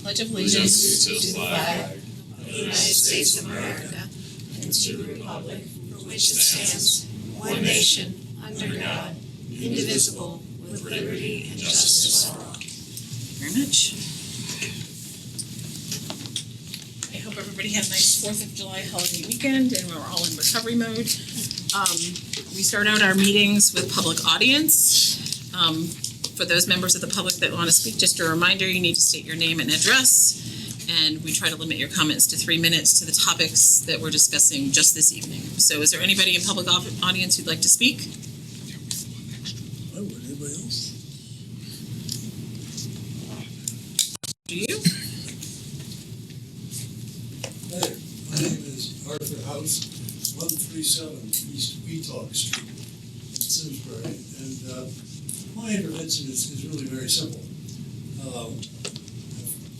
pledge of allegiance to the flag of the United States of America and to the republic for which it stands, one nation, under God, indivisible, with liberty and justice for all. very much. I hope everybody had a nice 4th of July holiday weekend and we're all in recovery mode. We start out our meetings with public audience. For those members of the public that want to speak, just a reminder, you need to state your name and address. And we try to limit your comments to 3 minutes to the topics that we're discussing just this evening. So is there anybody in public audience who'd like to speak? Oh, would anybody else? Do you? Hey, my name is Arthur House, 137 East Weetach Street in Simsbury, and my intervention is really very simple. I've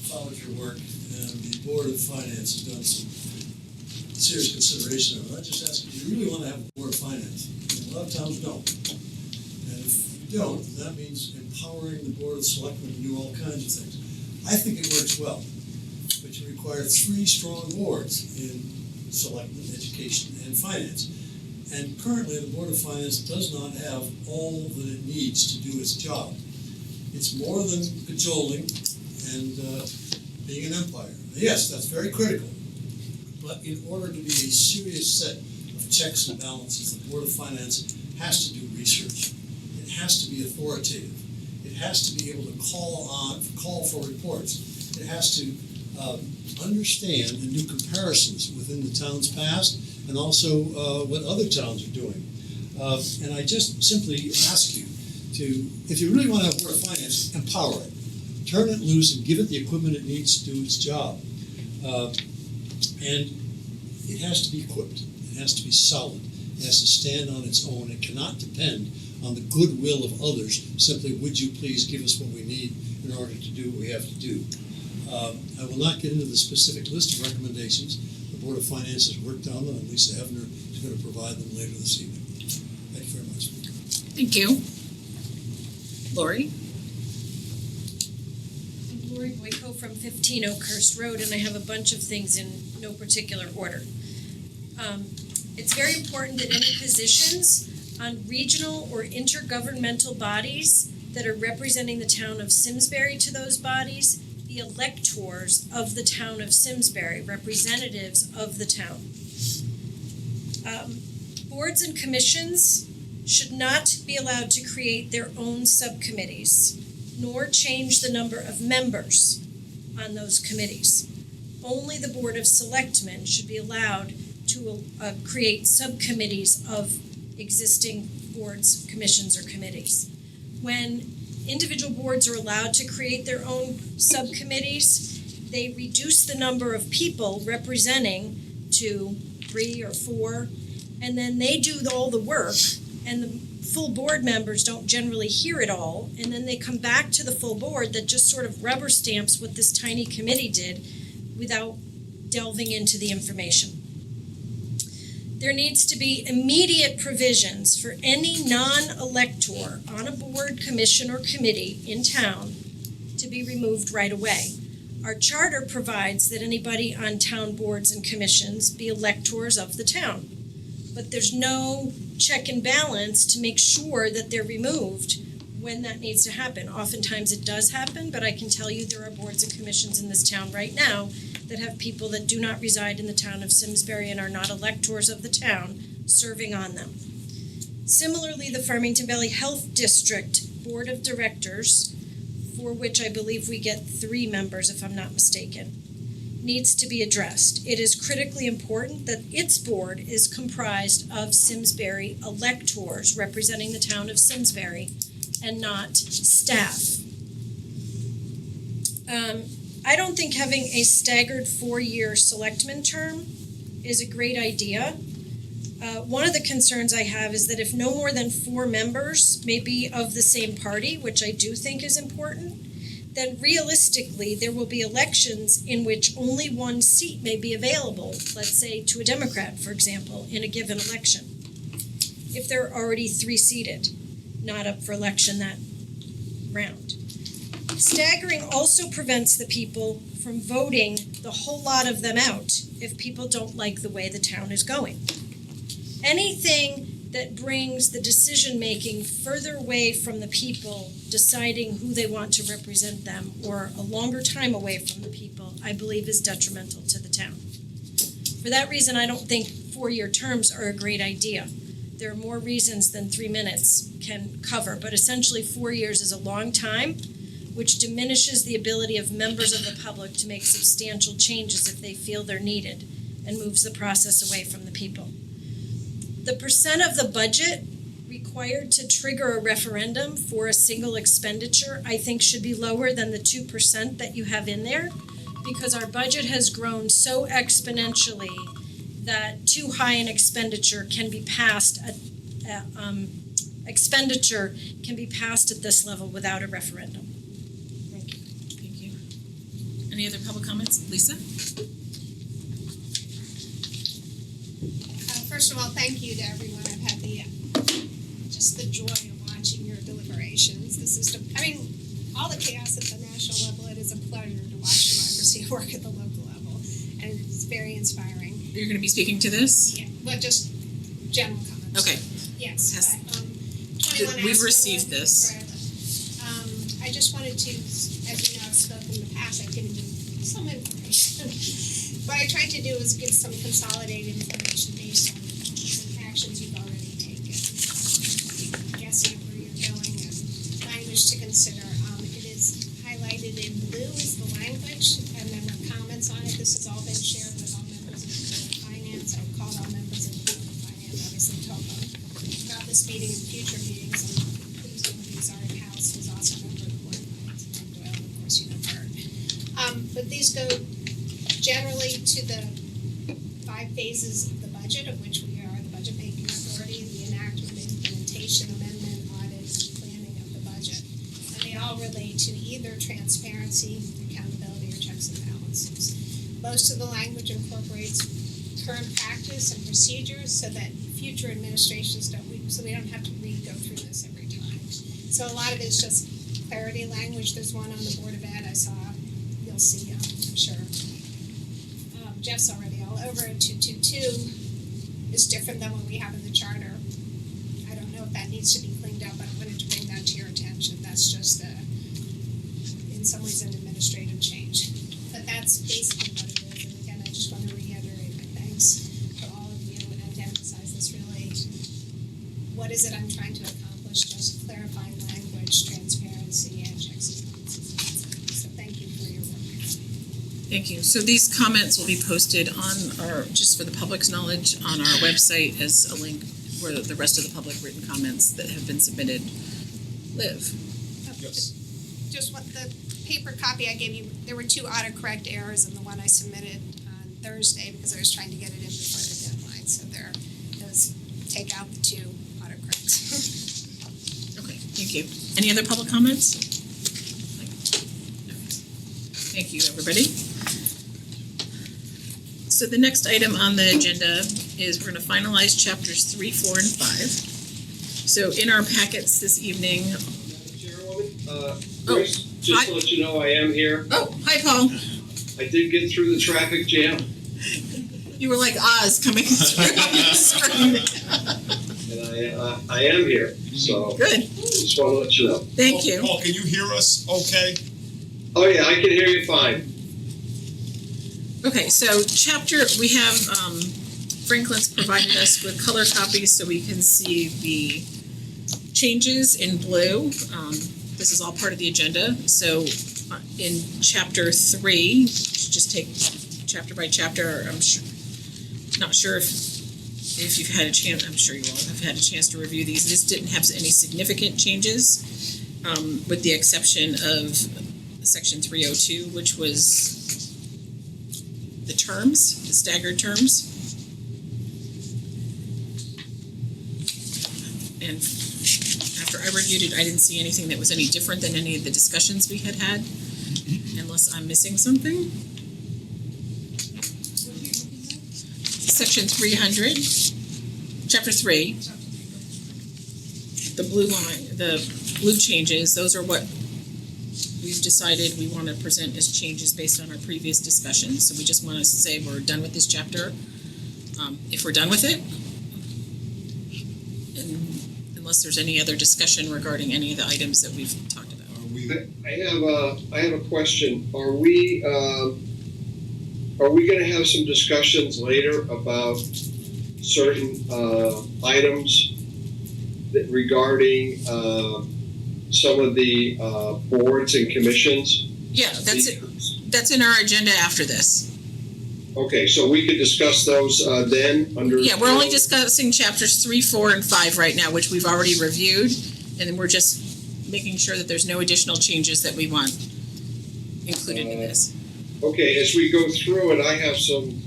followed your work, and the Board of Finance has done some serious consideration of it. I just ask you, do you really want to have a Board of Finance? And a lot of towns don't. And if you don't, that means empowering the Board of Selectmen to do all kinds of things. I think it works well, but you require 3 strong boards in Selectmen, Education, and Finance. And currently, the Board of Finance does not have all that it needs to do its job. It's more than cajoling and being an umpire. Yes, that's very critical. But in order to be a serious set of checks and balances, the Board of Finance has to do research. It has to be authoritative. It has to be able to call for reports. It has to understand and do comparisons within the town's past and also what other towns are doing. And I just simply ask you to, if you really want to have Board of Finance, empower it. Turn it loose and give it the equipment it needs to do its job. And it has to be equipped. It has to be solid. It has to stand on its own. It cannot depend on the goodwill of others. Simply, would you please give us what we need in order to do what we have to do? I will not get into the specific list of recommendations. The Board of Finance has worked on them, and Lisa Evner is going to provide them later this evening. Thank you very much. Thank you. Lori? I'm Lori Boyko from 15 Oakhurst Road, and I have a bunch of things in no particular order. It's very important that any positions on regional or intergovernmental bodies that are representing the town of Simsbury to those bodies be electors of the town of Simsbury, representatives of the town. Boards and commissions should not be allowed to create their own subcommittees, nor change the number of members on those committees. Only the Board of Selectmen should be allowed to create subcommittees of existing boards, commissions, or committees. When individual boards are allowed to create their own subcommittees, they reduce the number of people representing to 3 or 4, and then they do all the work, and the full board members don't generally hear it all, and then they come back to the full board that just sort of rubber stamps what this tiny committee did without delving into the information. There needs to be immediate provisions for any non-elector on a board, commission, or committee in town to be removed right away. Our charter provides that anybody on town boards and commissions be electors of the town. But there's no check and balance to make sure that they're removed when that needs to happen. Oftentimes it does happen, but I can tell you there are boards and commissions in this town right now that have people that do not reside in the town of Simsbury and are not electors of the town serving on them. Similarly, the Farmington Valley Health District Board of Directors, for which I believe we get 3 members if I'm not mistaken, needs to be addressed. It is critically important that its board is comprised of Simsbury electors representing the town of Simsbury and not staff. I don't think having a staggered 4-year selectman term is a great idea. One of the concerns I have is that if no more than 4 members may be of the same party, which I do think is important, then realistically there will be elections in which only 1 seat may be available, let's say to a Democrat, for example, in a given election, if there are already 3 seated, not up for election that round. Staggering also prevents the people from voting the whole lot of them out if people don't like the way the town is going. Anything that brings the decision-making further away from the people deciding who they want to represent them, or a longer time away from the people, I believe is detrimental to the town. For that reason, I don't think 4-year terms are a great idea. There are more reasons than 3 minutes can cover, but essentially 4 years is a long time, which diminishes the ability of members of the public to make substantial changes if they feel they're needed, and moves the process away from the people. The percent of the budget required to trigger a referendum for a single expenditure, I think, should be lower than the 2% that you have in there, because our budget has grown so exponentially that too high an expenditure can be passed at this level without a referendum. Thank you. Thank you. Any other public comments? Lisa? First of all, thank you to everyone. I've had just the joy of watching your deliberations. All the chaos at the national level, it is a pleasure to watch democracy work at the local level, and it's very inspiring. You're going to be speaking to this? Yeah, but just general comments. Okay. Yes. Yes. But, 21 We've asked received for- this. I just wanted to, as you know, I've spoken in the past, I've given you some information. What I tried to do was give some consolidated information based on some actions you've already taken. Guessing where you're going and language to consider. It is highlighted in blue is the language, and then the comments on it. This has all been shared with all members of the Board of Finance. I've called all members of the Board of Finance, obviously told them about this meeting and future meetings. And please know these are in-house, who's also a member of the Board of Finance, and Mike Doyle, of course, you know her. But these go generally to the 5 phases of the budget, of which we are the budget making authority, the enactment, implementation, amendment, audit, and planning of the budget. And they all relate to either transparency, accountability, or checks and balances. Most of the language incorporates current practice and procedures so that future administrations so we don't have to go through this every time. So a lot of it is just clarity language. There's one on the Board of Ed I saw. You'll see, I'm sure. Jeff's already all over it. 222 is different than what we have in the charter. I don't know if that needs to be cleaned up, but I wanted to bring that to your attention. That's just in some ways an administrative change. But that's basically what it is. And again, I just want to reiterate my thanks to all of you and emphasize this really. What is it I'm trying to accomplish? Just clarifying language, transparency, and checks and balances. So thank you for your work. Thank you. So these comments will be posted on just for the public's knowledge, on our website as a link where the rest of the public written comments that have been submitted live. Yes. Just what the paper copy I gave you, there were 2 autocorrect errors in the one I submitted on Thursday because I was trying to get it in before the deadline. So take out the 2 autocorrects. Okay, thank you. Any other public comments? Thank you, everybody. So the next item on the agenda is we're going to finalize chapters 3, 4, and 5. So in our packets this evening. Chairwoman, Chris, just to let you know I am here. Oh, hi, Paul. I did get through the traffic jam, You were like Oz coming through the screen. and I am here. So Good. just want to let you know. Thank you. Paul, can you hear us okay? Oh yeah, I can hear you fine. Okay, so we have Franklin's provided us with color copies so we can see the changes in blue. This is all part of the agenda. So in chapter 3, just take chapter by chapter. Not sure if you've had a chance. I'm sure you all have had a chance to review these. This didn't have any significant changes, with the exception of section 302, which was the terms, the staggered terms. And after I reviewed it, I didn't see anything that was any different than any of the discussions we had had, unless I'm missing something. Section 300, chapter 3, the blue line, the blue changes, those are what we've decided we wanna present as changes based on our previous discussions, so we just wanna say we're done with this chapter. If we're done with it, and unless there's any other discussion regarding any of the items that we've talked about. Are we, I have a question. Are we gonna have some discussions later about certain items that regarding some of the boards and commissions? Yeah, that's in our agenda after this. Okay, so we could discuss those then under. Yeah, we're only discussing chapters 3, 4, and 5 right now, which we've already reviewed, and then we're just making sure that there's no additional changes that we want included in this. Okay, as we go through it, I have some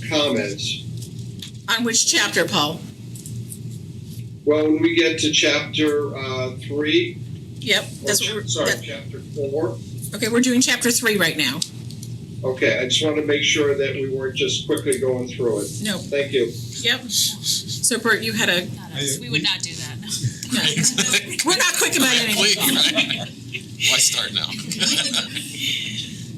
comments. On which chapter, Paul? Well, when we get to chapter 3. Yep, that's what we're, Chapter 4. okay, we're doing chapter 3 right now. Okay, I just wanted to make sure that we weren't just quickly going through it. No, Thank you. yep. So Bert, you had a, Not us. We would not do that. we're not quick about anything. Why start now?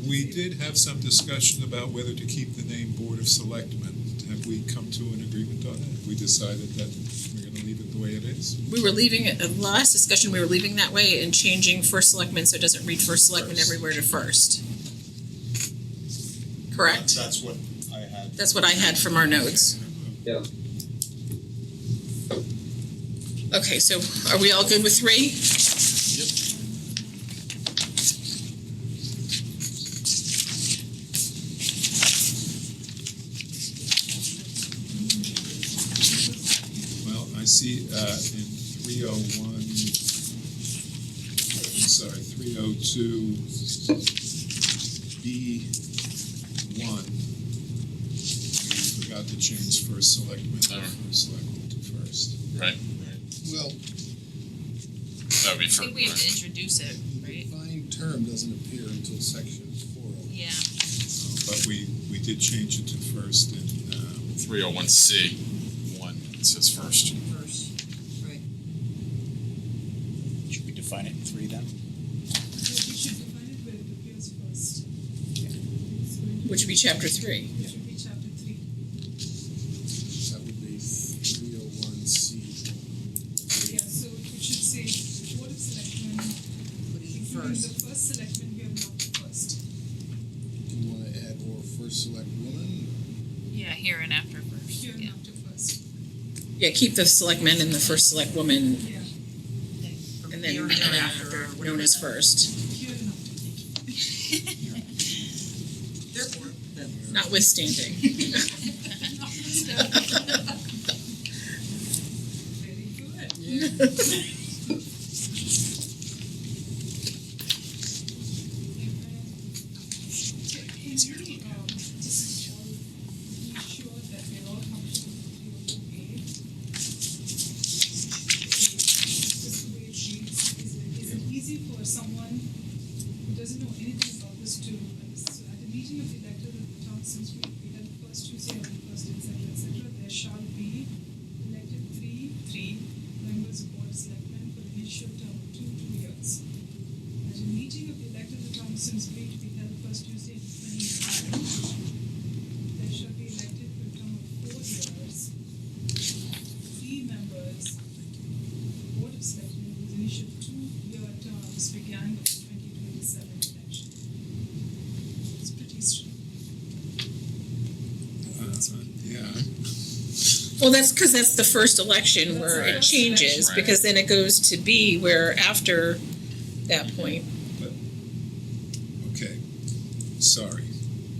we did have some discussion about whether to keep the name Board of Selectmen. Have we come to an agreement on that? Have we decided that we're gonna leave it the way it is? We were leaving it, last discussion, we were leaving that way and changing first selectman so it doesn't read first selectman everywhere to first. Correct? That's what I had. That's what I had from our notes. Yeah. Okay, so are we all good with 3? Well, I see in 302, B1, we forgot to change first selectman to first. Right. Well, That would be I for, think we have to introduce it, the right? defined term doesn't appear until section 4. Yeah. But we did change it to first in 301C, 1, it says first. First. Right. Should we define it in 3 then? We should define it where it appears first. Which would be chapter 3. It should be chapter 3. That would be 301C. Yeah, so it should say Board of Selectmen, including the first selectman here, not the first. Do you want to add or first select woman? Yeah, here and after first. Here and Yeah. after first. Yeah, keep the selectmen and the first select woman, Yeah, and then after known as first. here and after. Notwithstanding. Very good. Can you just all be sure that we're all comfortable with 302A? Just the way it reads, is it easy for someone who doesn't know anything about this to, so at the meeting of the elected of the town of Simsbury, we had the first Tuesday of the first, etc., there shall be elected three members of Board of Selectmen for the initial term of 2 years. At a meeting of the elected of the town of Simsbury to be held the first Tuesday in 2025, there shall be elected for a term of 4 years, 3 members of the Board of Selectmen whose initial 2-year terms began with the 2027 election. It's pretty strict. Yeah. Well, that's because that's the first election where it changes, Right. because then it goes to B where after that point. Okay, sorry.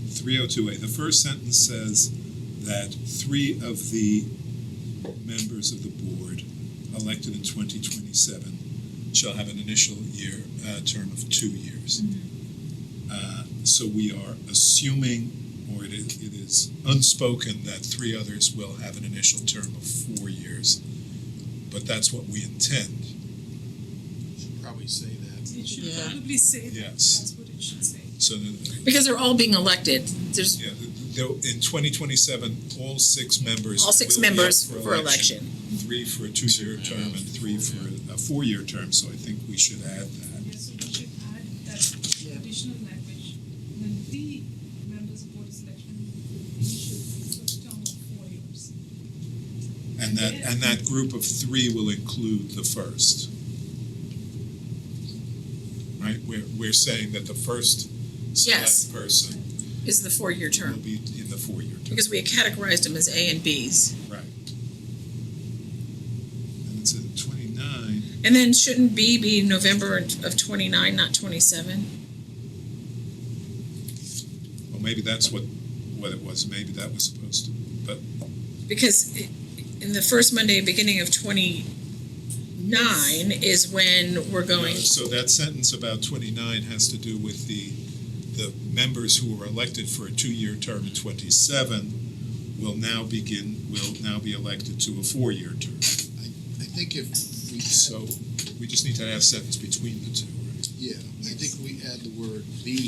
302A, the first sentence says that 3 of the members of the board elected in 2027 shall have an initial term of 2 years. So we are assuming, or it is unspoken, that 3 others will have an initial term of 4 years. But that's what we intend. Should probably say that. It should Yeah. probably say that, Yes. that's what it should say. So Because they're all being elected. There's in 2027, all 6 members all 6 will be up members for election. 3 for a 2-year term and 3 for a 4-year term, so I think we should add that. Yes, so we should add And that group of three will include the first. Right, we're saying that the first Yes. select person Is the 4-year will term, be in the 4-year term. because we had categorized them as A and Bs. Right. And it's at 29. And then shouldn't B be November of 29, not 27? Well, maybe that's what it was, maybe that was supposed to, but Because in the first Monday, beginning of 29 is when we're going. So that sentence about 29 has to do with the members who were elected for a 2-year term in 27 will now be elected to a 4-year term. I think if we So we just need to add a sentence between the two, right? yeah, I think we add the word "be" in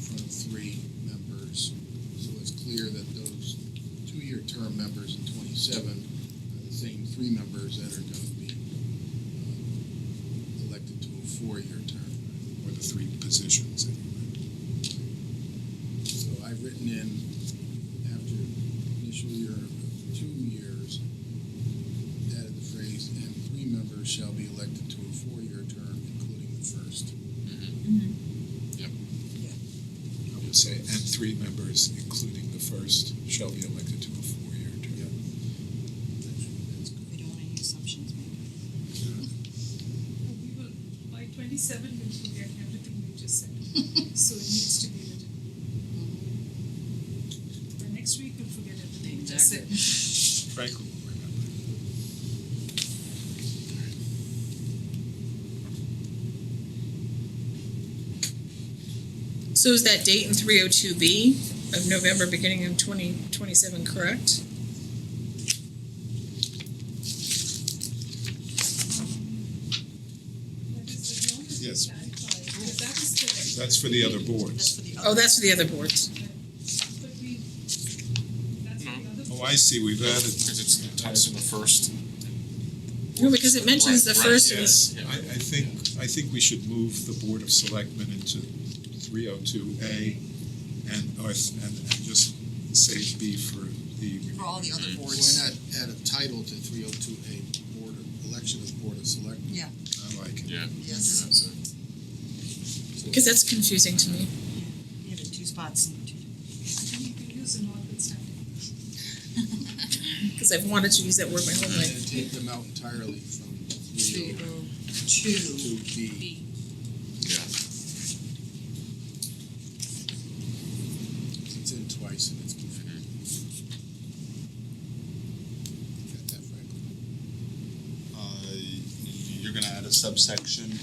front of 3 members, so it's clear that those 2-year term members in 27 are the same 3 members that are going to be elected to a 4-year term. Or the 3 positions anyway. So I've written in after initial year of 2 years, added the phrase, and 3 members shall be elected to a 4-year term, including the first. I would say, and 3 members, including the first, shall be elected to a 4-year term. That's good. We don't want any assumptions made. We will, by 27, we'll forget everything we just said. So it needs to be written. By next week, we'll forget everything we just said. Franklin will remember. So is that date in 302B of November, beginning of 2027 correct? That is, as long as we Yes. clarify, because that is correct. That's for the other boards. Oh, that's for the other boards. But we, that's the other. Oh, I see, we've added. Because it's ties in the first. No, because it mentions the Right, first. Yes, Yeah. I think we should move the Board of Selectmen into 302A and just say B for the. For all the other boards. Why not add a title to 302A, Board of Election of Board of Selectmen? Yeah, I like it. Yeah. yes. That's it. Because that's confusing to me. You have it 2 spots and 2. You can use a notwithstanding. Because I've wanted to use that word my whole And life. take them out entirely from 302B. Yeah. It's in twice and it's confusing. Got that, Franklin? You're gonna add a subsection and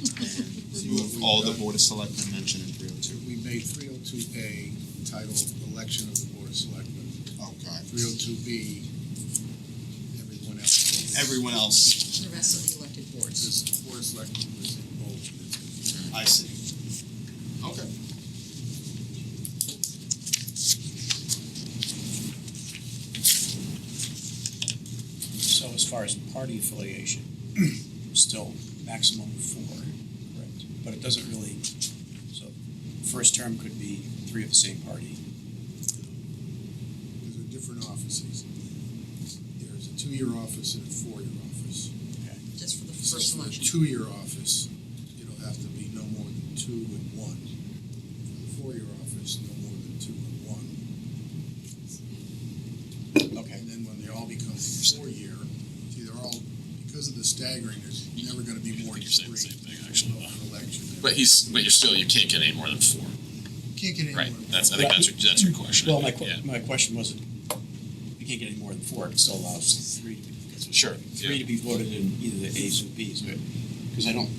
remove all the Board of Selectmen mentioned in 302. We made 302A titled Election of the Board of Selectmen. Okay. 302B, everyone else. Everyone else, The rest of the elected boards. This Board of Selectmen was in bold, and it's confusing. I see. Okay. So as far as party affiliation, still maximum of 4, correct? But it doesn't really, so first term could be 3 of the same party. These are different offices. There's a 2-year office and a 4-year office. Just for the So first for a election. 2-year office, it'll have to be no more than 2 and 1. For the 4-year office, no more than 2 and 1. Okay. And then when they all become 4-year, see, they're all, because of the staggering, there's never gonna be more than You're saying 3 the same thing, actually. of an election. But you're still, you can't get any more than 4. Can't get any Right, more. I think that's your question. Well, Yeah. my question wasn't, you can't get any more than 4, it still allows 3 to be. Sure, 3 to be voted in either the A's or B's, but, because I don't,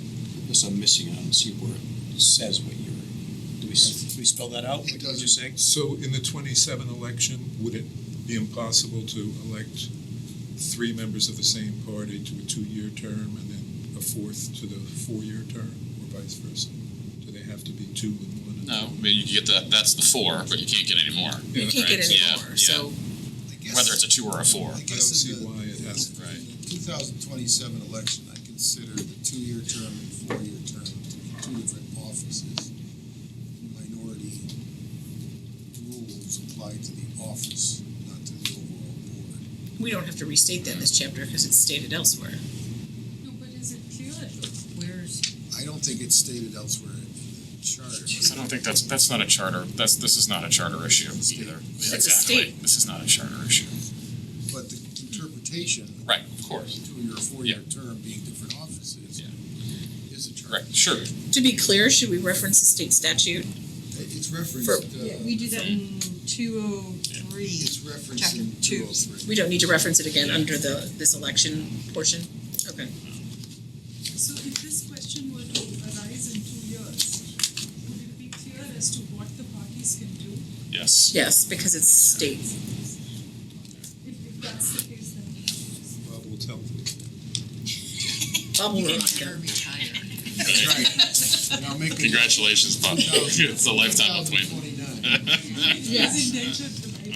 unless I'm missing it, I don't see where it says what you're, do we spell that out, what you're saying? So in the 27 election, would it be impossible to elect 3 members of the same party to a 2-year term and then a 4th to the 4-year term, or vice versa? Do they have to be 2 and 1? And No, I mean, you can get that's the 4, but you can't get any more. You can't get any Yeah, more, yeah. so. Whether it's a 2 or a 4. I I don't guess see in the, why it has. Right. in the 2027 election, I consider the 2-year term and 4-year term 2 different offices. Minority rules apply to the office, not to the overall board. We don't have to restate that in this chapter because it's stated elsewhere. No, but is it clear? Where's, I don't think it's stated elsewhere in the charter. I don't think that's not a charter, this is not a charter issue either. It's a Exactly. state. This is not a charter issue. But the interpretation. Right, of course. 2-year or 4-year term being different offices is a charter. Right, sure. To be clear, should we reference the state statute? It's referenced, we do that in 203. it's referenced Chapter in 203. We don't need to reference it again under this election portion? Okay. So if this question were to arise in 2 years, would it be clear as to what the parties can do? Yes. Yes, because it's state. If that's the case, then Bob will tell them. Bob will You can remind never them. retire. That's right. And I'll make it Congratulations, Bob. It's a lifetime appointment. 2029. Yes. he's indentured to right.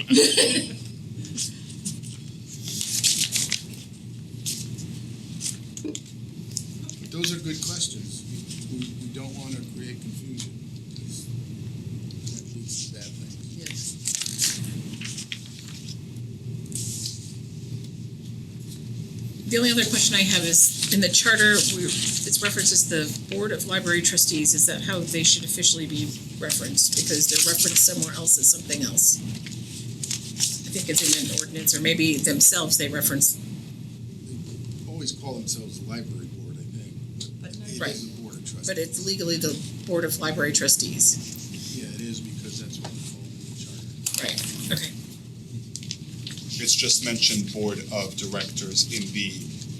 But those are good questions. We don't want to create confusion, because that leads to bad things. Yes. The only other question I have is, in the charter, it's references the Board of Library Trustees. Is that how they should officially be referenced? Because they're referenced somewhere else as something else. I think it's in an ordinance, or maybe themselves they reference. They always call themselves the library board, I think, but it Right. is the board of trustees. But it's legally the Board of Library Trustees. Yeah, it is, because that's what we call it in the charter. Right, okay. It's just mentioned board of directors in the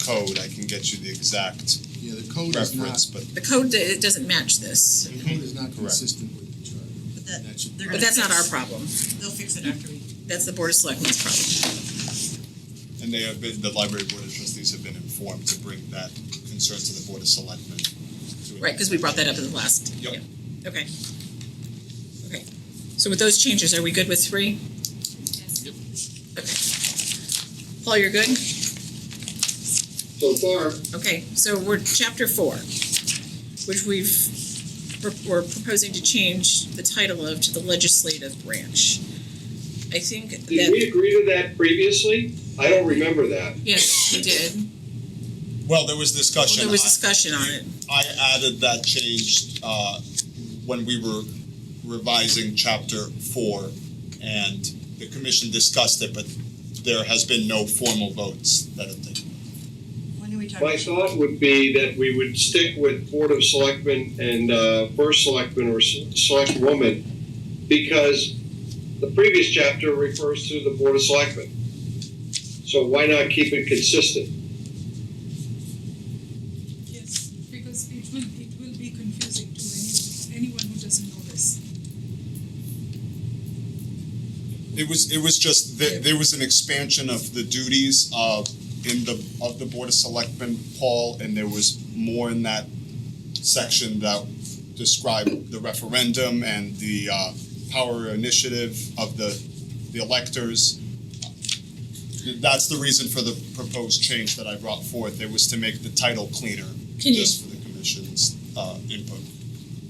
code. I can get you the exact Yeah, the code is not, reference, but The code, it doesn't match this, the code is not Correct. consistent with the charter. But that, That should- they're but gonna that's not our fix- problem. They'll fix it after we. That's the Board of Selectmen's problem. and they have been, the library board of trustees have been informed to bring that concern to the board of selectmen. Right, because we brought that up in the last. Yep. Yeah. Okay. Okay. So with those changes, are we good with 3? Yep. Okay. Paul, you're good? So far, Okay, so we're chapter 4, which we're proposing to change the title of to the legislative branch. I think did that, we agree to that previously? I don't remember that. yes, we did. Well, there was discussion. There was discussion on it. I added that change when we were revising chapter 4, and the commission discussed it, but there has been no formal votes that have taken. When are we talking? My thought would be that we would stick with Board of Selectmen and First Selectman or Select Woman, because the previous chapter refers to the Board of Selectmen. So why not keep it consistent? Yes, because it will be confusing to anyone who doesn't know this. It was just, there was an expansion of the duties of the Board of Selectmen, Paul, and there was more in that section that described the referendum and the power initiative of the electors. That's the reason for the proposed change that I brought forth. It was to make the title cleaner, Can you- just for the commission's input.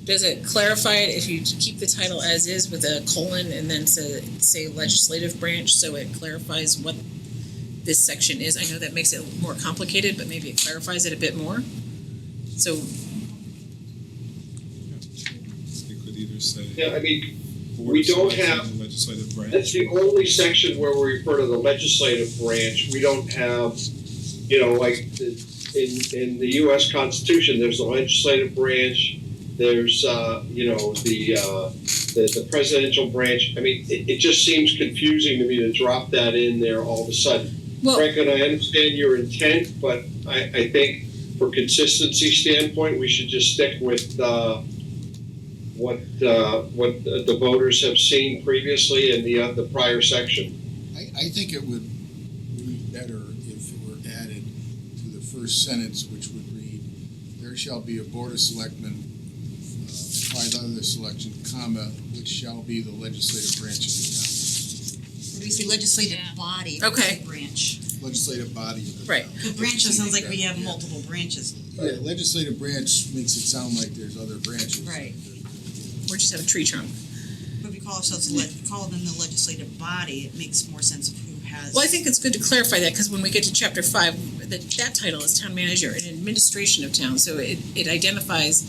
Does it clarify it if you keep the title as is with a colon and then say legislative branch, so it clarifies what this section is? I know that makes it more complicated, but maybe it clarifies it a bit more. So, You could either say. Yeah, I mean, Board we of don't Selectmen have- and Legislative branch. that's the only section where we refer to the legislative branch. We don't have, like in the US Constitution, there's the legislative branch, there's, the presidential branch. I mean, it just seems confusing to me to drop that in there all of a sudden. well, Franklin, I understand your intent, but I think for consistency standpoint, we should just stick with what the voters have seen previously in the prior section. I think it would be better if it were added to the first sentence, which would read, "There shall be a board of selectmen, by other selection, comma, which shall be the legislative branch of the town." Or do we say legislative body? or Okay. Branch. Legislative body of the Right. town. The branch sounds like we have multiple branches. Yeah, legislative branch makes it sound like there's other branches. Right. we just have a tree trunk. But if we call ourselves, call them the legislative body, it makes more sense of who has. Well, I think it's good to clarify that, because when we get to chapter 5, that title is town manager and administration of town, so it identifies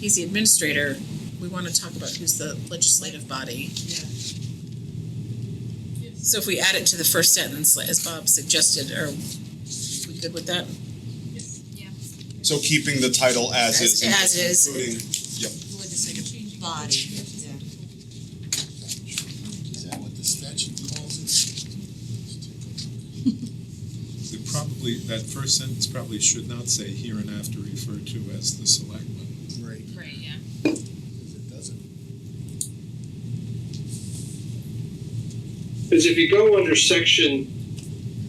he's the administrator. We want to talk about who's the legislative body. Yeah. So if we add it to the first sentence, as Bob suggested, are we good with that? So keeping the title as is. As is. Including, Legislative body, yeah. Is that what the statute calls it? That first sentence probably should not say hereinafter referred to as the selectmen. Right. Right, yeah. Because it doesn't. Because if you go under section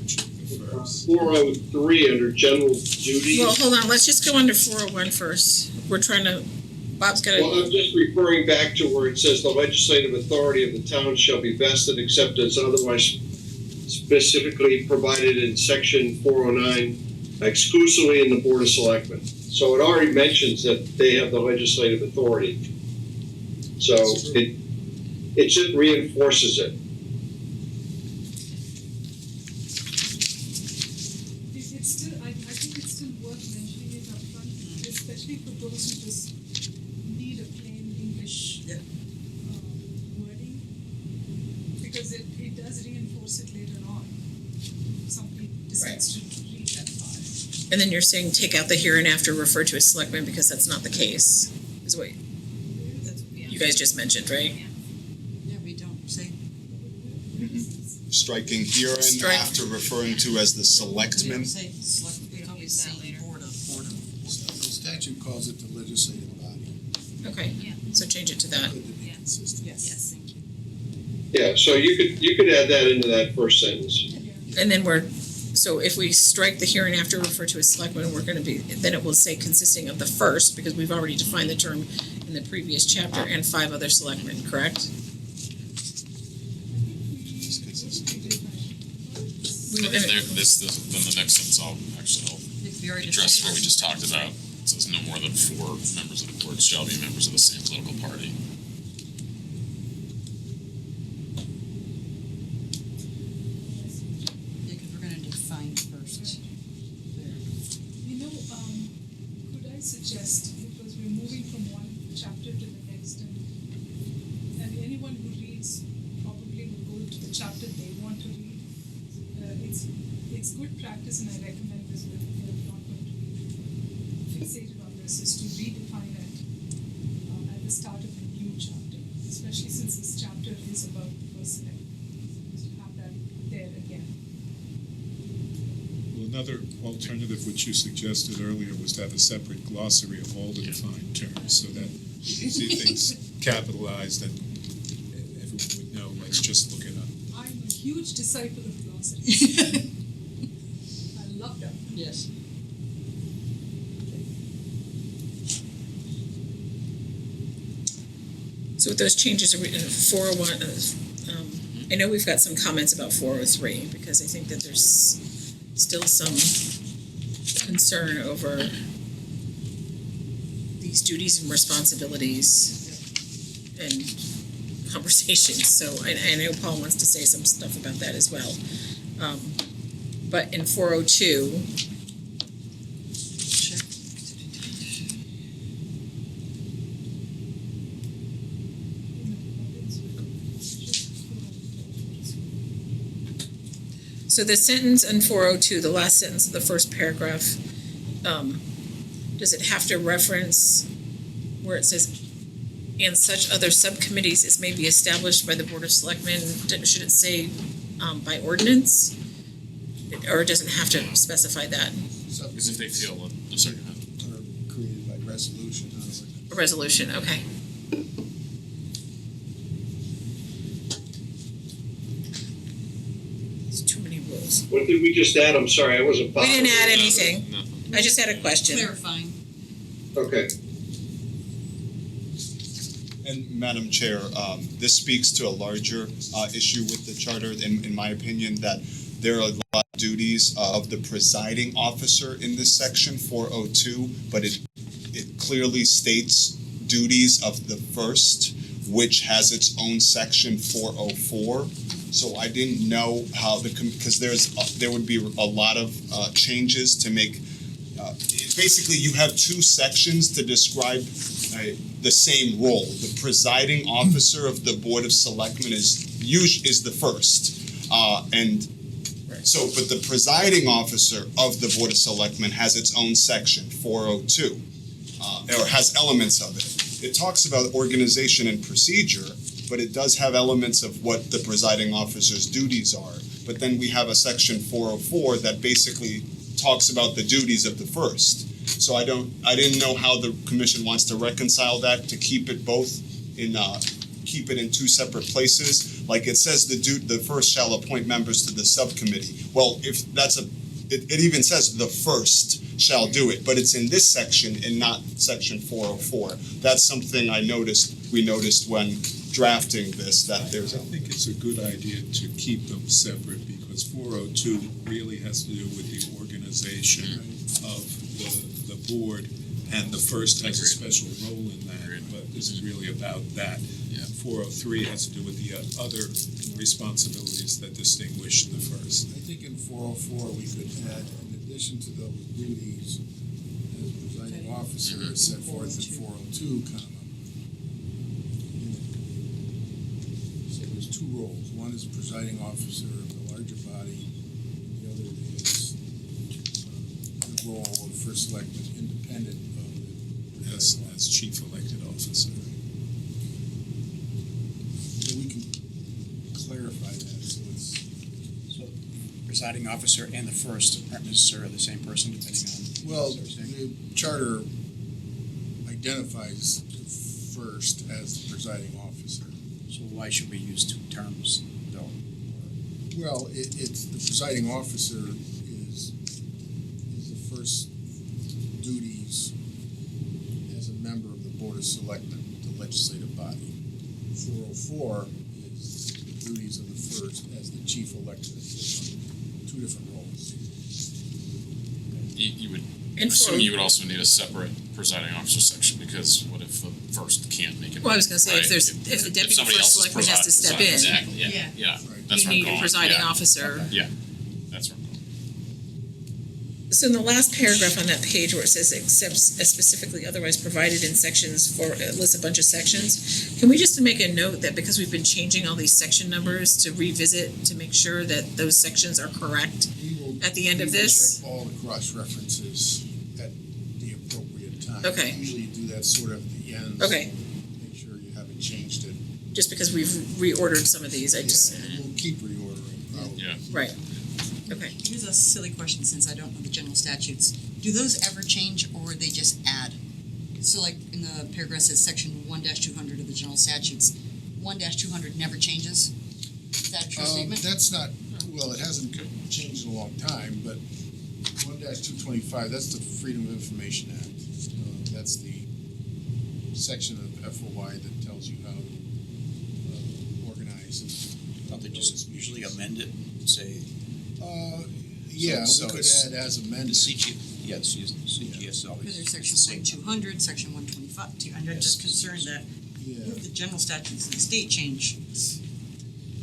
It should be the first. 403 under general duties. Well, hold on, let's just go under 401 first. We're trying to, Bob's got Well, I'm just referring back to where it says the legislative authority of the town shall be vested except as otherwise specifically provided in section 409 exclusively in the Board of Selectmen. So it already mentions that they have the legislative authority. So it just reinforces it. It's still, I think it's still worth mentioning it up front, especially for those who just need a plain English wording, because it does reinforce it later on. If somebody decides to read that part. And then you're saying take out the hereinafter referred to as selectmen, because that's not the case, is what you guys just mentioned, right? Yeah, we don't say. Striking here and Strike. after referring to as the We selectmen. don't say select, we always say board of. The statute calls it the legislative body. Okay, so change it to that. Good to be consistent. Yes, thank you. Yeah, so you could add that into that first sentence. And then so if we strike the hereinafter referred to as selectmen, we're gonna be, then it will say consisting of the first, because we've already defined the term in the previous chapter, and 5 other selectmen, correct? And then then the next sentence I'll address what we just talked about. It says no more than 4 members of the board shall be members of the same political party. Yeah, because we're gonna define first. You know, could I suggest, because we're moving from one chapter to the next, and anyone who reads probably will go to the chapter they want to read. It's good practice, and I recommend this, but if you're not going to be fixated on this, is to redefine it at the start of a new chapter, especially since this chapter is about the first step. To have that there again. Well, another alternative which you suggested earlier was to have a separate glossary of all the defined terms, so that you can see things capitalized and everyone would know, let's just look it up. I'm a huge disciple of glossaries. I love them. Yes. So with those changes, 401, I know we've got some comments about 403, because I think that there's still some concern over these duties and responsibilities and conversations. So I know Paul wants to say some stuff about that as well. But in 402, so the sentence in 402, the last sentence of the first paragraph, does it have to reference where it says, and such other subcommittees as may be established by the Board of Selectmen? Should it say by ordinance? Or it doesn't have to specify that? Because if they feel a certain Or created by resolution, not ordinance. A resolution, okay. It's too many rules. What did we just add? I'm sorry, I wasn't We following. didn't add anything. nothing. I just had a question. Clarifying. Okay. And Madam Chair, this speaks to a larger issue with the charter, in my opinion, that there are a lot of duties of the presiding officer in this section, 402, but it clearly states duties of the first, which has its own section, 404. So I didn't know how because there would be a lot of changes to make. Basically, you have two sections to describe the same role. The presiding officer of the Board of Selectmen is the first, but the presiding officer of the Board of Selectmen has its own section, 402, or has elements of it. It talks about organization and procedure, but it does have elements of what the presiding officer's duties are. But then we have a section 404 that basically talks about the duties of the first. So I didn't know how the commission wants to reconcile that, to keep it both keep it in two separate places. Like it says the first shall appoint members to the subcommittee. Well, if that's it even says the first shall do it, but it's in this section and not section 404. That's something we noticed when drafting this, that there's I think it's a good idea to keep them separate, because 402 really has to do with the organization of the board, and the first has a special role in that, but this is really about that. 403 has to do with the other responsibilities that distinguish the first. I think in 404, we could add, in addition to those duties, as presiding officer is set forth in 402, so there's two roles. One is presiding officer of the larger body, and the other is the role of first selectman independent of the as chief elected officer. So we can clarify that, so it's Presiding officer and the first aren't necessarily the same person, depending on. well, the charter identifies the first as the presiding officer. So why should we use two terms, though? Well, it's the presiding officer is the first duties as a member of the Board of Selectmen, the legislative body. 404 is the duties of the first as the chief elected official. Two different roles. You would And assume you would also need a separate presiding officer section, because what if the first can't make it? Well, I was gonna say, if right? if the deputy somebody first else is selectman has to step in, Exactly, Yeah. yeah, Right. that's you where I'm need a going. presiding Yeah. officer. That's where I'm going. So in the last paragraph on that page where it says except as specifically otherwise provided in sections, for it lists a bunch of sections, can we just make a note that because we've been changing all these section numbers, to revisit to make sure that those sections are correct We will at the end of we will this? check all the cross references at the appropriate time. Okay. Usually you do that sort of at the end. Okay. So make sure you haven't changed it. Just because we've reordered some of these, I just, Yeah, we'll keep reordering probably. Yeah. right, okay. Here's a silly question, since I don't know the general statutes. Do those ever change, or they just add? So like in the paragraph says section 1-200 of the general statutes, 1-200 never changes? Is that a true statement? That's not, well, it hasn't changed in a long time, but 1-225, that's the Freedom of Information Act. That's the section of FOI that tells you how to organize and. Don't they just usually amend it and say? Yeah, So we could it's- add as amended. Yes, CGSL. Because there's section 1-200, section 125, I'm just concerned that Yeah. if the general statutes of the state change,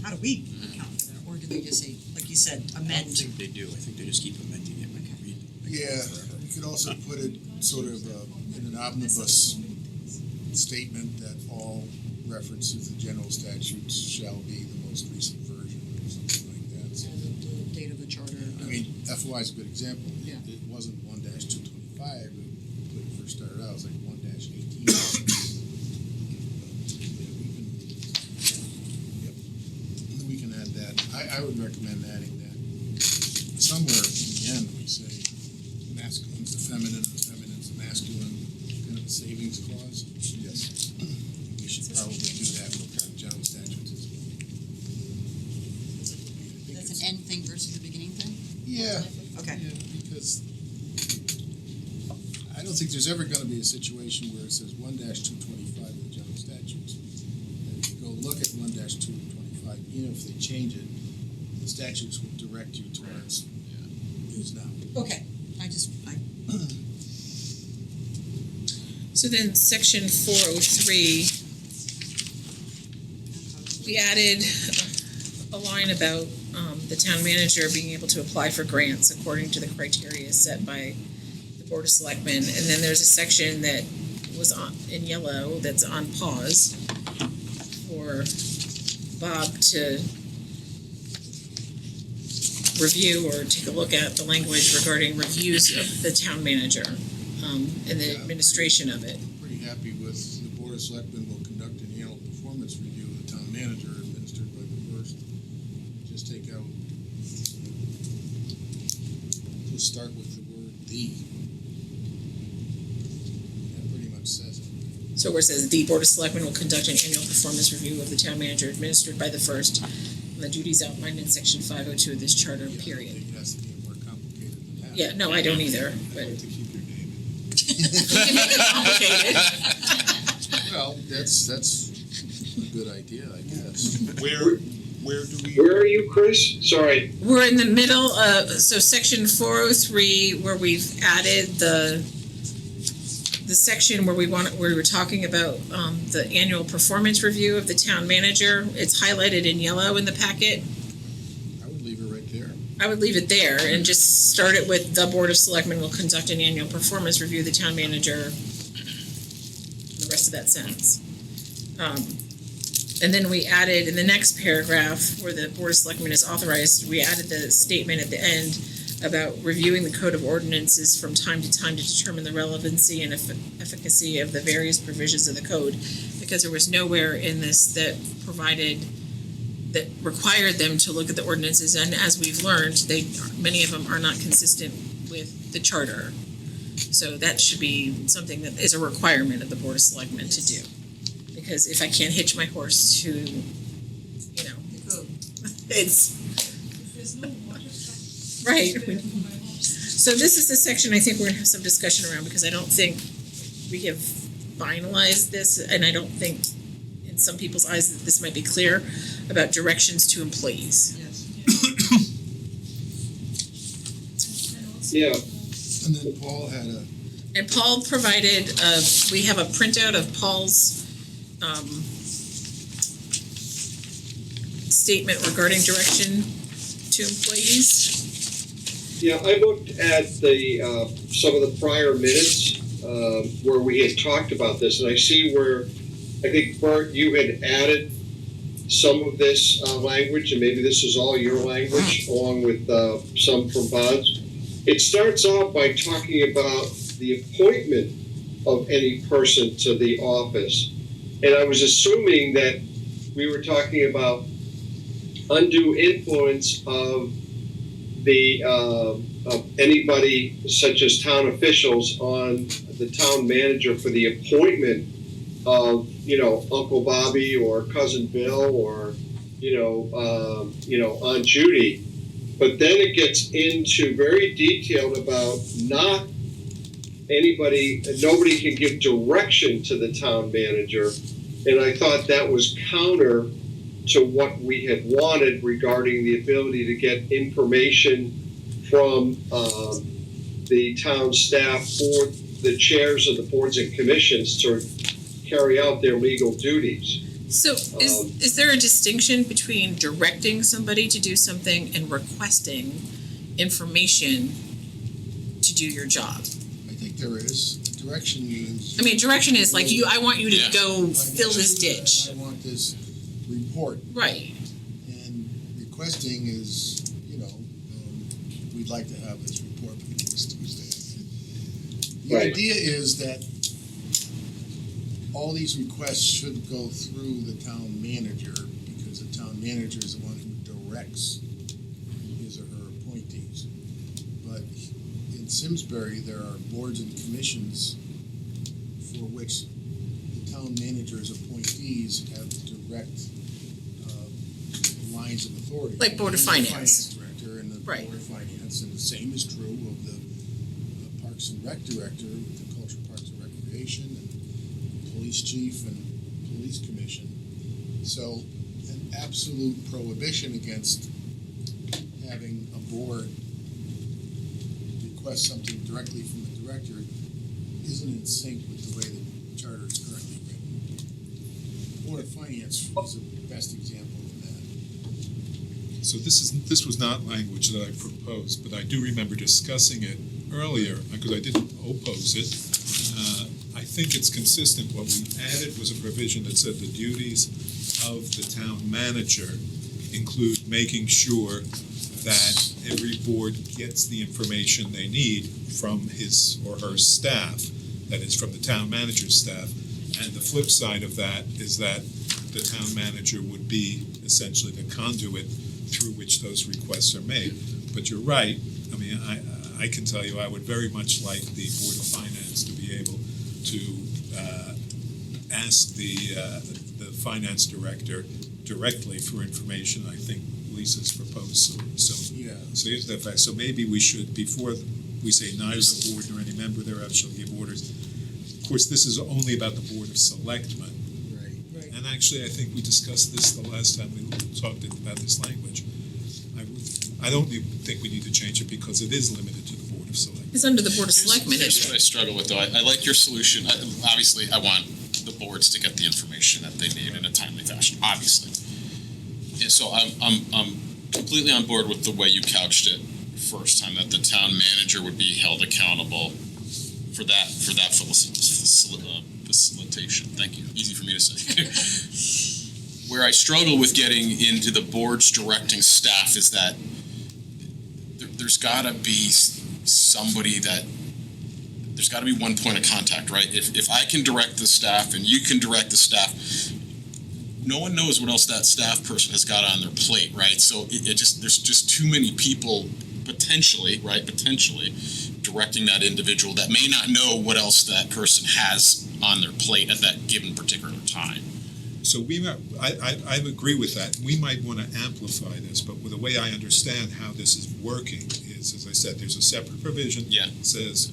how do we account for that? Or do they just say, like you said, I don't amend? think they do. I think they just keep amending it. Okay. Yeah, we could also put it sort of in an omnibus statement that all references to general statutes shall be the most recent version or something like that. So, The date of the charter. I mean, FOI is a good example. Yeah. It wasn't 1-225 when it first started out. It was like 1-18. We can add that. I would recommend adding that. Somewhere at the end, we say masculine's the feminine's the masculine, kind of a savings clause. Yes. We should probably do that with the general statutes as well. That's an end thing versus the beginning thing? Yeah. Okay. Yeah, because I don't think there's ever gonna be a situation where it says 1-225 of the general statutes. And if you go look at 1-225, even if they change it, the statutes will direct you towards is now. Okay, So then section 403, we added a line about the town manager being able to apply for grants according to the criteria set by the Board of Selectmen. And then there's a section that was in yellow that's on pause for Bob to review or take a look at the language regarding reviews of the town manager and the administration of it. Pretty happy with the Board of Selectmen will conduct an annual performance review of the town manager administered by the first. Just take out, just start with the word "the." That pretty much says it. So where it says the Board of Selectmen will conduct an annual performance review of the town manager administered by the first, and the duties outlined in section 502 of this charter, Yeah, period. I think it has to be more complicated than that. Yeah, no, I don't either, but I'd like to keep your name in. you can make it complicated. Well, that's a good idea, I guess. Where do we? Where are you, Chris? Sorry. We're in the middle of, so section 403, where we've added the section where we were talking about the annual performance review of the town manager. It's highlighted in yellow in the packet. I would leave it right there. I would leave it there and just start it with the Board of Selectmen will conduct an annual performance review of the town manager. The rest of that sentence. And then we added in the next paragraph where the Board of Selectmen is authorized, we added the statement at the end about reviewing the code of ordinances from time to time to determine the relevancy and efficacy of the various provisions of the code, because there was nowhere in this that required them to look at the ordinances, and as we've learned, many of them are not consistent with the charter. So that should be something that is a requirement of the Board of Selectmen to do. Because if I can't hitch my horse to, it's If there's no water truck. right. there for my horse. So this is the section I think we're gonna have some discussion around, because I don't think we have finalized this, and I don't think in some people's eyes that this might be clear about directions to employees. Yes. And also, Yeah. And then Paul had a, And Paul provided, we have a printout of Paul's statement regarding direction to employees. Yeah, I looked at some of the prior minutes where we had talked about this, and I see where, I think, Bert, you had added some of this language, and maybe this is all your language, along with some from Bob's. It starts out by talking about the appointment of any person to the office. And I was assuming that we were talking about undue influence of anybody such as town officials on the town manager for the appointment of, Uncle Bobby or Cousin Bill or, Aunt Judy. But then it gets into very detailed about nobody can give direction to the town manager. And I thought that was counter to what we had wanted regarding the ability to get information from the town staff or the chairs of the boards and commissions to carry out their legal duties. So is there a distinction between directing somebody to do something and requesting information to do your job? I think there is. Direction means. I mean, direction is like I want you to Yeah. go fill this ditch. I want this report. Right. And requesting is, we'd like to have this report by next Tuesday. The Right. idea is that all these requests should go through the town manager, because the town manager is the one who directs his or her appointees. But in Simsbury, there are boards and commissions for which the town manager's appointees have direct lines of authority. Like Board of The Finance. director and the Right. Board of Finance, and the same is true of the Parks and Rec director with the Culture, Parks and Recreation, and police chief and police commission. So an absolute prohibition against having a board request something directly from the director isn't in sync with the way the charter is currently written. The Board of Finance is the best example of that. So this was not language that I proposed, but I do remember discussing it earlier, because I didn't oppose it. I think it's consistent. What we added was a provision that said the duties of the town manager include making sure that every board gets the information they need from his or her staff, that is, from the town manager's staff. And the flip side of that is that the town manager would be essentially the conduit through which those requests are made. But you're right. I mean, I can tell you I would very much like the Board of Finance to be able to ask the finance director directly for information. I think Lisa's proposed so here's the fact. So maybe we should, before we say neither the board nor any member thereof shall give orders. Of course, this is only about the Board of Selectmen. Right. And actually, I think we discussed this the last time we talked about this language. I don't think we need to change it because it is limited to the Board of Selectmen. It's under the Board of Selectmen. Here's what I struggle with, though. I like your solution. Obviously, I want the boards to get the information that they need in a timely fashion, obviously. And so I'm completely on board with the way you couched it first time, that the town manager would be held accountable for that facilitation. Thank you. Easy for me to say. Where I struggle with getting into the boards directing staff is that there's got to be somebody there's got to be one point of contact, right? If I can direct the staff and you can direct the staff, no one knows what else that staff person has got on their plate, right? So there's just too many people potentially directing that individual that may not know what else that person has on their plate at that given particular time. So I agree with that. We might want to amplify this, but with the way I understand how this is working is, as I said, there's a separate provision that says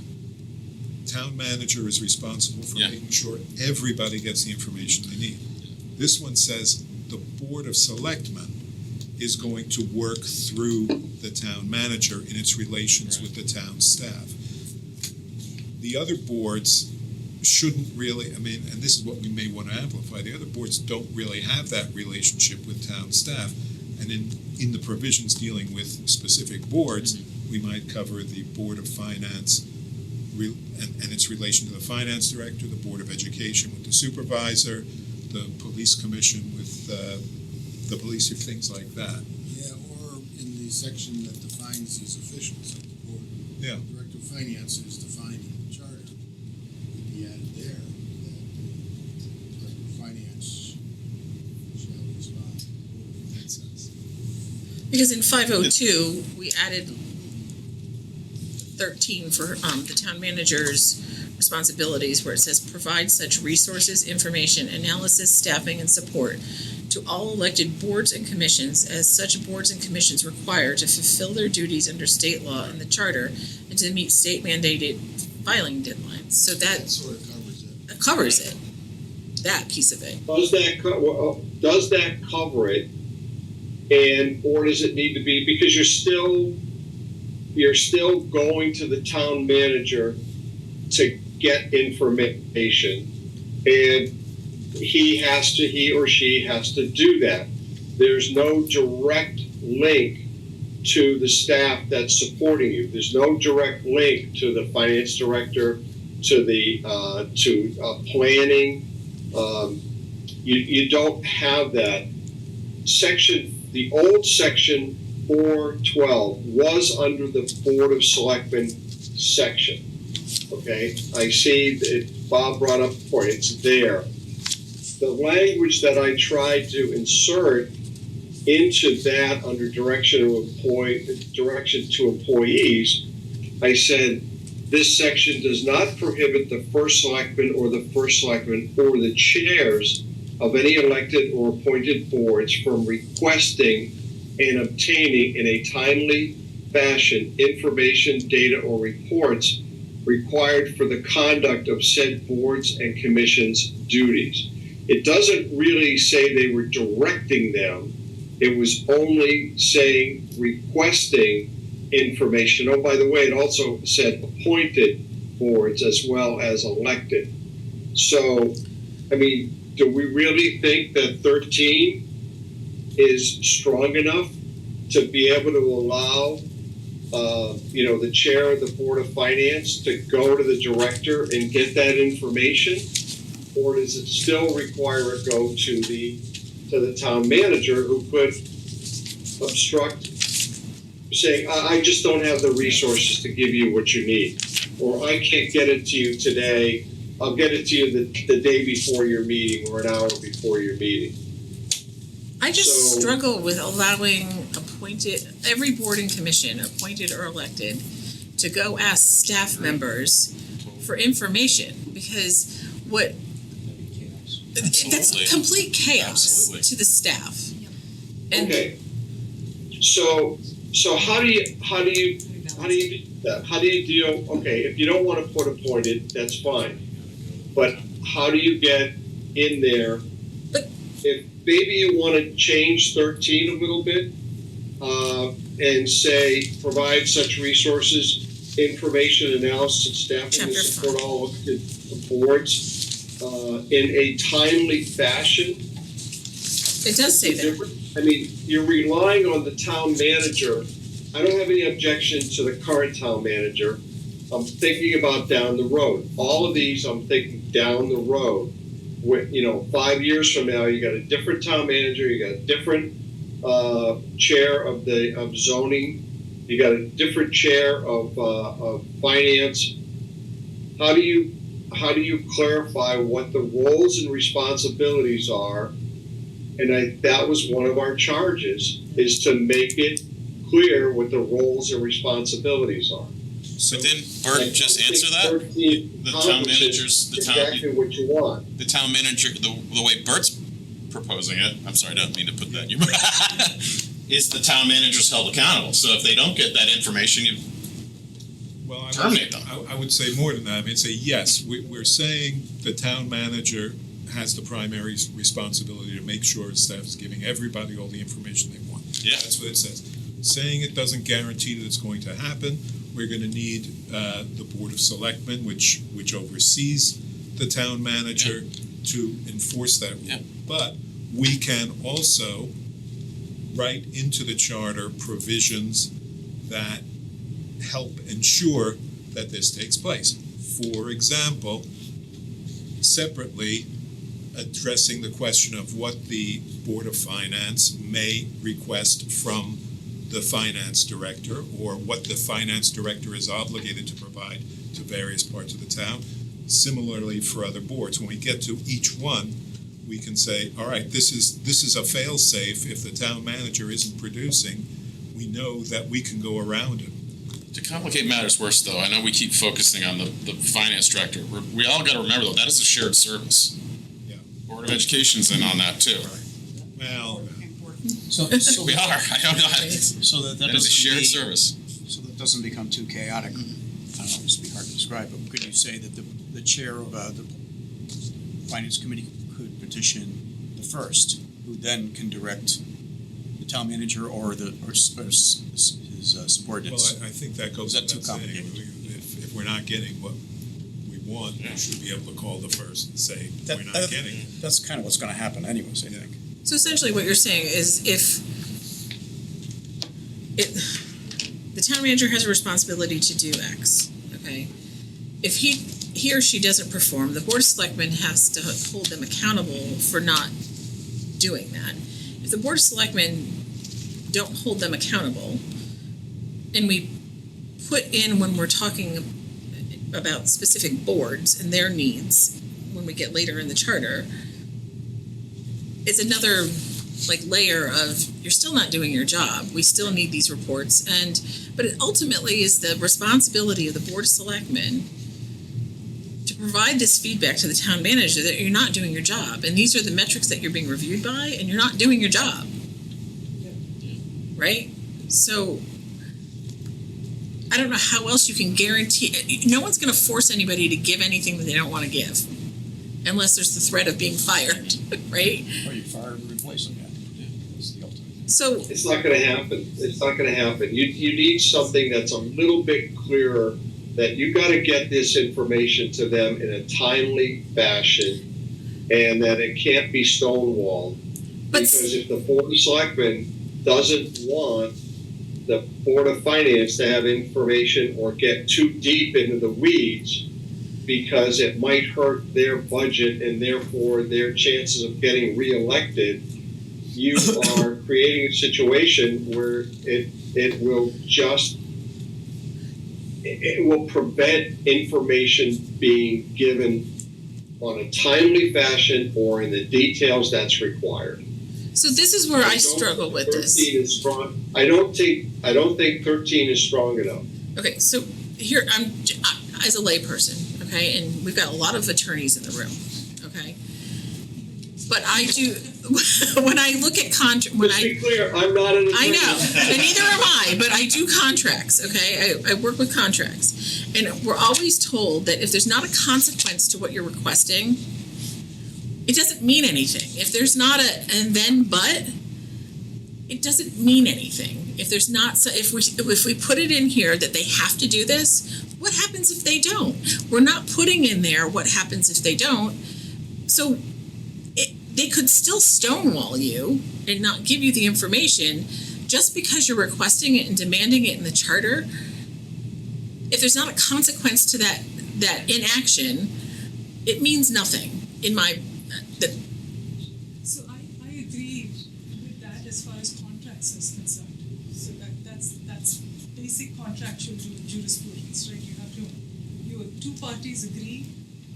town manager is responsible for making sure everybody gets the information they need. This one says the Board of Selectmen is going to work through the town manager in its relations with the town staff. The other boards shouldn't really, I mean, and this is what we may want to amplify, the other boards don't really have that relationship with town staff. And in the provisions dealing with specific boards, we might cover the Board of Finance and its relation to the finance director, the Board of Education with the supervisor, the police commission with the police, or things like that. Yeah, or in the section that defines these officials, like the board, director of finance is defined in the charter. Would be added there that the director of finance shall respond. Makes sense. Because in 502, we added 13 for the town manager's responsibilities, where it says provide such resources, information, analysis, staffing, and support to all elected boards and commissions as such boards and commissions require to fulfill their duties under state law and the charter and to meet state mandated filing deadlines. So that sort of covers it. Covers it. That piece of it. Does that cover it? And or does it need to be, because you're still going to the town manager to get information, and he or she has to do that. There's no direct link to the staff that's supporting you. There's no direct link to the finance director, to the planning. You don't have that. The old section 412 was under the Board of Selectmen section. Okay, I see that Bob brought up before, it's there. The language that I tried to insert into that under direction to employees, I said, this section does not prohibit the first selectman or the first selectman or the chairs of any elected or appointed boards from requesting and obtaining in a timely fashion information, data, or reports required for the conduct of said boards and commissions' duties. It doesn't really say they were directing them. It was only saying requesting information. Oh, by the way, it also said appointed boards as well as elected. So, I mean, do we really think that 13 is strong enough to be able to allow, the chair of the Board of Finance to go to the director and get that information? Or does it still require it go to the town manager, who could obstruct, saying, I just don't have the resources to give you what you need, or I can't get it to you today, I'll get it to you the day before your meeting or an hour before your meeting. I just So- struggle with allowing every board and commission, appointed or elected, to go ask staff members for information, because Absolutely. that's complete chaos Absolutely. to the staff. And Okay. So how do you do that? How do you deal, okay, if you don't wanna put appointed, that's fine. But how do you get in there? But- If maybe you wanna change 13 a little bit, and say, provide such resources, information, analysis, and staffing to Chapter support all elected boards, in a timely fashion. it does say that. I mean, you're relying on the town manager. I don't have any objection to the current town manager. I'm thinking about down the road. All of these, I'm thinking down the road. 5 years from now, you got a different town manager, you got a different chair of zoning, you got a different chair of finance. How do you clarify what the roles and responsibilities are? And that was one of our charges, is to make it clear what the roles and responsibilities are. So But didn't Bert just answer that? The town manager's, Exactly what you want. the town manager, the way Bert's proposing it, I'm sorry, I don't mean to put that in your mouth, is the town manager's held accountable. So if they don't get that information, you Well, terminate them. I would say more than that. I mean, say, yes, we're saying the town manager has the primary responsibility to make sure his staff is giving everybody all the information they want. Yeah. That's what it says. Saying it doesn't guarantee that it's going to happen. We're gonna need the Board of Selectmen, which oversees the town manager, to enforce that rule. Yeah. But we can also write into the charter provisions that help ensure that this takes place. For example, separately, addressing the question of what the Board of Finance may request from the finance director, or what the finance director is obligated to provide to various parts of the town. Similarly for other boards, when we get to each one, we can say, all right, this is a fail-safe. If the town manager isn't producing, we know that we can go around it. To complicate matters worse, though, I know we keep focusing on the finance director. We all got to remember, though, that is a shared service. Yeah. Board of Education's in on that too. Well, So We are. I don't know. So that That is a shared service. So that doesn't become too chaotic. I don't know, it's be hard to describe, but could you say that the chair of the finance committee could petition the first, who then can direct the town manager or his subordinates? I think that goes Is that without too saying. complicated? If we're not getting what we want, we should be able to call the first and say, we're not getting it. That's kind of what's going to happen anyways, I think. So essentially what you're saying is the town manager has a responsibility to do X, okay? If he or she doesn't perform, the Board of Selectmen has to hold them accountable for not doing that. If the Board of Selectmen don't hold them accountable, and we put in when we're talking about specific boards and their needs, when we get later in the charter, it's another layer of, you're still not doing your job, we still need these reports, but it ultimately is the responsibility of the Board of Selectmen to provide this feedback to the town manager that you're not doing your job, and these are the metrics that you're being reviewed by, and you're not doing your job. Right? So I don't know how else you can guarantee, no one's gonna force anybody to give anything that they don't wanna give, unless there's the threat of being fired, right? Or you fire and replace them, That's the ultimate. So It's not gonna happen. It's not gonna happen. You need something that's a little bit clearer, that you gotta get this information to them in a timely fashion, and that it can't be stonewalled. But- Because if the Board of Selectmen doesn't want the Board of Finance to have information or get too deep into the weeds because it might hurt their budget and therefore their chances of getting reelected. You are creating a situation where it will prevent information being given on a timely fashion or in the details that's required. So this is where I struggle with this. 13 is strong. I don't think 13 is strong enough. Okay, so here I'm as a layperson, okay, and we've got a lot of attorneys in the room, okay. But I do when I look at Let's be clear, I'm not an attorney. I know, and neither am I, but I do contracts, okay? I work with contracts. And we're always told that if there's not a consequence to what you're requesting, it doesn't mean anything. If there's not a and then but, it doesn't mean anything. If there's not, so if we put it in here that they have to do this, what happens if they don't? We're not putting in there what happens if they don't. So they could still stonewall you and not give you the information just because you're requesting it and demanding it in the charter. If there's not a consequence to that inaction, it means nothing in my. So I agree with that as far as contracts is concerned. So that's basic contractual jurisprudence, right? Your two parties agree,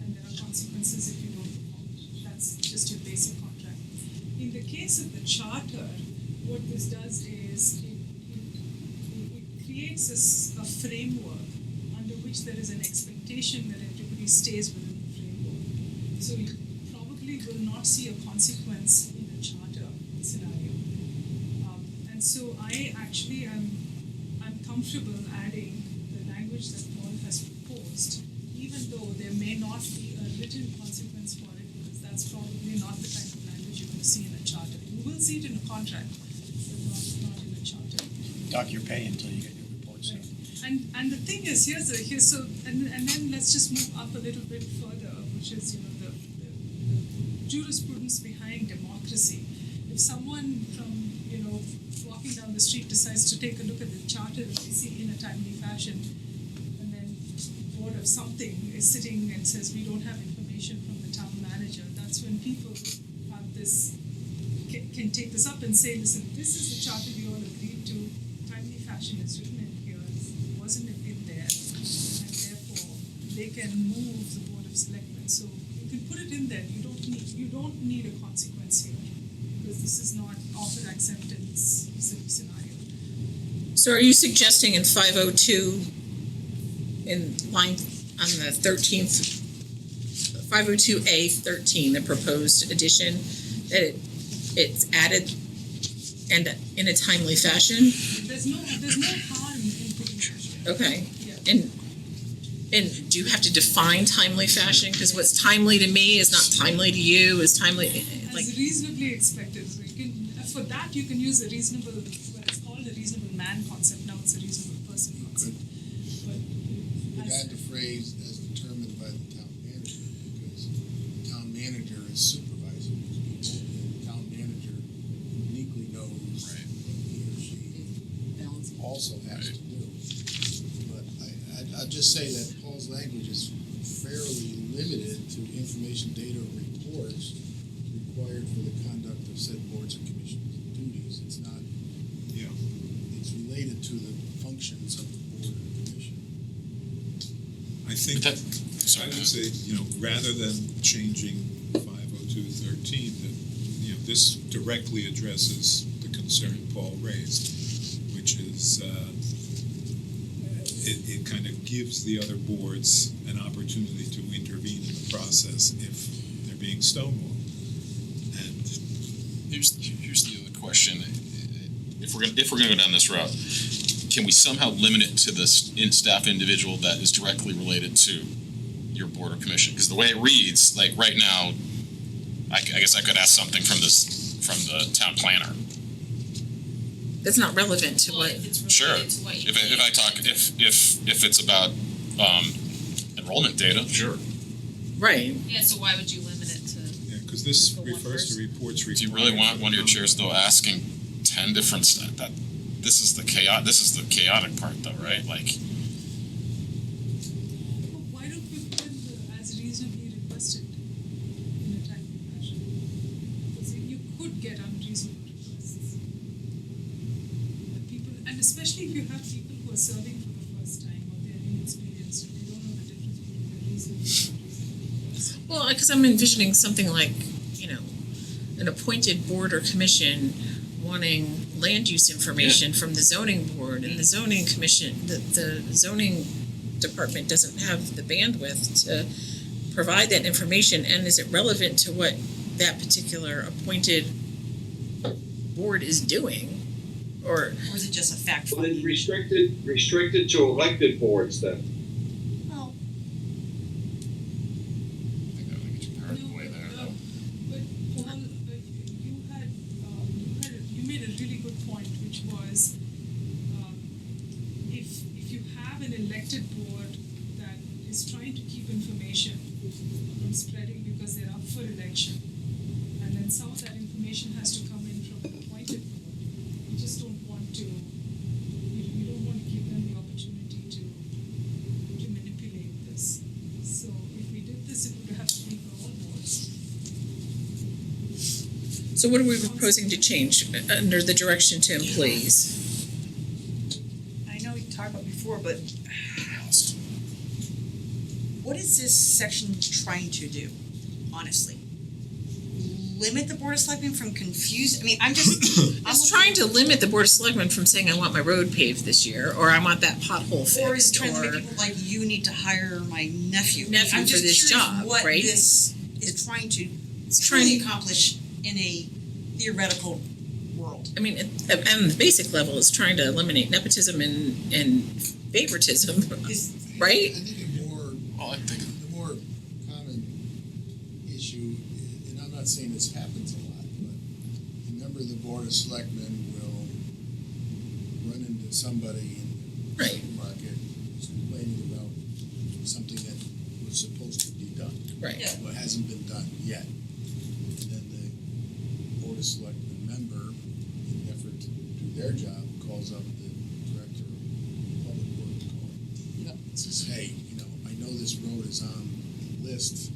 and there are consequences if you don't perform. That's just your basic contract. In the case of the charter, what this does is it creates a framework under which there is an expectation that everybody stays within the framework. So you probably will not see a consequence in a charter scenario. And so I actually I'm comfortable adding the language that Paul has proposed, even though there may not be a written consequence for it, because that's probably not the kind of language you're going to see in a charter. You will see it in a contract, but not in a charter. Dock your pay until you get your reports. Right. And the thing is, and then let's just move up a little bit further, which is the jurisprudence behind democracy. If someone from walking down the street decides to take a look at the charter that they see in a timely fashion, and then board of something is sitting and says we don't have information from the town manager, that's when people have this can take this up and say, listen, this is the charter we all agreed to. Timely fashion is written in here. It wasn't in there, and therefore they can move the board of selectmen. So you can put it in there. You don't need a consequence here, because this is not offer acceptance scenario. So are you suggesting in 502 in line on the 13th 502A13, the proposed addition, that it's added and in a timely fashion? There's no harm in putting it. Okay. Yeah. And do you have to define timely fashion? Because what's timely to me is not timely to you. Is timely like as reasonably expected. So for that you can use a reasonable. Well, it's called a reasonable man concept. Now it's a reasonable person concept. But We've had the phrase as determined by the town manager, because the town manager is supervising these people, and the town manager uniquely knows what he or she also has to do. But I'd just say that Paul's language is fairly limited to information, data, or reports required for the conduct of said boards and commissions duties. It's not. Yeah. It's related to the functions of the board or commission. I think I would say, rather than changing 502.13, that this directly addresses the concern Paul raised, which is it kind of gives the other boards an opportunity to intervene in the process if they're being stonewalled. And here's the other question: if we're gonna go down this route, can we somehow limit it to the staff individual that is directly related to your board or commission? Because the way it reads, like right now, I guess I could ask something from the town planner. that's not relevant to what. Sure. If it's about enrollment data, sure. Right. Yeah, so why would you limit it to? yeah, because this refers to reports. Do you really want one of your chairs though asking 10 different this is the chaotic part though, right? Like, Well, why don't we put in the as reasonably requested in a timely fashion? Because you could get unreasonable requests. People, and especially if you have people who are serving for the first time or they're inexperienced and they don't know the difference between a reasonable and unreasonable request. Well, because I'm envisioning something like, you know, an appointed board or commission wanting land use information from the zoning board, and the zoning commission, the zoning department doesn't have the bandwidth to provide that information, and is it relevant to what that particular appointed board is doing? Or is it just a fact Well, then finding? restricted to elected boards then. Well, I think that gets you carried away there though. But Paul, you made a really good point, which was if you have an elected board that is trying to keep information from spreading because they're up for election, and then some of that information has to come in from an appointed board, you just don't want to. You don't want to give them the opportunity to manipulate this. So if we did this, it would have to be for all boards. so what are we proposing to change under the direction to employees? I know we talked about before, but what is this section trying to do, honestly? Limit the Board of Selectmen from confused, I mean, I'm It's trying to limit the Board of Selectmen from saying, I want my road paved this year, or I want that pothole fixed, Or is it trying to or- make people like, you need to hire my nephew? Nephew I'm for just this curious job, what right? this is trying to It's truly trying, accomplish in a theoretical world. I mean, and the basic level is trying to eliminate nepotism and favoritism, right? I think a more, Well, I think the more common issue, and I'm not saying this happens a lot, but a member of the Board of Selectmen will run into somebody in the Right. supermarket who's complaining about something that was supposed to be done, Right. Yeah. but hasn't been done yet. And then the Board of Selectmen member, in an effort to do their job, calls up the director of public works, says, hey, you know, I know this road is on the list,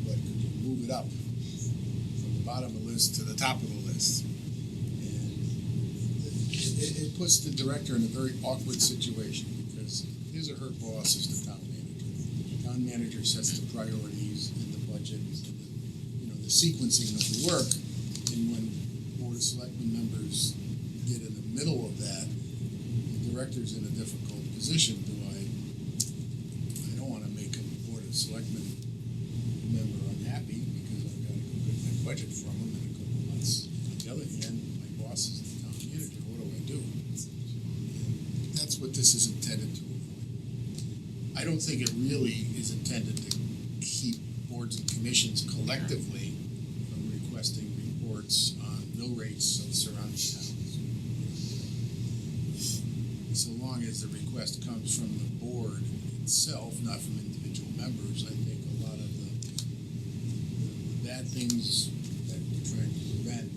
but could you move it up from the bottom of the list to the top of the list? And it puts the director in a very awkward situation, because his or her boss is the town manager. The town manager sets the priorities and the budget and the sequencing of the work. And when Board of Selectmen members get in the middle of that, the director's in a difficult position. I don't want to make a Board of Selectmen member unhappy because I've got to go get my budget from him in a couple of months. On the other hand, my boss is the town manager. What do I do? And that's what this is intended to avoid. I don't think it really is intended to keep boards and commissions collectively from requesting reports on mill rates of surrounding towns. So long as the request comes from the board itself, not from individual members, I think a lot of the bad things that we're trying to prevent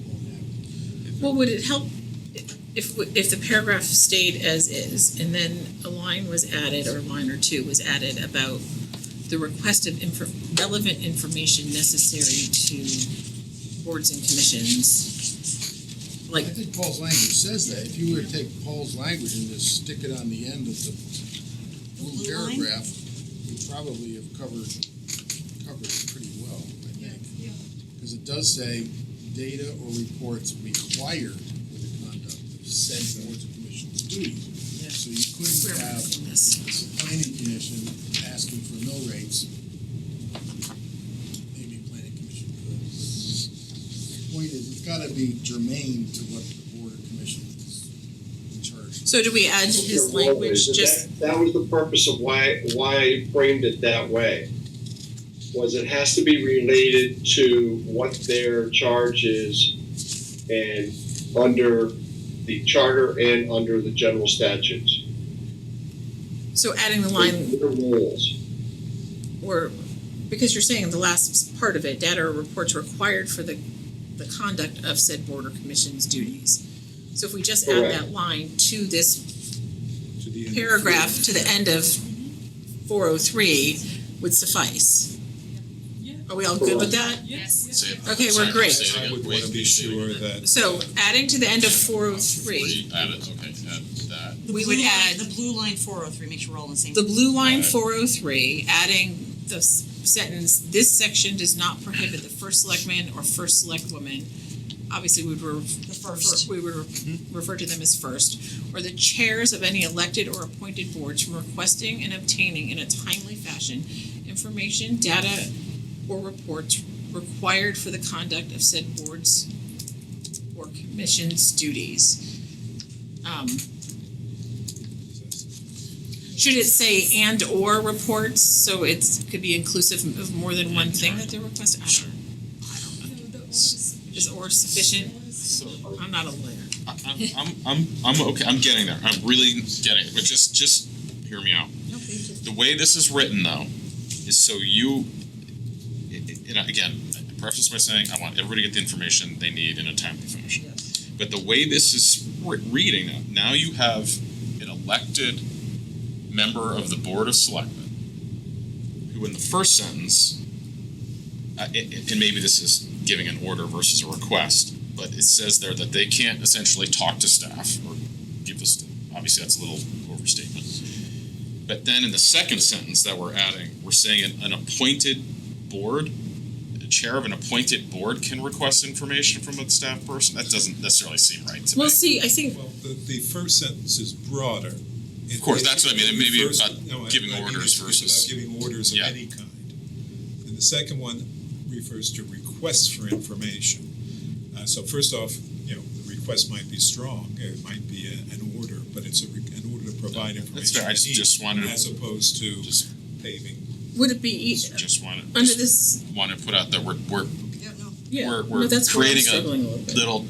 won't happen. Well, would it help if the paragraph stayed as is, and then a line was added, or a line or two was added about the request of relevant information necessary to boards and commissions? Like, I think Paul's language says that. If you were to take Paul's language and just stick it on the end of the blue paragraph, we probably have covered it pretty well, I think. Yeah. Because it does say data or reports required for the conduct of said boards and commissions duties. Yeah. So you couldn't where am I have missing this? the planning commission asking for mill rates. Maybe planning commission could. The point is, it's gotta be germane to what the board or commission is in charge of. So do we add his language just, That was the purpose of why I framed it that way. Was it has to be related to what their charge is and under the charter and under the general statutes. so adding the line, Their rules. or, because you're saying the last part of it, data or reports required for the the conduct of said board or commission's duties. So if we just add Correct. that line to this To the end of paragraph to the end of 403 would suffice. Yeah. Are we all good with that? Yes. Say it. Okay, we're Sorry, great. say it I again. would Wait, wanna be say it sure again. that So adding to the end of 403, Add it, okay, add that. The We blue would line- add- the blue line 403, make sure we're all on the same. the blue line Right. 403, adding the sentence, this section does not prohibit the first selectman or first select woman. Obviously, we would The first. we would refer to them as first, or the chairs of any elected or appointed boards from requesting and obtaining in a timely fashion information, data, or reports required for the conduct of said boards or commission's duties. Should it say and or reports, so it could be inclusive of more than one thing that they're requesting? I don't know. No, the or is. Is or sufficient? So, I'm not a lawyer. I'm okay, I'm getting there, I'm really getting it, but just hear me out. No, please just- The way this is written though, is so you, and again, I preface by saying, I want everybody to get the information they need in a timely fashion. But the way this is reading now you have an elected member of the Board of Selectmen, who in the first sentence, and maybe this is giving an order versus a request, but it says there that they can't essentially talk to staff or give this, obviously that's a little overstatement. But then in the second sentence that we're adding, we're saying an appointed board, the chair of an appointed board can request information from a staff person? That doesn't necessarily seem right to me. Well, see, I think, well, the first sentence is broader. Of course, that's what I mean, and maybe First- about no, I- giving I mean, orders it's versus- about giving orders of Yeah. any kind. And the second one refers to requests for information. So first off, the request might be strong, it might be an order, but it's an order to provide information. That's fair. I you need, just wanted to- as opposed to Just- paving. would it be, Just want under to, this, want to put out that we're Yeah, no. yeah, we're no, that's where I'm creating a struggling a little bit. little,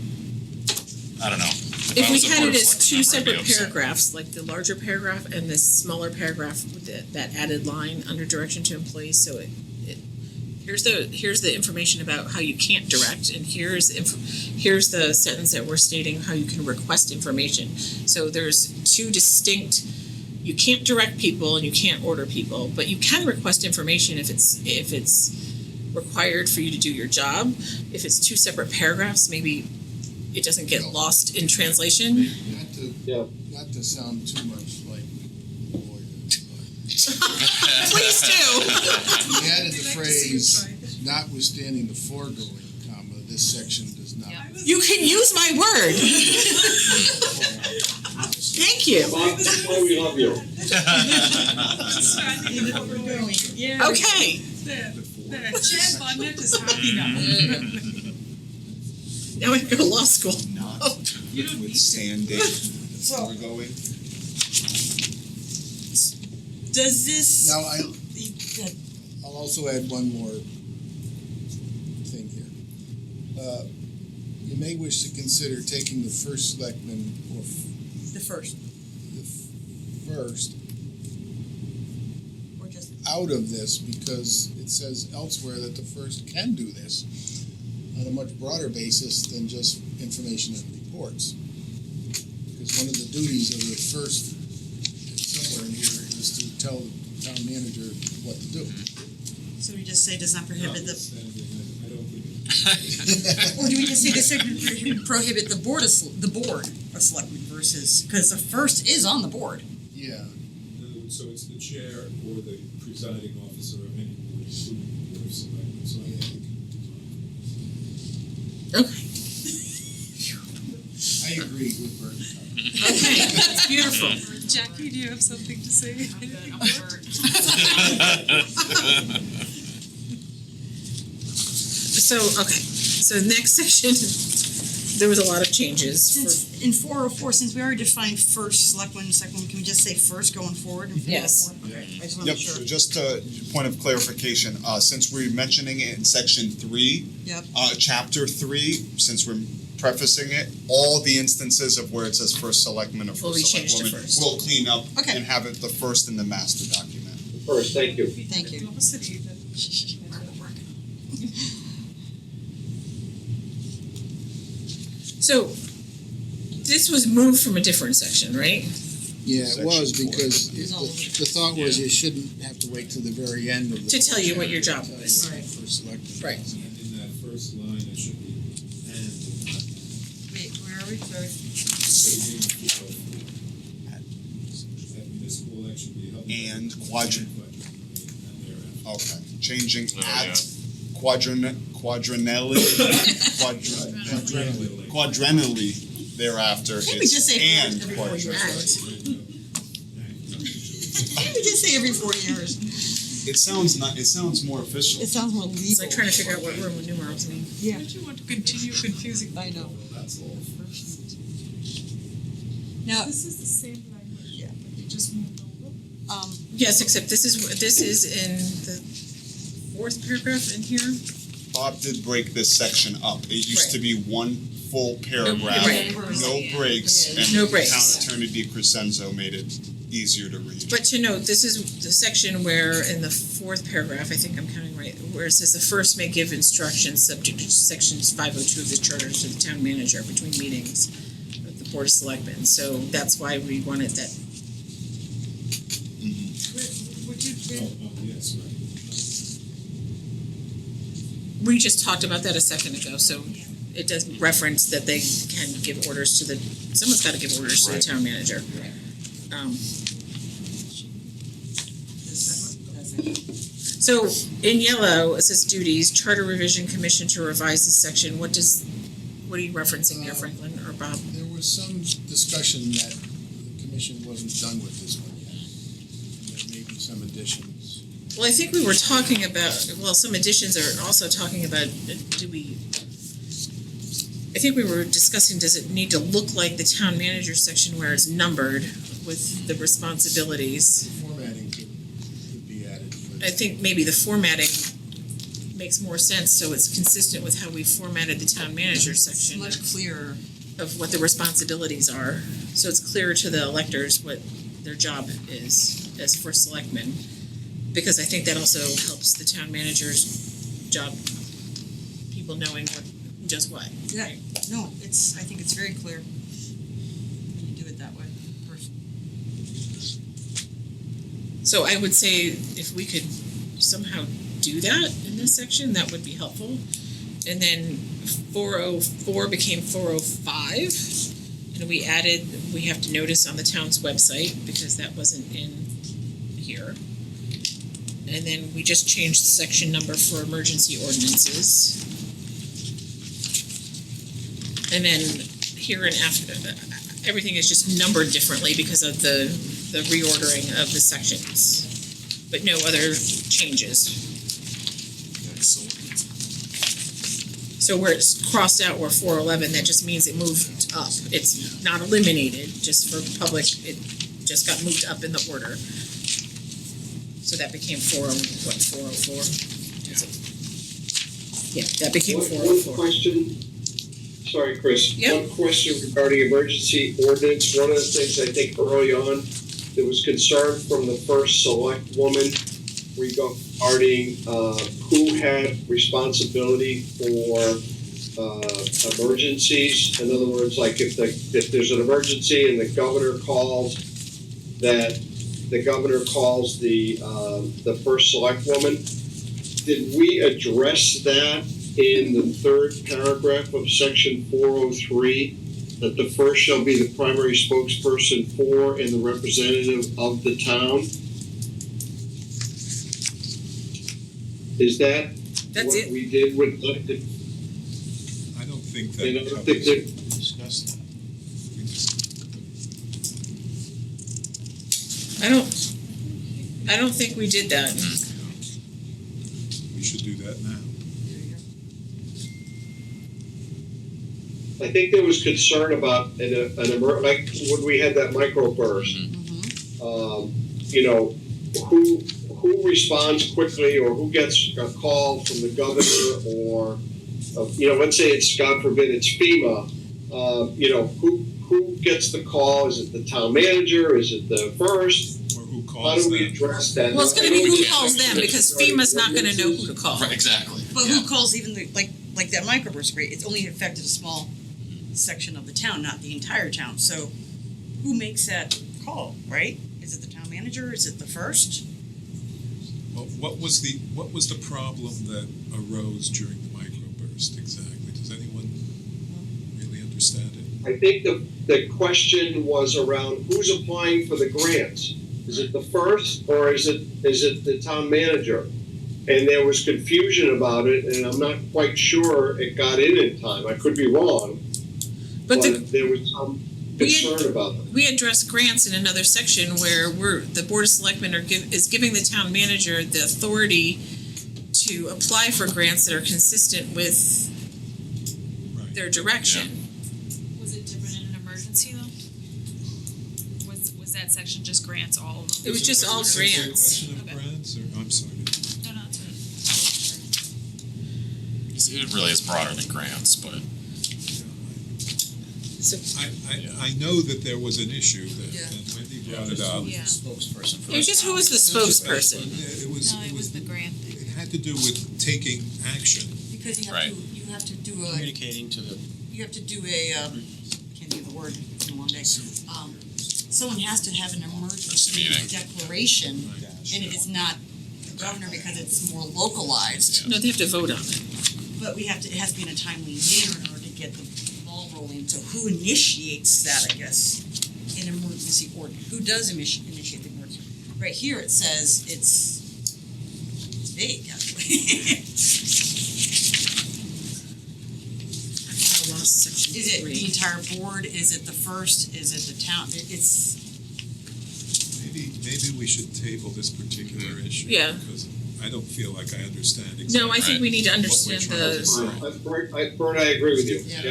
I don't know. If I we was a had Board it of as Selectmen two member, I'd be separate upset. paragraphs, like the larger paragraph and this smaller paragraph with that added line under direction to employees, so it here's the information about how you can't direct, and here's the sentence that we're stating how you can request information. So there's two distinct, you can't direct people and you can't order people, but you can request information if it's required for you to do your job. If it's two separate paragraphs, maybe it doesn't get lost in translation. Not to sound too much like a lawyer, Please do. but we added the phrase, notwithstanding the foregoing, comma, this section does not. You can use my word. Thank you. Bob, that's why we love you. Yeah. Okay. The chair Barnett is happy now. Now I can go to law school. You don't need to. Notwithstanding the foregoing. Does this? Now, I'll also add one more thing here. You may wish to consider taking the first selectman or The first, the first or just, out of this because it says elsewhere that the first can do this on a much broader basis than just information and reports. Because one of the duties of the first, somewhere in here, is to tell the town manager what to do. so we just say does not prohibit the, I don't think or do we just say does not prohibit the board of selectmen versus, because the first is on the board. Yeah. so it's the chair or the presiding officer of any board, including the board of selectmen, so I think. Okay. I agree with Bert. Okay. That's beautiful. Jackie, do you have something to say? So, okay, so next section, there was a lot of changes for, Since, in 404, since we already defined first selectman, second one, can we just say first going forward in 404? Yes. Okay, I just want to Yep, make sure. so just a point of clarification, since we're mentioning it in section 3, Yep. chapter 3, since we're prefacing it, all the instances of where it says first selectman or Will be first changed to selectwoman, first. we'll clean up Okay. and have it the first in the master document. First, thank you. Thank you. So this was moved from a different section, right? Yeah, it was, Section four. because was all over. the thought was you shouldn't have to wait till the very end of the. To tell you what your job Tell you was. what your first selectman Right. was. And in that first line, it should be and Wait, where are we? Sorry. that municipal election be held. And thereafter. Okay, changing Oh, at quadrennially thereafter Can't we just is say and every 4 years? quadrennially. Can't we just say every 4 years? It sounds more official. It sounds more legal. It's like trying to figure out what Roman numerals mean. Yeah. Don't you want to continue confusing? I know. Well, that's all first. Now, This is the same language. Yeah. But you just moved over. Yes, except this is in the fourth paragraph in here. Bob did break this section up. It used to be one full paragraph, Right. no breaks, and No Town breaks. Attorney DiCrescenzo made it easier to read. But to note, this is the section where in the fourth paragraph, I think I'm counting right, where it says the first may give instructions subject to sections 502 of the charter to the town manager between meetings of the Board of Selectmen. So that's why we wanted that. Would you Yes, right. We just talked about that a second ago, so it does reference that they can give orders to someone's gotta give orders to the town manager. So in yellow, it says duties, charter revision commission to revise this section. What are you referencing there, Franklin or Bob? There was some discussion that the commission wasn't done with this one yet. And there may be some additions. Well, I think we were talking about, some additions are also talking about, I think we were discussing, does it need to look like the town manager section where it's numbered with the responsibilities? Formatting could be added for. I think maybe the formatting makes more sense, so it's consistent with how we formatted the town manager it's section much clearer. of what the responsibilities are. So it's clear to the electors what their job is as first selectman. Because I think that also helps the town manager's job, people knowing who does what. Yeah. No, I think it's very clear when you do it that way. So I would say if we could somehow do that in this section, that would be helpful. And then 404 became 405. And we have to notice on the town's website because that wasn't in here. And then we just changed the section number for emergency ordinances. And then here and after, everything is just numbered differently because of the reordering of the sections. But no other changes. So where it's crossed out where 411, that just means it moved up. It's not eliminated, just for public, it just got moved up in the order. So that became 404? Yeah, that became 404. One question, sorry, Chris. Yep. One question regarding emergency ordinance. One of the things I think early on, there was concern from the first select woman regarding who had responsibility for emergencies. In other words, like if there's an emergency and the governor calls the first select woman. Did we address that in the third paragraph of section 403? That the first shall be the primary spokesperson for and the representative of the town? Is that's what it. we did with the, I don't think I don't that think covers. that, Discuss that. I don't think we did that. We should do that now. I think there was concern about like when we had that microburst. Who responds quickly, or who gets a call from the governor, or let's say it's, God forbid, it's FEMA. Who gets the call? Is it the town manager? Is it the first? Or who How calls do we them? address that? Well, it's gonna be who calls them, because FEMA's not gonna know who to call. Right, exactly. But who calls even like that microburst rate? It's only affected a small section of the town, not the entire town. So who makes that call, right? Is it the town manager? Is it the first? Well, what was the problem that arose during the microburst exactly? Does anyone really understand it? I think the question was around who's applying for the grants. Is it the first or is it the town manager? And there was confusion about it, and I'm not quite sure it got in time. I could be wrong, but there was some concern about it. We address grants in another section where the Board of Selectmen is giving the town manager the authority to apply for grants that are consistent with their direction. Was it different in an emergency though? Was that section just grants, all of them? It was just all Is there a grants. question of grants, or, I'm sorry. No, it's It really is broader than grants, but So I know that there was an issue that Yeah. and Wendy brought it up. Yeah. Spokesperson for it was just who was the spokesperson. It was, No, it was the grant thing. it had to do with taking action. Because you Right. have to do a, communicating to the you have to do a, I can't think of the word, it's been a long day. Someone has to have an emergency meeting. declaration, and it is not the governor because it's more localized. No, they have to vote on it. But it has to be in a timely manner in order to get the ball rolling. So who initiates that, I guess, an emergency ordinance? Who does initiate the emergency? Right here it says it's vague, actually. I lost section Is it the 3. entire board? Is it the first? Is it the town? It's, Maybe we should table this particular issue. Yeah. Because I don't feel like I understand exactly. No, I think we need to understand What we're trying to the, Bert, I agree with you. Yeah.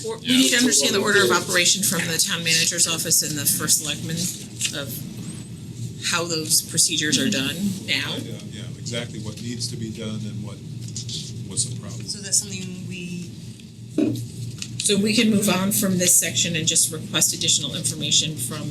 Yep. we need to understand the order of operation from the town manager's office and the first selectman of how those procedures are done now. Yeah, exactly what needs to be done and what's the problem. so that's something we, So we can move on from this section and just request additional information from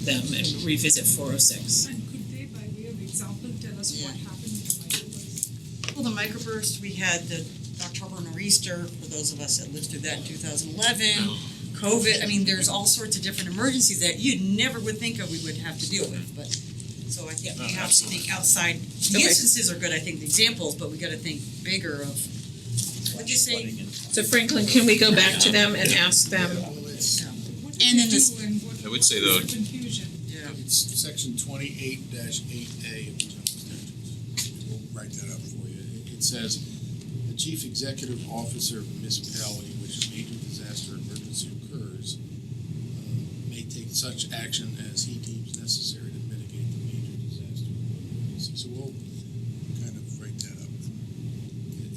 them and revisit 406. And could they, by way of example, tell us what happened with the microburst? well, the microburst, we had the October nor'easter, for those of us that lived through that in 2011. COVID, I mean, there's all sorts of different emergencies that you never would think of we would have to deal with, but, so I think we have to think outside. The Okay. instances are good, I think, the examples, but we gotta think bigger of, what'd you say? So Franklin, can we go back to them and ask them? Well, it's, What And then did they this- do and what I would say, was though- the confusion? Yeah. it's section 28-8A of the general statutes. We'll write that up for you. It says, the chief executive officer of a municipality in which a major disaster or emergency occurs may take such action as he deems necessary to mitigate the major disaster or emergency. So we'll kind of write that up.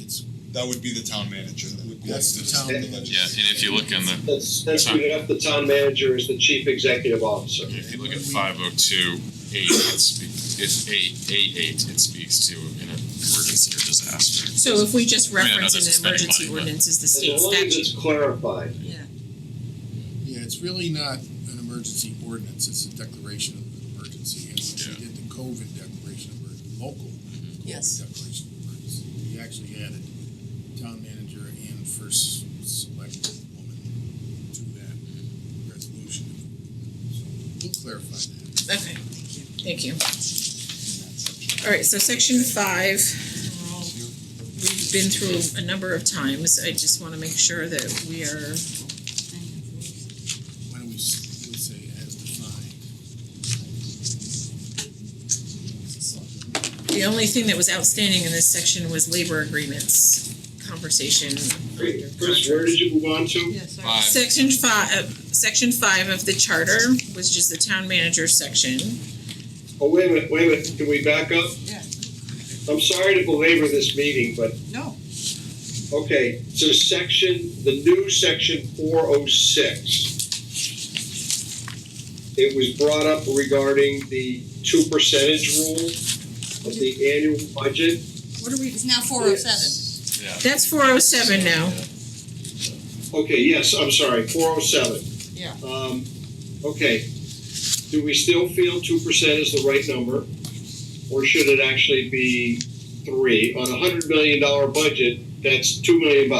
It's, That would be the town manager. that's the town manager. yeah, and if you look on the, That's we have the town manager as the chief executive officer. if you look at 502.8, it's 8.8, it speaks to an emergency or disaster. So if we just I mean, I know reference this is an spending emergency money, but- ordinance as the state As long as it's statute. clarified. Yeah, it's really not an emergency ordinance, it's a declaration of an emergency. And when we did the COVID declaration of emergency, local COVID Yes. declaration of emergency, we actually added town manager and first select woman to that resolution. So we'll clarify that. Okay, thank you. All right, so section 5, we've been through a number of times. I just want to make sure that we are, Why don't we say as defined? the only thing that was outstanding in this section was labor agreements conversation. Chris, where did you move on to? Five. Section 5 of the charter was just the town manager section. Oh, wait a minute, can we back up? Yeah. I'm sorry to belabor this meeting, but, No. okay, so the new section 406. It was brought up regarding the 2% rule of the annual budget. What are we, it's now 407. Yeah. That's 407 now. Okay, yes, I'm sorry, 407. Yeah. Okay, do we still feel 2% is the right number? Or should it actually be 3? On a $100 million budget, that's $2 million.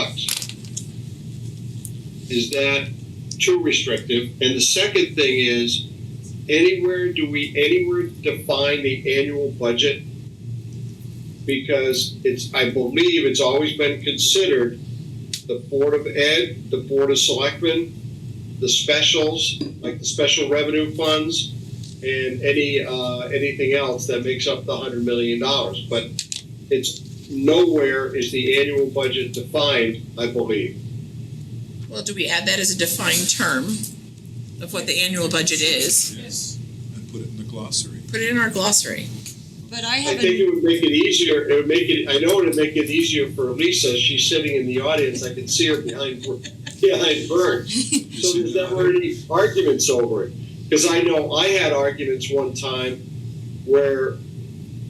is that too restrictive? And the second thing is, do we anywhere define the annual budget? Because I believe it's always been considered the Board of Ed, the Board of Selectmen, the specials, like the special revenue funds, and anything else that makes up the $100 million. But it's nowhere is the annual budget defined, I believe. Well, do we add that as a defined term of what the annual budget is? Yes. And put it in the glossary. Put it in our glossary. But I I haven't. think it would make it easier. It would make it. I know it would make it easier for Lisa. She's sitting in the audience. I can see her behind Bert. So there's never any arguments over it. Because I know I had arguments one time where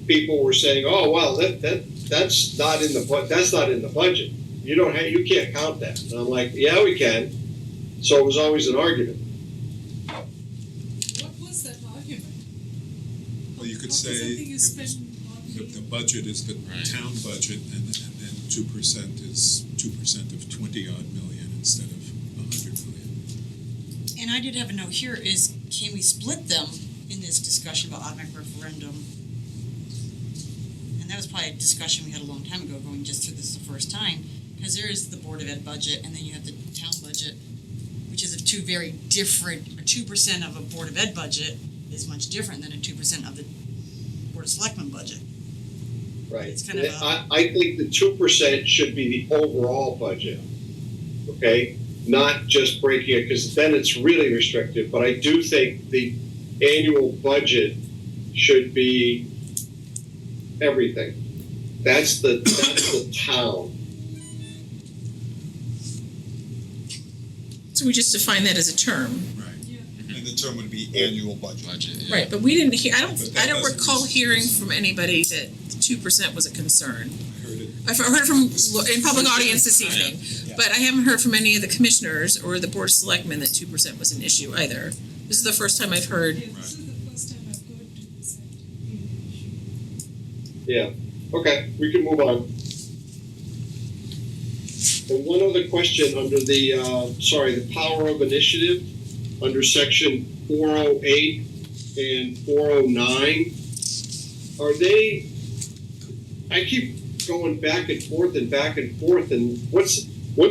people were saying, "Oh, well, that's not in the budget. You can't count that." And I'm like, "Yeah, we can." So it was always an argument. What was that argument? Well, you could How say something is it was- spent on the budget is the Right. town budget, and then 2% is 2% of 20-odd million instead of 100 million. And I did have a note here is, can we split them in this discussion about automatic referendum? And that was probably a discussion we had a long time ago, going just through this the first time, because there is the Board of Ed budget, and then you have the town budget, which is two very different, 2% of a Board of Ed budget is much different than a 2% of the Board of Selectmen budget. Right. It's kind of I think the 2% should be the overall budget. Okay, not just breaking it, because then it's really restrictive. But I do think the annual budget should be everything. That's the town. So we just define that as a term. Right. Yeah. And the term would be annual budget. Yeah. Right, but we didn't hear, But I that don't doesn't recall resist. hearing from anybody that 2% was a concern. I heard it. I've heard from, in public audience this evening, Yeah. but I haven't heard from any of the commissioners or the Board of Selectmen that 2% was an issue either. This is the first time I've heard. Yeah, this is the first time I've heard 2% being an issue. Yeah. Okay, we can move on. And one other question under the power of initiative, under section 408 and 409, I keep going back and forth, and what's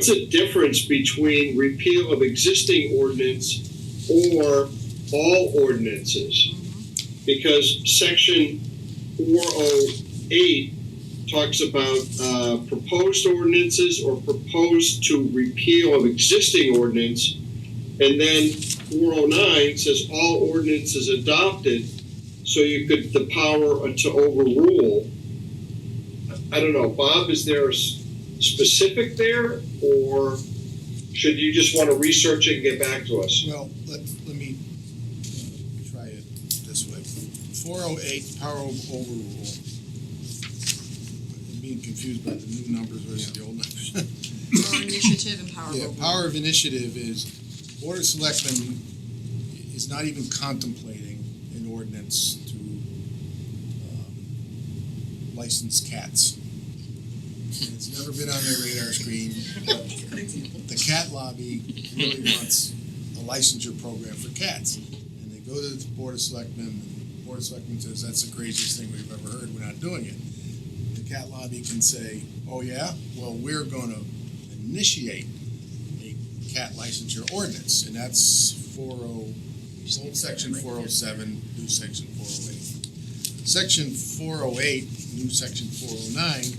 the difference between repeal of existing ordinance or all ordinances? Because section 408 talks about proposed ordinances or proposed to repeal of existing ordinance, and then 409 says all ordinances adopted, so you could the power to overrule. I don't know, Bob, is there a specific there, or should you just want to research it and get back to us? Well, let me try it this way. 408, power of overrule. I'm being confused by the new numbers versus the old numbers. Power of initiative and power of Yeah, overrule. power of initiative is, Board of Selectmen is not even contemplating an ordinance to license cats. And it's never been on their radar screen. Good example. The cat lobby really wants a licensure program for cats. And they go to the Board of Selectmen, and the Board of Selectmen says, that's the craziest thing we've ever heard, we're not doing it. The cat lobby can say, oh yeah, well, we're gonna initiate a cat licensure ordinance, and that's old section 407, new section 408. Section 408, new section 409.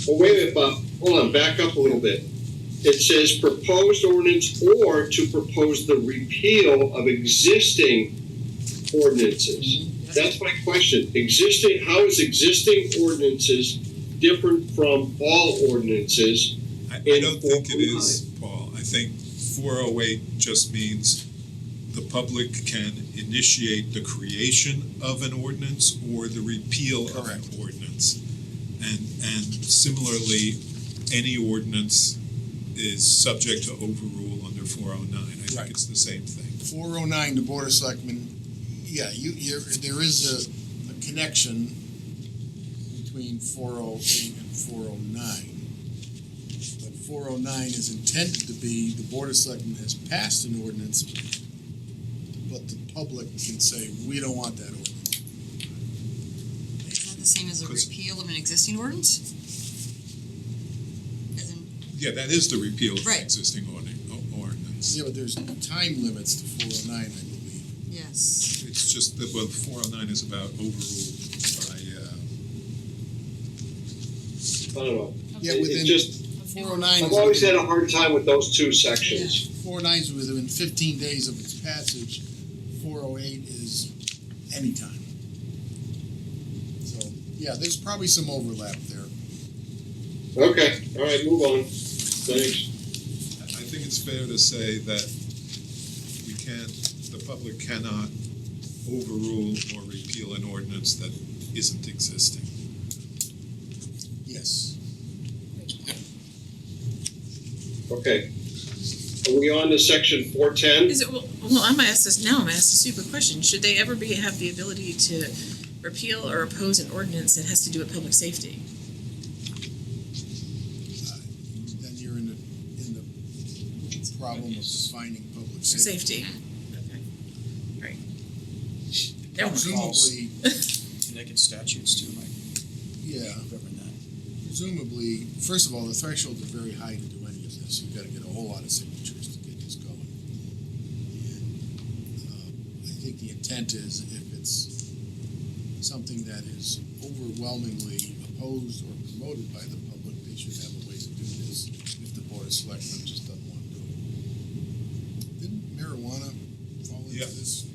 Well, wait a minute, Bob. Hold on, back up a little bit. It says proposed ordinance or to propose the repeal of existing ordinances. That's my question. How is existing ordinances different from all ordinances? I don't think it is, Paul. I think 408 just means the public can initiate the creation of an ordinance or the repeal of an ordinance. And similarly, any ordinance is subject to overrule under 409. I think it's the same thing. 409, the Board of Selectmen, yeah, there is a connection between 408 and 409. But 409 is intended to be, the Board of Selectmen has passed an ordinance, but the public can say, we don't want that ordinance. Isn't that the same as a repeal of an existing ordinance? As in, Yeah, that is the repeal of the Right. existing ordinance. Yeah, but there's time limits to 409, I believe. yes. It's just that, well, 409 is about overruled by, I don't know. Yeah, It's within just, 409 I've is always within, had a hard time with those two sections. 409 is within 15 days of its passage. 408 is anytime. So, yeah, there's probably some overlap there. Okay, all right, move on. Thanks. I think it's fair to say that the public cannot overrule or repeal an ordinance that isn't existing. Yes. Okay. Are we on to section 410? Is it, well, I'm gonna ask this now, I'm gonna ask a stupid question. Should they ever have the ability to repeal or oppose an ordinance that has to do with public safety? Then you're in the problem of defining public safety. Safety. Okay. Right. Never mind. Presumably, Connecticut statutes too might yeah, govern that. presumably, first of all, the thresholds are very high to do any of this. You've got to get a whole lot of signatures to get this going. And I think the intent is if it's something that is overwhelmingly opposed or promoted by the public, they should have a way to do this if the Board of Selectmen just doesn't want to do it. Didn't marijuana fall into Yeah. this?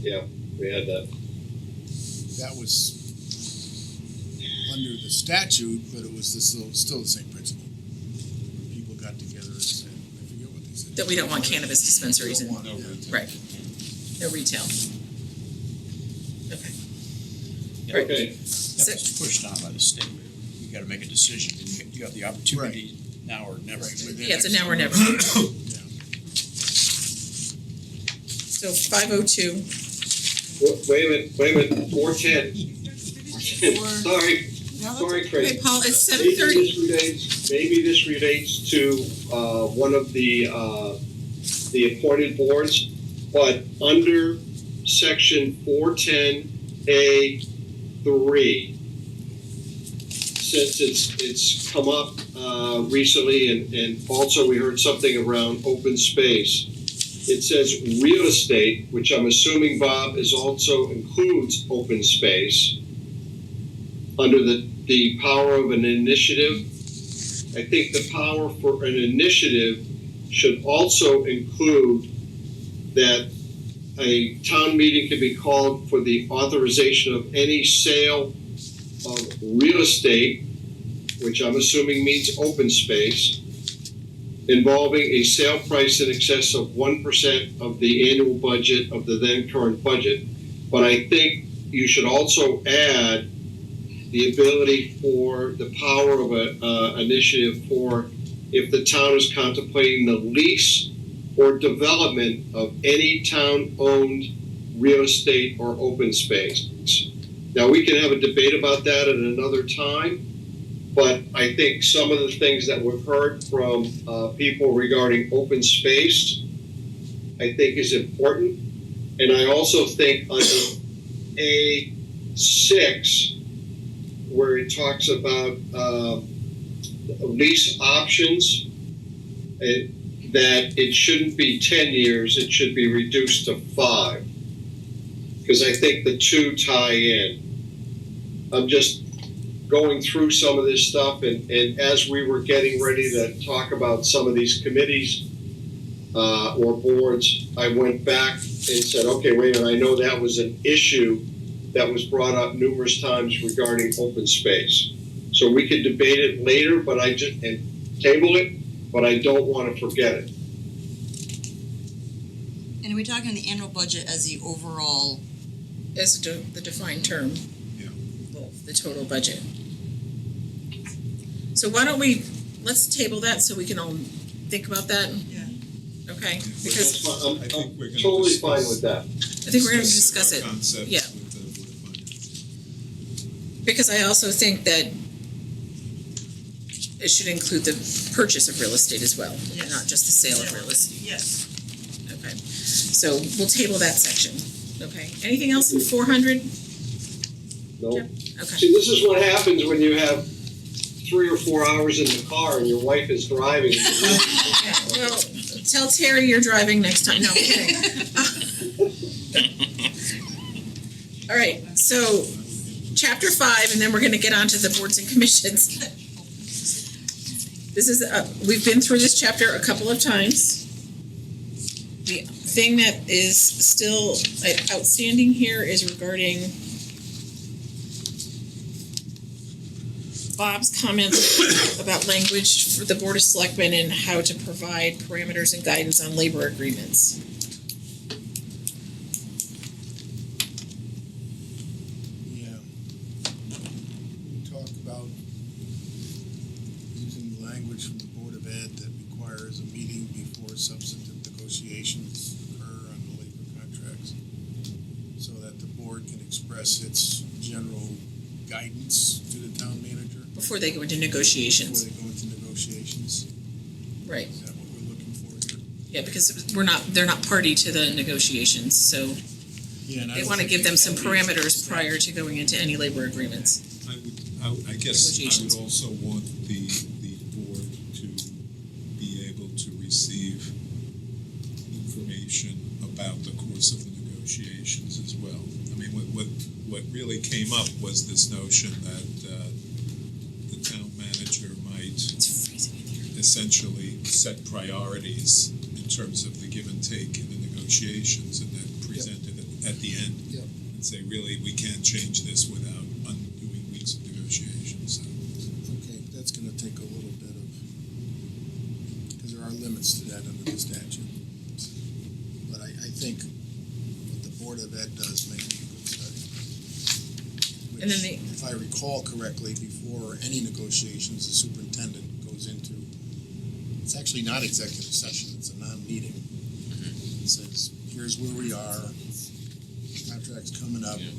Yeah, we had that. That was under the statute, but it was still the same principle. People got together and said, I forget what they said. That we don't want cannabis dispensaries in, Don't want it. right. No retail. Okay. Yeah, Okay. that was pushed on by the state. You gotta make a decision, and you have the opportunity now or never. Yeah, it's a now or never. Yeah. So 502, Wait a minute, 410. Sorry, sorry, Craig. okay, Paul, it's Maybe 7:30. Maybe this relates to one of the appointed boards, but under section 410A3, since it's come up recently, and also we heard something around open space. It says real estate, which I'm assuming, Bob, also includes open space under the power of an initiative. I think the power for an initiative should also include that a town meeting can be called for the authorization of any sale of real estate, which I'm assuming means open space, involving a sale price in excess of 1% of the annual budget of the then current budget. But I think you should also add the ability for the power of an initiative for if the town is contemplating the lease or development of any town-owned real estate or open space. Now, we can have a debate about that at another time, but I think some of the things that we've heard from people regarding open space, I think is important. And I also think under A6, where it talks about lease options, that it shouldn't be 10 years, it should be reduced to 5. Because I think the two tie in. I'm just going through some of this stuff, and as we were getting ready to talk about some of these committees or boards, I went back and said, okay, wait a minute, I know that was an issue that was brought up numerous times regarding open space. So we could debate it later, but and table it, but I don't want to forget it. And are we talking the annual budget as the overall? As the defined term. Yeah. The total budget. So why don't let's table that so we can all think about that? Yeah. Okay, That's because fine. I think we're gonna totally discuss- fine with that. I think we're gonna discuss it. Concept Yeah. with the Board of Finance. Because I also think that it should include the purchase of real estate as well, not just the sale of real estate. Yes. Okay, so we'll table that section, okay? Anything else in 400? No. Okay. See, this is what happens when you have 3 or 4 hours in the car and your wife is driving. Well, tell Terry you're driving next time. No, I'm kidding. All right, so chapter 5, and then we're gonna get on to the boards and commissions. This is, we've been through this chapter a couple of times. The thing that is still outstanding here is regarding Bob's comments about language for the Board of Selectmen and how to provide parameters and guidance on labor agreements. Yeah. We talk about using language from the Board of Ed that requires a meeting before substantive negotiations occur on the labor contracts, so that the board can express its general guidance to the town manager Before they go into negotiations. before they go into negotiations. Right, Is that what we're looking for here? yeah, because they're not party to the negotiations, so Yeah, and I they don't wanna think give them we some can parameters use prior to going into any labor agreements. I guess I Negotiations. would also want the board to be able to receive information about the course of the negotiations as well. I mean, what really came up was this notion that the town manager might It's freezing in here. essentially set priorities in terms of the give and take in the negotiations and then present it at the end. Yep. And say, really, we can't change this without undoing weeks of negotiations. Okay, that's gonna take a little bit of, because there are limits to that under the statute. But I think what the Board of Ed does makes it a good study. And then Which, if I recall correctly, before any negotiations, the superintendent goes into, it's actually not executive session, it's a non-meeting. It says, here's where we are, contract's coming up, Yeah.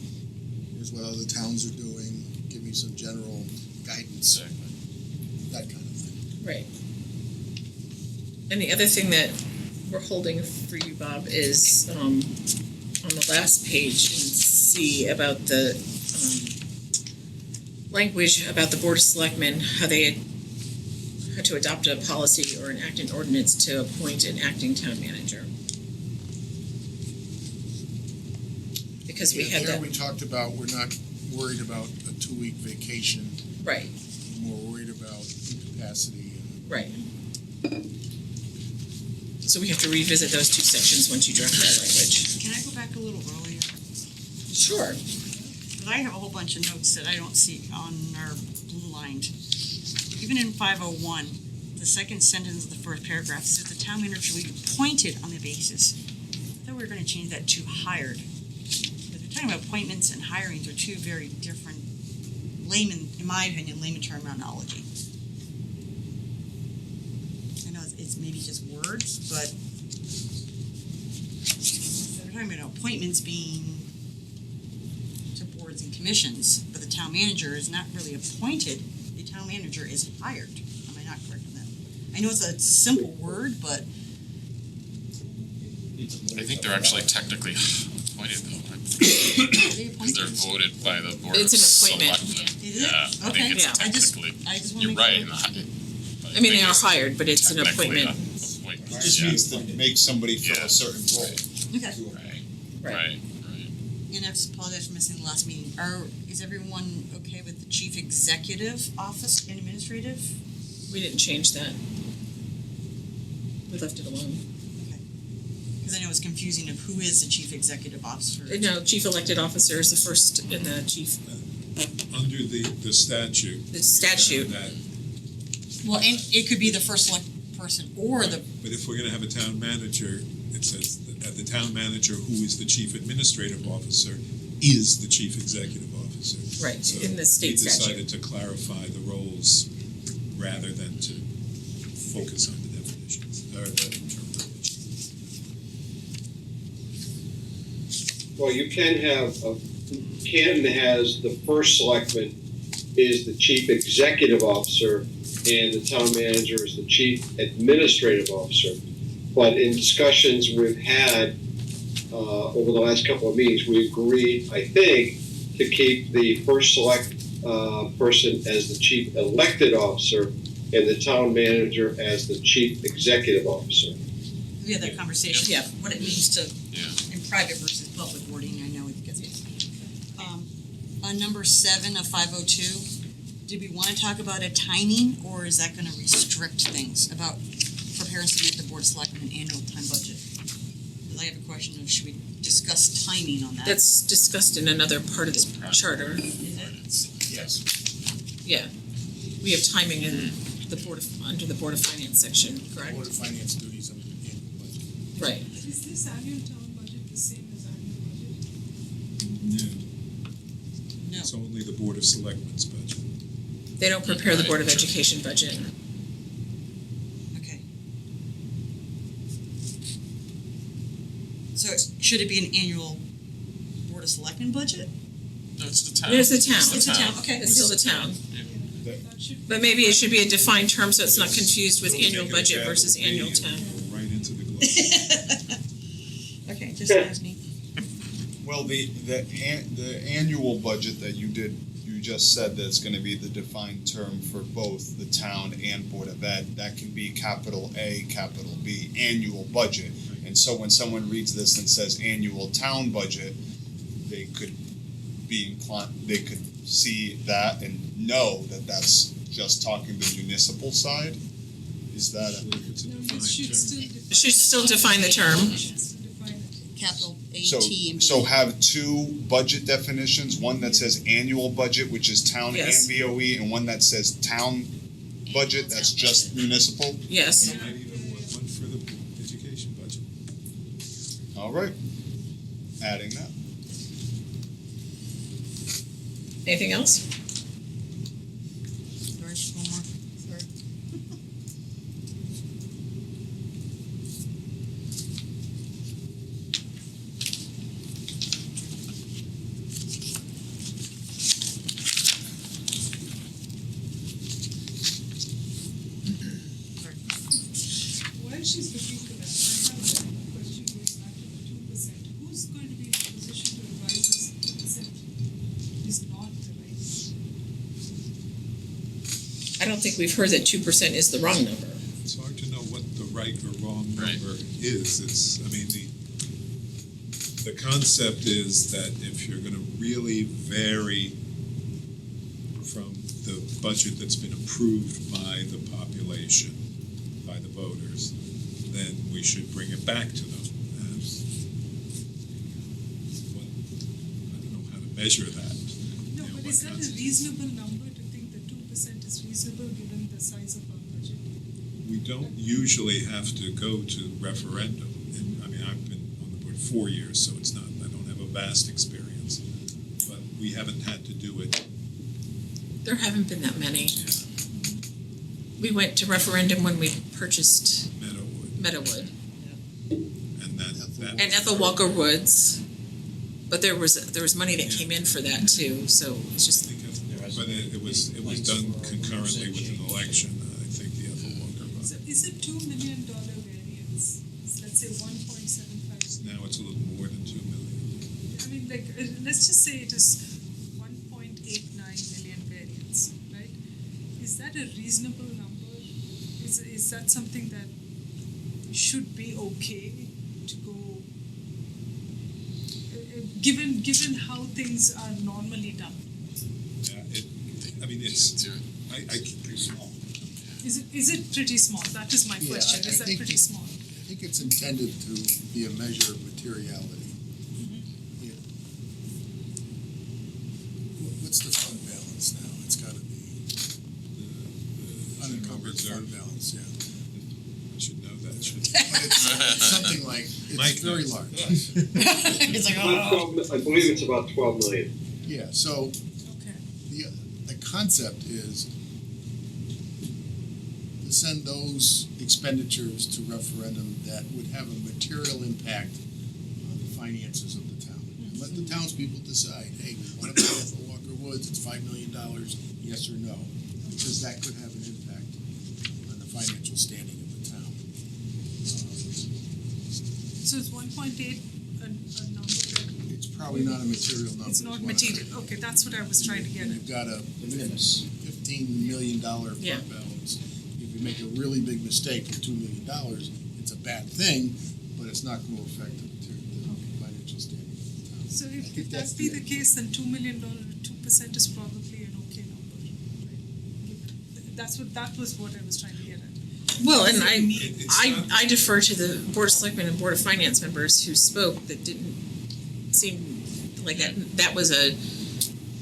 here's what other towns are doing, give me some general guidance, that kind of thing. Right. And the other thing that we're holding for you, Bob, is on the last page in C about the language about the Board of Selectmen, how they had to adopt a policy or enact an ordinance to appoint an acting town manager. Because we had There that, we talked about, we're not worried about a 2-week vacation, right, we're more worried about incapacity and right. So we have to revisit those two sections once you draft that language. Can I go back a little earlier? Sure. Because I have a whole bunch of notes that I don't see on our blue line. Even in 501, the second sentence of the first paragraph says the town manager shall be appointed on the basis. I thought we were going to change that to hired. But they're talking about appointments and hirings are two very different layman, in my opinion, layman terminology. I know it's maybe just words, but they're talking about appointments being to boards and commissions, but the town manager is not really appointed, the town manager is hired. Am I not correct on that? I know it's a simple word, but I think they're actually technically appointed though. are they Because they're appointed? voted by the board of It's an appointment. selectmen. Is it? Yeah, I Okay. think it's Yeah. I just technically, want to you're make right. sure. I mean, they are hired, but it's an Technically, appointment. It just means to make somebody fill Yeah. a certain role. Okay. Right, right. And I just apologize for missing the last meeting. Is everyone okay with the chief executive office and administrative? We didn't change that. We left it alone. Because I know it's confusing of who is the chief executive officer. No, chief elected officer is the first in the chief, Under the statute. the statute. That, Well, and it could be the first select person or the, but if we're gonna have a town manager, it says that the town manager, who is the chief administrative officer, is the chief executive officer. Right, So in the state we statute. decided to clarify the roles rather than to focus on the definitions, or the terminology. Well, you can have, Canton has the first selectman is the chief executive officer, and the town manager is the chief administrative officer. But in discussions we've had over the last couple of meetings, we agreed, I think, to keep the first select person as the chief elected officer and the town manager as the chief executive officer. We had that conversation, Yeah. what it means to, Yeah. in private versus public wording, I know it gets it. On number 7 of 502, did we wanna talk about a timing, or is that gonna restrict things about prepare and submit the board of selectmen an annual time budget? I have a question of, should we discuss timing on that? That's discussed in another part of the charter. Is it? Yes. Yeah. We have timing in the under the Board of Finance section, correct? Board of Finance duties under the annual budget. Right. Is this annual town budget the same as annual budget? No, No. it's only the Board of Selectmen's budget. They don't prepare the Board of Education budget. Okay. So should it be an annual board of selectmen budget? No, it's the town. There's the town. It's the town, okay. It's still the town. That should But maybe it should be a defined term so it's not confused with Don't annual make it a budget capital versus B annual and town. go right into the globe. Okay, just ask me. Well, the annual budget that you just said that it's gonna be the defined term for both the town and Board of Ed, that can be capital A, capital B, annual budget. And so when someone reads this and says annual town budget, they could be inclined, they could see that and know that that's just talking the municipal side. Is that a? It's a No, defined it should term. still define. It should still define the term. It should still define it. Capital A, So, T, and B. so have two budget definitions, one that says annual budget, which is town Yes. and BOE, and one that says town budget, that's just municipal? Yes. Might even want one for the education budget. All right. Adding that. Anything else? Sorry, one more, sorry. While she's looking for that, I have a question going back to the 2%. Who's going to be in a position to advise us 2% is not the right number? I don't think we've heard that 2% is the wrong number. It's hard to know what the right or wrong Right. number is. It's, I mean, the concept is that if you're gonna really vary from the budget that's been approved by the population, by the voters, then we should bring it back to them. And I don't know how to measure that. No, You know, but what is that a constitutes- reasonable number to think that 2% is reasonable given the size of our budget? We don't usually have to go to referendum. And, I mean, I've been on the board 4 years, so it's not, I don't have a vast experience. But we haven't had to do it. There haven't been that many. We went to referendum when we purchased Meadowwood, Meadowwood and that. and Ethel Walker Woods. But there was money that came in for that too, so it's I just, think but it was done concurrently with an election, I think the Ethel Walker So one. is it $2 million variance? Let's say 1.75. Now it's a little more than 2 million. I mean, like, let's just say it is 1.89 million variance, right? Is that a reasonable number? Is that something that should be okay to go? Given how things are normally done, Yeah, I mean, it's, I, Pretty small. is it pretty small? That is my Yeah, question. I Is that think pretty small? I think it's intended to be a measure of materiality. Yeah. What's the fund balance now? It's gotta be unencumbered fund balance, yeah. I should know that, shouldn't But it's something like, Mike it's very knows. large. It's like, I believe it's about 12 million. Yeah, so Okay. the concept is to send those expenditures to referendum that would have a material impact on the finances of the town. And let the townspeople decide, hey, we want to buy Ethel Walker Woods, it's $5 million, yes or no, because that could have an impact financial standing of the town. So is 1.8 a number that It's probably not a material number. it's is not what I- material? Okay, that's what I was trying to get at. You've got a $15 million fund Yeah. balance. If you make a really big mistake for $2 million, it's a bad thing, but it's not going to affect the financial standing of the town. So I if think that that's be the the case, then $2 million, 2% is probably an okay number, right? That was what I was trying to get at. Well, and It's not- I defer to the Board of Selectmen and Board of Finance members who spoke that didn't seem like that was an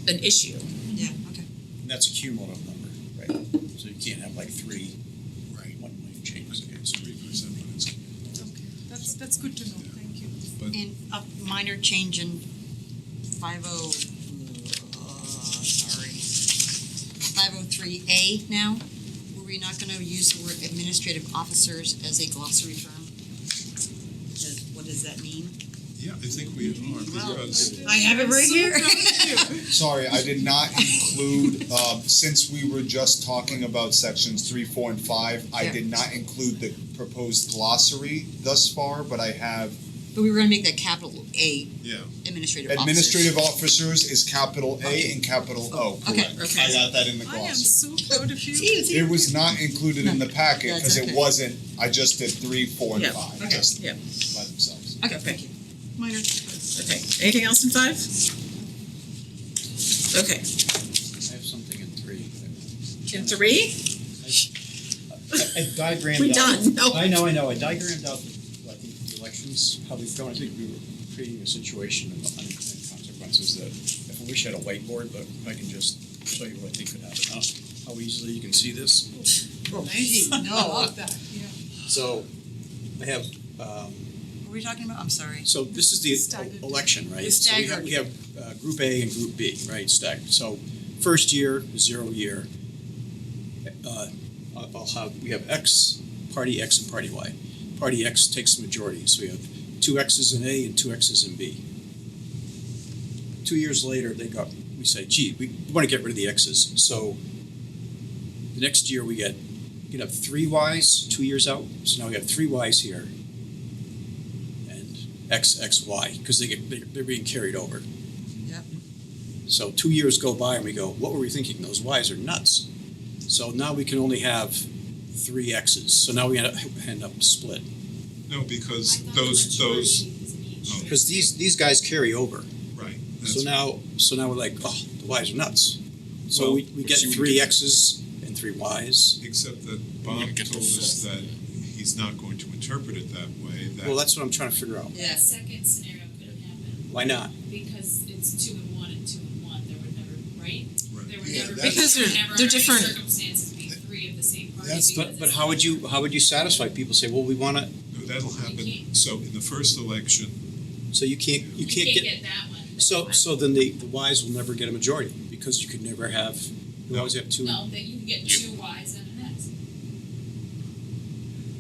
issue. Yeah, okay. And that's a cumulative number, right? So you can't have like three, Right. 1 million changes. Okay, It's so 3%, but it's Okay, that's good to know, thank you. And a minor change in 503A now, were we not gonna use the word administrative officers as a glossary term? What does that mean? Yeah, I think we are, because I have it right here. Sorry, I did not include, since we were just talking about sections 3, 4, and 5, I Yeah. did not include the proposed glossary thus far, but I have But we were gonna make that capital A, yeah. administrative officers. administrative officers is capital A and capital O, Okay, correct. okay. I got that in the I am glossary. so proud of you. It was not included in the packet, That's because okay. it wasn't, I just did 3, 4, and Yeah, 5, okay, just yeah. by themselves. Okay, thank you. Minor. Okay, anything else in 5? Okay, I have something in 3. in 3? I diagrammed We out. done? No. I know. I diagrammed out, I think, the elections, how we've gone. I think we were creating a situation and consequences that, if I wish I had a whiteboard, but I can just show you what I think could happen. How easily you can see this. No. That, yeah. So, I have, What were we talking about? I'm sorry. so this is the Staggered. election, right? It's So staggered. we have Group A and Group B, right, staggered. So, first year, 0 year. We have X, Party X and Party Y. Party X takes the majority, so we have 2 X's in A and 2 X's in B. 2 years later, we say, gee, we want to get rid of the X's. So the next year we can have 3 Ys 2 years out. So now we have 3 Ys here and X, X, Y, because they're being carried over. Yep. So 2 years go by and we go, what were we thinking? Those Ys are nuts. So now we can only have 3 X's. So now we end up split. No, because those, oh, Because these guys carry over. right. So now we're like, oh, the Ys are nuts. So Well, we get you 3 get- X's and 3 Ys. Except that We're Bob gonna get told the us that he's not going to interpret it that way, that. Well, that's what I'm trying to figure out. Yeah. That second scenario couldn't happen Why not? because it's 2 and 1 and 2 and 1. There would never, right? Right. There would Yeah, never be, that's- Because there would they're- never they're under any different. circumstances be 3 of the same party. That's- because But it's how would you satisfy people? Say, well, we want to. No, that'll happen, so in the first election, So you can't you can't get that one. but So then the Ys will never get a majority because you could never have. You No. always have 2. no, that you can get 2 Ys and an X.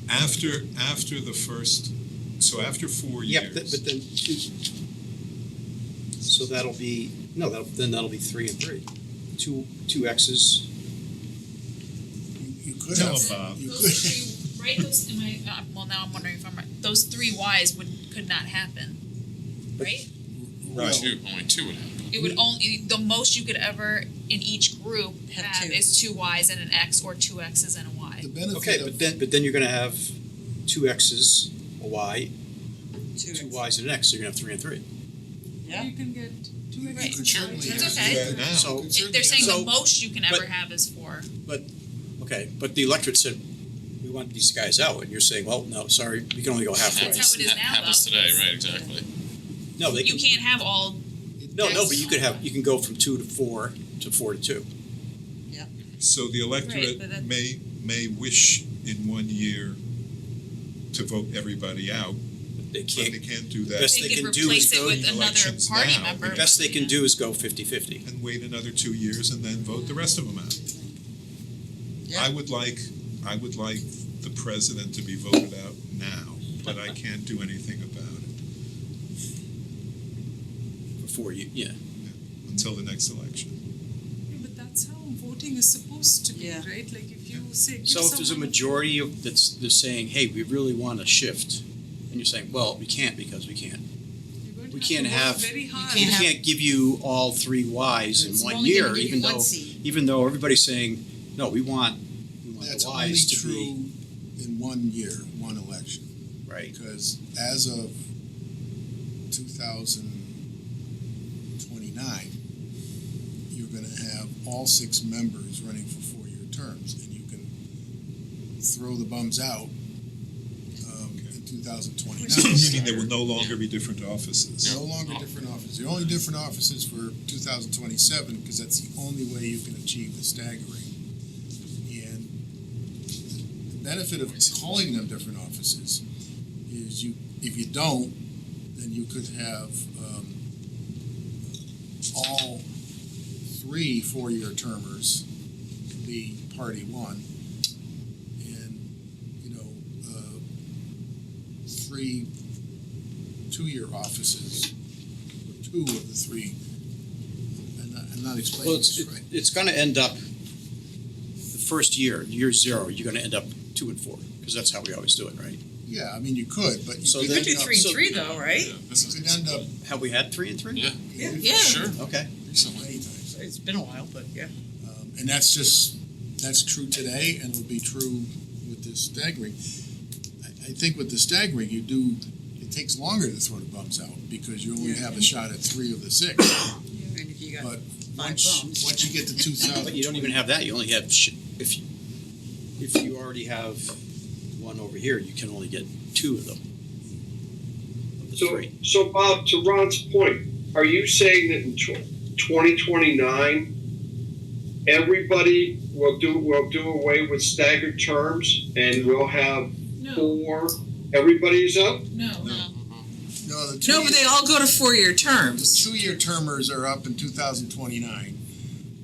after the first, so after 4 Yeah, years. but then. So that'll be that'll be 3 and 3. Two X's. You could Tell have, him, Bob. you Those could, 3, right? Those, well, now I'm wondering if I'm right. Those 3 Ys could not happen, right? well, Only 2 would happen. It would only, the most you could ever in each group Have have 2. is 2 Ys and an X or 2 X's and a Y. the benefit Okay, of. but then you're going to have 2 X's, a Y, 2 2 Ys and an X. So you're going to have 3 and 3. Yeah. You can get 2 Right. extra Sure. choices. That's Do okay. that now. So They're saying So- the most you can ever but- have is 4. okay, but the electorate said we want these guys out, and you're saying, well, no, sorry, we can only go halfway. That's how it is now, Happens though. today, right, exactly. No, they You can, can't have all, no, but you can go from 2 to 4 to 4 to 2. So the Right, but electorate that- may wish in 1 year to vote everybody out, They but they can't. can't do that Best they they could can do is replace it go with to another elections party now. member. The best they can do is go 50-50. and wait another 2 years and then vote the rest of them out. Yeah. I would like the president to be voted out now, but I can't do anything about it Before you, yeah. until the next election. Yeah, but that's how voting is supposed to be, Yeah. right? Like if you say give So if there's a someone majority of that's saying, hey, we really want to shift, and you're saying, well, we can't because we can't. you're going to We have can't to work have- very hard. We can't have- can't give you all 3 Ys in It's one only gonna year, give you even one though, seat. even though everybody's saying, no, we want That's the only Ys to be. true in 1 year, one election. Right. Because as of 2029, you're gonna have all 6 members running for 4-year terms, and you can throw the bums out in 2029. Meaning there will no longer be different offices. No longer different offices. The only different offices for 2027, because that's the only way you can achieve the staggering. And the benefit of calling them different offices is if you don't, then you could have all 3 4-year termers be party one, and 3 2-year offices, or 2 of the 3. I'm not explaining Well, this right. it's gonna end up, the first year 0, you're gonna end up 2 and 4, because that's how we always do it, right? Yeah, I mean, you could, but you So could then- end up, Three and three though, right? This you is could end up Have we had 3 and 3? Yeah. Yeah. Sure. Okay. Recently. many times. It's been a while, but yeah. And that's true today, and will be true with this staggering. I think with the staggering, it takes longer to throw the bums out, because you only have a shot at 3 of the 6. And if you got But 5 bums. once you get to 2000. But you don't even have that, you only have, if you already have one over here, you can only get 2 of them. Of the 3. So Bob, to Ron's point, are you saying that in 2029, everybody will do away with staggered terms, and we'll have No, 4, everybody's up? no. No, the No, but they all go to 4-year terms. 2-year termers are up in 2029.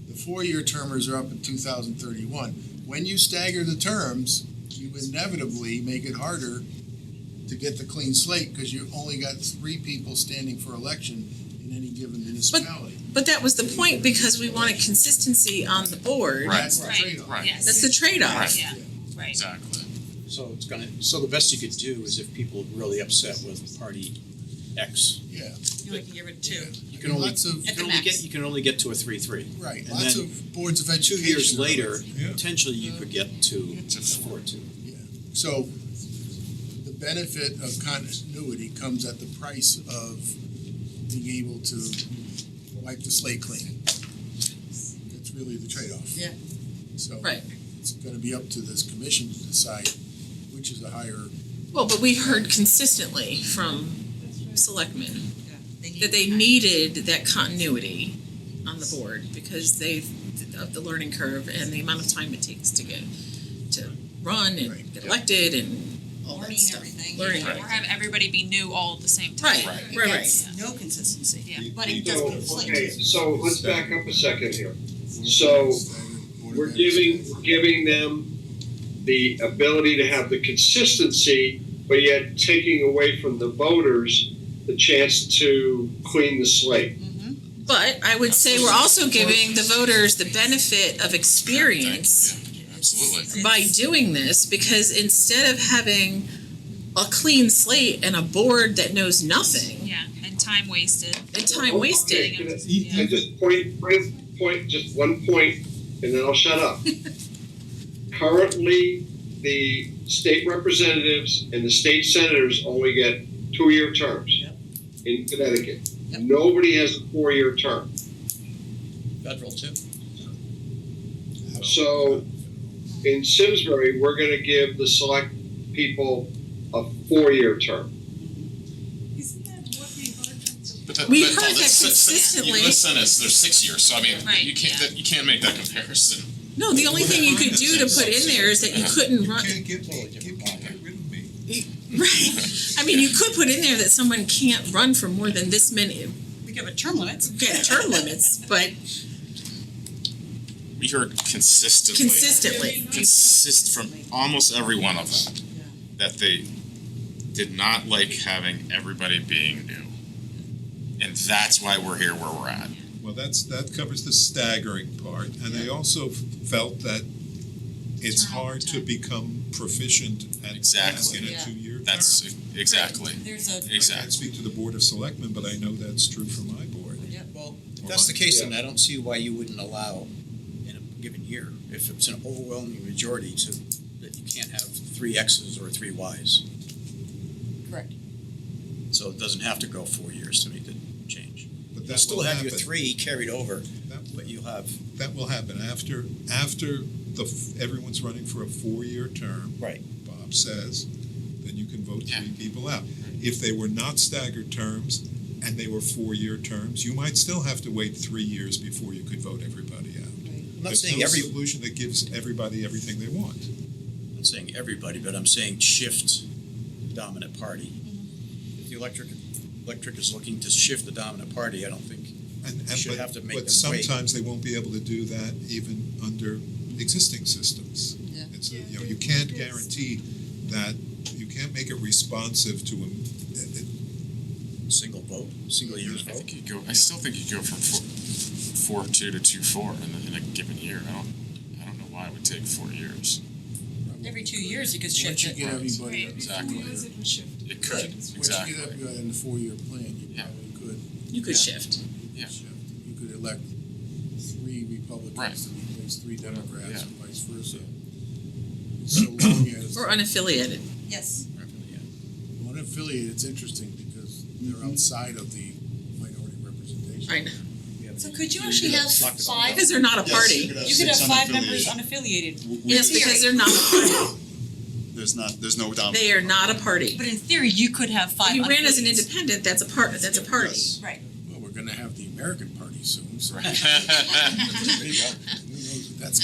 The 4-year termers are up in 2031. When you stagger the terms, you inevitably make it harder to get the clean slate, because you only got 3 people standing for election in any given municipality. But that was the point, because we wanted consistency on the board. Right. That's the Right. trade-off. Right. Yes. That's the trade-off. Right. Yeah. Right. Exactly. So so the best you could do is if people are really upset with party X, Yeah. You only can give it 2. you can only, Lots of- you At the can only max. get, you can only get to a 3-3. Right, And lots then of boards of 2 education. years are- later, Yeah. potentially you could get to To 4-2. So the benefit of continuity comes at the price of being able to wipe the slate clean. That's really the trade-off. Yeah. So Right. it's gonna be up to this commission to decide which is a higher. Well, but we heard consistently from selectmen They that they needed that continuity on the board, because of the learning curve and the amount of time it takes to run and Right. get elected and all that Learning stuff. everything. Learning Or have everybody be new all at the same time. Right, It right, gets right. no consistency. Yeah. But it does So, get slate. okay, so let's back up a second here. So Board of we're Education. giving them the ability to have the consistency, but yet taking away from the voters the chance to clean the slate. But I would say we're also giving the voters the benefit of experience Absolutely. by doing this, because instead of having a clean slate and a board that knows nothing Yeah, and time wasted. and time wasted. Okay, can I just point, just one point, and then I'll shut up. Currently, the state representatives and the state senators only get 2-year terms in Connecticut. Yep. Nobody has a 4-year term. Federal too. So in Simsbury, we're gonna give the select people a 4-year term. Isn't that what we heard from But that, We but heard Paul, that that's- consistently. You listen, they're 6 years, so I mean, Right, you can't, yeah. you can't make that comparison. No, the only thing you could do to put in there is that you couldn't run. Can't get rid of me. Right. I mean, you could put in there that someone can't run for more than this many, We give it term limits. get term limits, but We heard consistently. From almost every one of them, that they did not like having everybody being new. And that's why we're here where we're at. Well, that covers the staggering part, and they also felt that it's Turnover hard to time. become proficient at Exactly. in a Yeah. 2-year term. That's exactly. There's a, I can't Exactly. speak to the Board of Selectmen, but I know that's true for my board. Well, if that's the case, then I don't see why you wouldn't allow in a given year, if it's an overwhelming majority that you can't have 3 X's or 3 Y's. correct. So it doesn't have to go 4 years to make the change. But You'll that still will have your happen. 3 carried over, That- but you'll have, That will happen after everyone's running for a 4-year term. right. Bob says, then you can vote Yeah. 3 people out. If they were not staggered terms and they were 4-year terms, you might still have to wait 3 years before you could vote everybody out. I'm not There's saying no every, solution that gives everybody everything they want. I'm not saying everybody, but I'm saying shift dominant party. If the electric is looking to shift the dominant party, I don't think you should have to make them But wait. sometimes they won't be able to do that even under existing systems. Yeah. It's, you can't guarantee that, you can't make it responsive to Single vote, single use I vote. think I still think you go from 4-2 to 2-4 in a given year. I don't know why it would take 4 years. Every 2 years you could Once shift you it. get everybody, Right, every Exactly. 2 years it will shift. It could, once you exactly. get everybody in the 4-year plan, you Yeah. probably could You could Yeah. shift. Yeah. shift. You could elect 3 Republicans Right. to replace 3 Democrats Yeah. and vice versa. So long as Or unaffiliated. Yes. unaffiliated, it's interesting because they're outside of the minority representation. I know. So could you actually have Talked about 5? Because they're not a party. You could have 5 members unaffiliated. Yes, because they're not a party. There's no dominant. They are not a party. But in theory, you could have 5 If you ran as an unaffiliated. independent, that's a party. Yes. Right. Well, we're gonna have the American Party soon, so. There you go. Who knows what that's.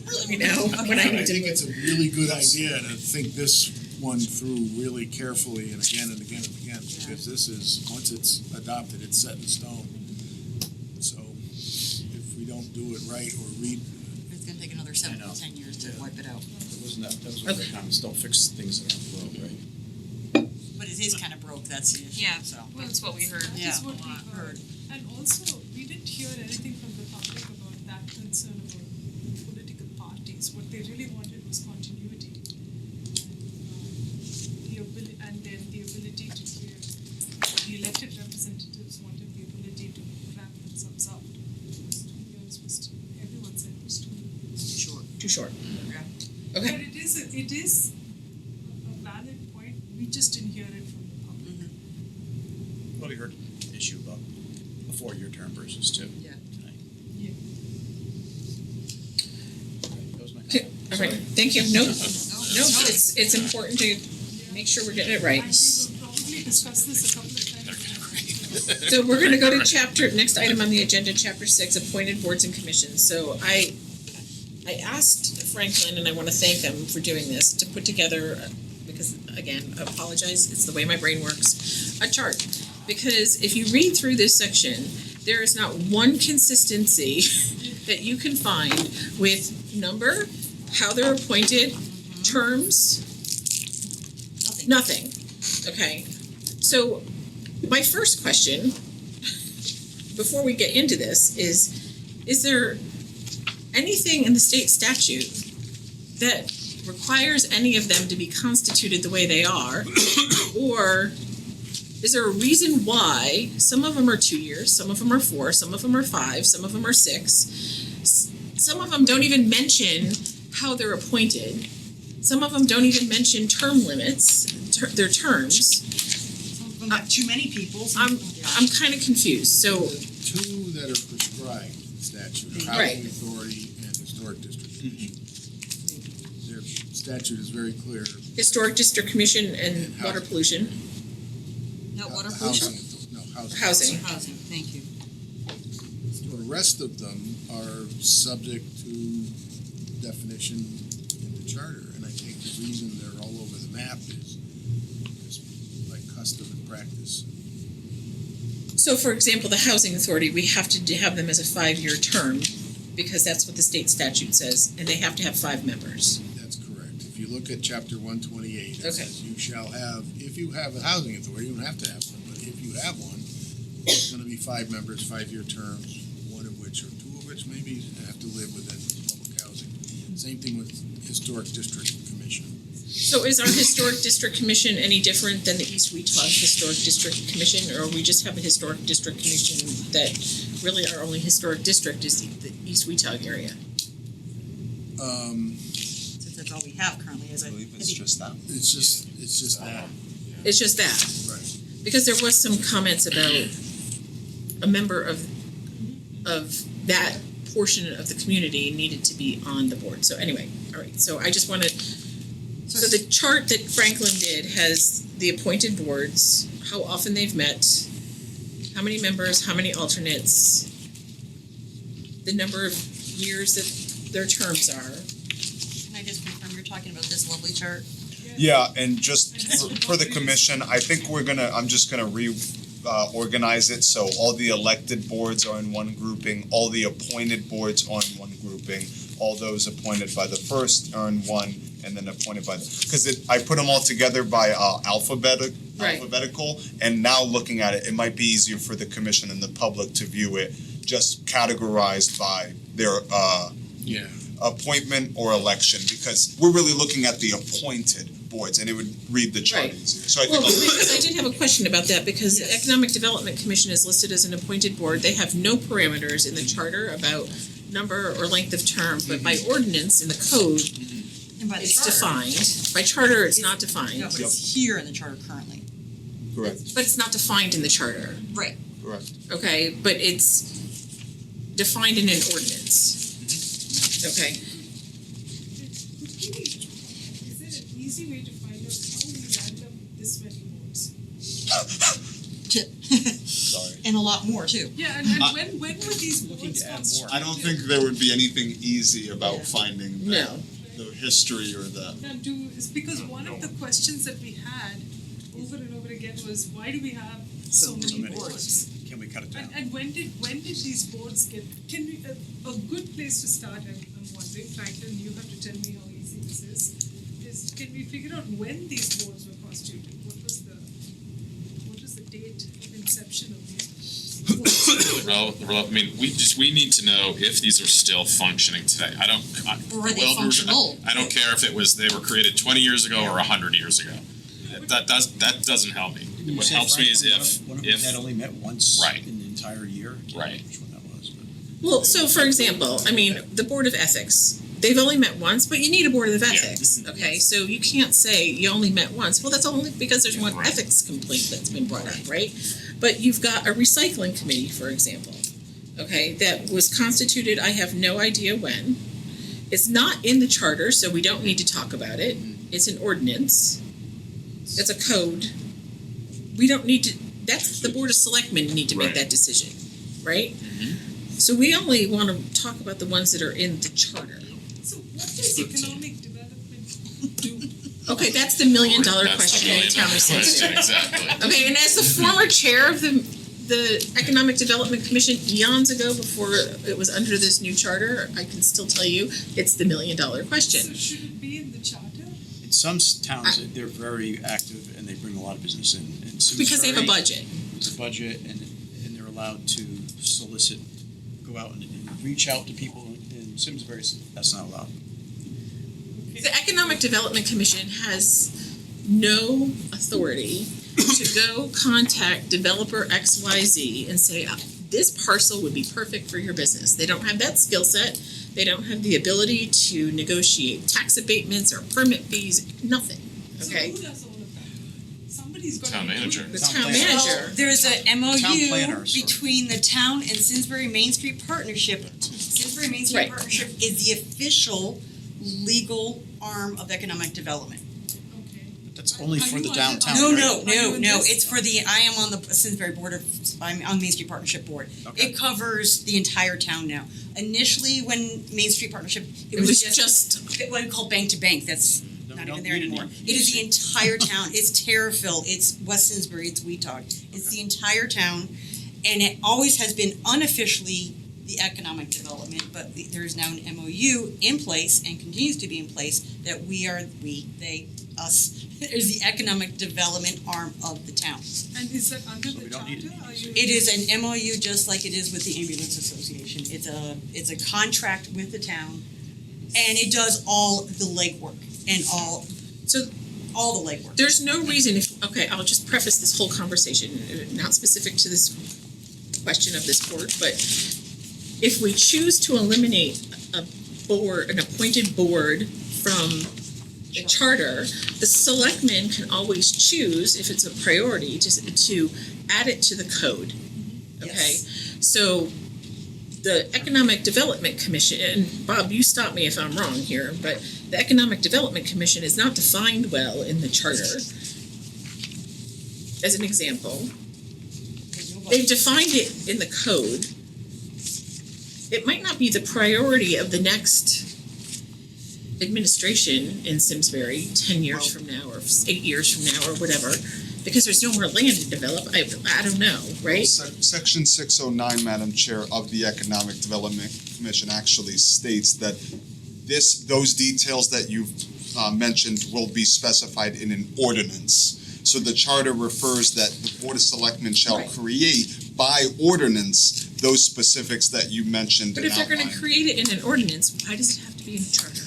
Let me know when I I need to think move. it's a really good idea to think this one through really carefully and again and again and again, because this is, once it's adopted, it's set in stone. So if we don't do it right or read, It's gonna take another 7 I know. to 10 years to wipe it out. That was what the comments, don't fix things that aren't broke, right? But it is kind of broke, that's the issue, Yeah. so. That's what we heard. That Yeah, is what a we lot heard. And also, we didn't hear anything from the public about that concern about political parties. What they really wanted was continuity. And then the ability to hear, the elected representatives wanted the ability to ramp themselves up. Because 2 years was, everyone said it was too Sure. Too short. Yeah. But Okay. it is a valid point, we just didn't hear it from the public. Well, we heard an issue about a 4-year term versus 2 Yeah. tonight. Yeah. That was my Okay, comment. all right, thank you. No, it's important to make sure we're getting it right. And we will probably discuss this a couple of times. So we're gonna go to next item on the agenda, chapter 6, appointed boards and commissions. So I asked Franklin, and I wanna thank them for doing this, to put together, because again, I apologize, it's the way my brain works, a chart. Because if you read through this section, there is not one consistency that you can find with number, how they're appointed, terms, nothing, okay? So my first question, before we get into this, is there anything in the state statute that requires any of them to be constituted the way they are? Or is there a reason why some of them are 2 years, some of them are 4, some of them are 5, some of them are 6? Some of them don't even mention how they're appointed. Some of them don't even mention term limits, their terms. Some of them have too many people. I'm kind of confused, so, the 2 that are prescribed in statute, are Right. Housing Authority and Historic District Commission. Their statute is very clear. Historic District Commission and water pollution, Not water Housing, pollution? no, housing. housing. Housing, thank you. The rest of them are subject to definition in the charter, and I think the reason they're all over the map is just like custom and practice. So for example, the Housing Authority, we have to have them as a 5-year term, because that's what the state statute says, and they have to have 5 members. That's correct. If you look at chapter 128, it Okay. says you shall have, if you have a housing authority, you don't have to have one, but if you have one, There's gonna be 5 members, 5-year terms, one of which, or 2 of which maybe have to live within public housing. Same thing with Historic District Commission. So is our Historic District Commission any different than the East Weetog Historic District Commission, or we just have a Historic District Commission that really our only historic district is the East Weetog area? Since that's all we have currently as a. I believe it's just that. It's just that. It's just that? Right. Because there was some comments about a member of that portion of the community needed to be on the board. So anyway, all right, so I just wanted, so the chart that Franklin did has the appointed boards, how often they've met, how many members, how many alternates, the number of years that their terms are. Can I just confirm you're talking about this lovely chart? Yeah, and just for the commission, I think I'm just gonna organize it, so all the elected boards are in one grouping, all the appointed boards are in one grouping, all those appointed by the first are in one, and then appointed by because I put them all together by alphabetical, and now looking at it, it might be easier for the commission and the public to view it just categorized by their appointment or election, because we're really looking at the appointed boards, and it would read the chart easier. So I think because I did have a question about that, because the Economic Development Commission is listed as an appointed board. They have no parameters in the charter about number or length of term, but by ordinance in the code, And by the it's charter. defined. By charter, it's not defined. No, but it's here in the charter currently. correct. But it's not defined in the charter, Right. Correct. okay? But it's defined in an ordinance. Okay. Is there an easy way to find out how we ranked up this many votes? Sorry. And a lot more too. Yeah, and when were these Looking votes to add more. constituted? I don't think there would be anything easy about Yeah. finding No. the history or the. It's because one of the questions that we had over and over again was, why do we have so many boards? Can we cut it down? And when did these boards get, can we, a good place to start, I'm wondering, Franklin, you have to tell me how easy this is can we figure out when these boards were constituted? What was the date of inception of these boards? I mean, we need to know if these are still functioning today. Or are they functional? I don't care if they were created 20 years ago or 100 years ago. That doesn't help me. You What say helps me is Franklin, one of them if had only met once Right. in the entire year. I can't Right. remember which one that was, but. Well, so for example, I mean, the Board of Ethics, they've only met once, but you need a Board of Ethics, okay? So you can't say you only met once, well, that's only because there's one Right. ethics complaint that's been brought up, right? But you've got a recycling committee, for example, okay, that was constituted, I have no idea when. It's not in the charter, so we don't need to talk about it. It's an ordinance. It's a code. We don't need to, that's the Board of Selectmen need to make Right. that decision, right? So we only wanna talk about the ones that are in the charter. So what does economic development do? Okay, that's the $1 million That's the question in million-dollar town of question, Simsbury. exactly. Okay, and as the former chair of the Economic Development Commission eons ago, before it was under this new charter, I can still tell you, it's the $1 million question. So should it be in the charter? In some towns, they're very active and they bring a lot of business in. In Because they have a Simsbury, budget. There's a budget and they're allowed to solicit, go out and reach out to people in Simsbury, that's not allowed. The Economic Development Commission has no authority to go contact developer XYZ and say, this parcel would be perfect for your business. They don't have that skill set. They don't have the ability to negotiate tax abatements or permit fees, nothing, okay? So who does all of that? Somebody's got to. Town manager. The Town town planner. manager. There's a Town planner, MOU sorry. between the town and Simsbury Main Street Partnership. Simsbury Main Street Right. Partnership is the official legal arm of economic development. Okay. But that's only for the downtown, No, right? no, Are you no, in no, this? it's for I am on the Simsbury Board of, I'm on Main Street Partnership Board. Okay. It covers the entire town now. Initially, when Main Street Partnership, It was just, what we call bank to bank, that's No, not we even don't there need anymore. any. It is the entire town, it's Terriffill, it's West Simsbury, it's Weetog. It's the entire town, and it always has been unofficially the economic development, but there is now an MOU in place and continues to be in place that they us, is the economic development arm of the town. And is that under So the we don't need charter? to- Are you? It is an MOU just like it is with the ambulance association. It's a contract with the town, and it does all the legwork and all the legwork. There's no reason okay, I'll just preface this whole conversation, not specific to this question of this board, but if we choose to eliminate an appointed board from the charter, the selectmen can always choose, if it's a priority, to add it to the code. Okay? So the Economic Development Commission, and Bob, you stop me if I'm wrong here, but the Economic Development Commission is not defined well in the charter. As an example, they've defined it in the code. It might not be the priority of the next administration in Simsbury 10 years from now or 8 years from now or whatever, because there's no more land to develop. I don't know, right? Section 609, Madam Chair, of the Economic Development Commission actually states that those details that you've mentioned will be specified in an ordinance. So the charter refers that the Board of Selectmen shall create by ordinance those specifics that you mentioned But and if they're going to outlined. create it in an ordinance, why does it have to be in the charter?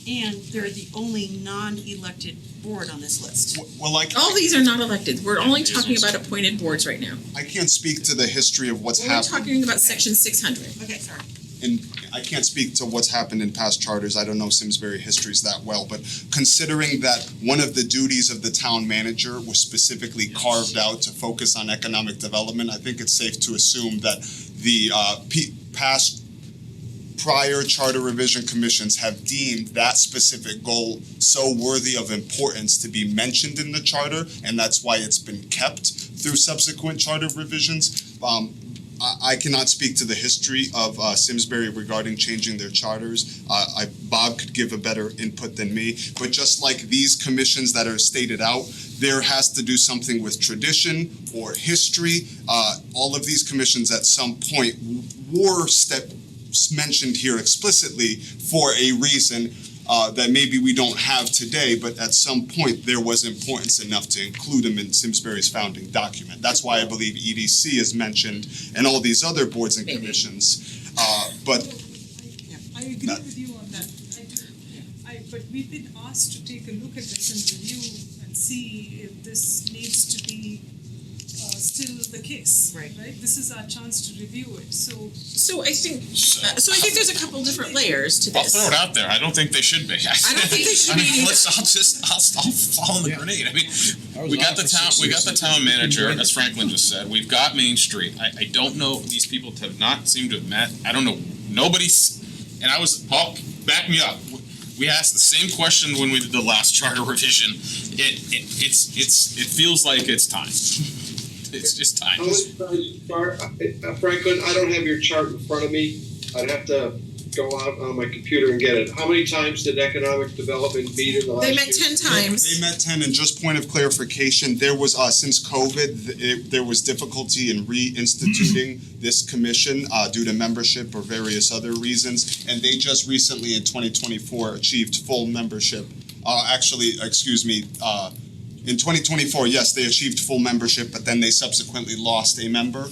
And they're the only non-elected board on this list. Well, All these are not elected. We're only talking about appointed boards right now. I can't speak to the history of what's We're happened. talking about section 600. Okay, sorry. And I can't speak to what's happened in past charters. I don't know Simsbury histories that well, but considering that one of the duties of the town manager was specifically carved out to focus on economic development, I think it's safe to assume that the past prior charter revision commissions have deemed that specific goal so worthy of importance to be mentioned in the charter, and that's why it's been kept through subsequent charter revisions. I cannot speak to the history of Simsbury regarding changing their charters. Bob could give a better input than me, but just like these commissions that are stated out, there has to do something with tradition or history. All of these commissions at some point were mentioned here explicitly for a reason that maybe we don't have today, but at some point there was importance enough to include them in Simsbury's founding document. That's why I believe EDC is mentioned and all these other boards and commissions. But I agree with you on that. I do. But we've been asked to take a look at this and review and see if this needs to be still the case. Right. This is our chance to review it. So I think there's a couple different layers to I'll this. throw it out there. I don't think they should be. I don't think they should be either. I'll fall on the grenade. I mean, we got the town manager, as Franklin just said. We've got Main Street. I don't know. These people have not seemed to have met. I don't know. Nobody's. And Paul, back me up. We asked the same question when we did the last charter revision. It feels like it's time. It's just time. Franklin, I don't have your chart in front of me. I'd have to go out on my computer and get it. How many times did economic development meet in the last They year? met 10 times. they met 10, and just point of clarification, there was, since COVID, there was difficulty in reinstituting this commission due to membership or various other reasons, and they just recently in 2024 achieved full membership. In 2024, yes, they achieved full membership, but then they subsequently lost a member.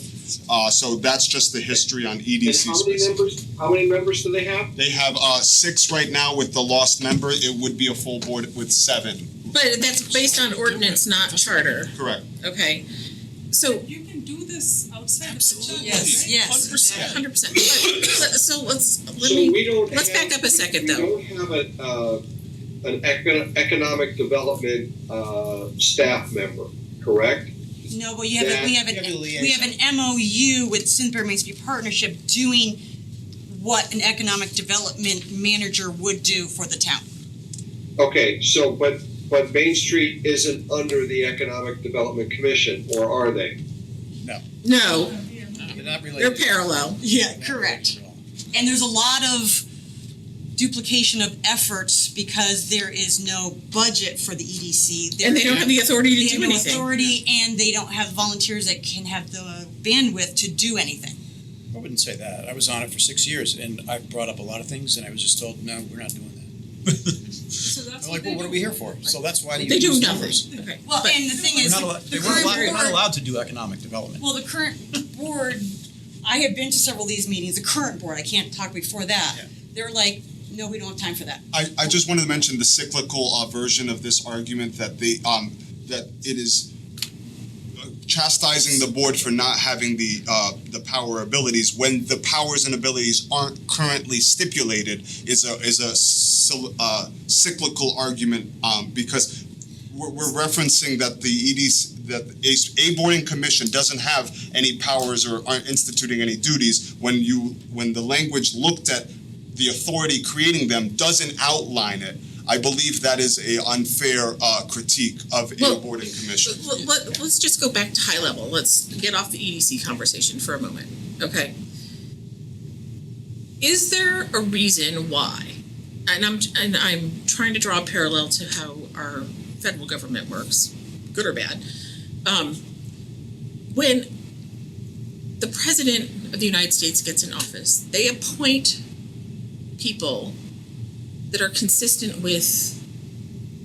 So that's just the history on EDC. And how many members do they have? They have 6 right now with the lost member. It would be a full board with 7. But that's based on ordinance, not charter. Correct. Okay. So you can do this outside of the charter. yes, 100%. So let's back up a second though. We don't have an economic development staff member, correct? No, but we have an MOU with Simsbury Main Street Partnership doing what an economic development manager would do for the town. Okay, so but Main Street isn't under the Economic Development Commission, or are they? No, They're not related. they're parallel. Yeah, correct. And there's a lot of duplication of efforts because there is no budget for the EDC. And they don't have the authority to do They have no anything. authority, and they don't have volunteers that can have the bandwidth to do anything. I wouldn't say that. I was on it for 6 years, and I brought up a lot of things, and I was just told, no, we're not doing that. So that's I'm what like, they well, what are we here for? So that's why you They do use nothing, numbers. okay. Well, But- and the thing We're is, not allowed, the they current we're not board, allowed to do economic development. well, the current board, I have been to several of these meetings, the current board, I can't talk before that. Yeah. They're like, no, we don't have time for that. I just wanted to mention the cyclical version of this argument that that it is chastising the board for not having the power abilities when the powers and abilities aren't currently stipulated is a cyclical argument because we're referencing that the EDC that a board and commission doesn't have any powers or aren't instituting any duties when the language looked at the authority creating them doesn't outline it. I believe that is a unfair critique of a board and commission. Let's just go back to high level. Let's get off the EDC conversation for a moment, okay? Is there a reason why, and I'm trying to draw a parallel to how our federal government works, good or bad, when the President of the United States gets in office, they appoint people that are consistent with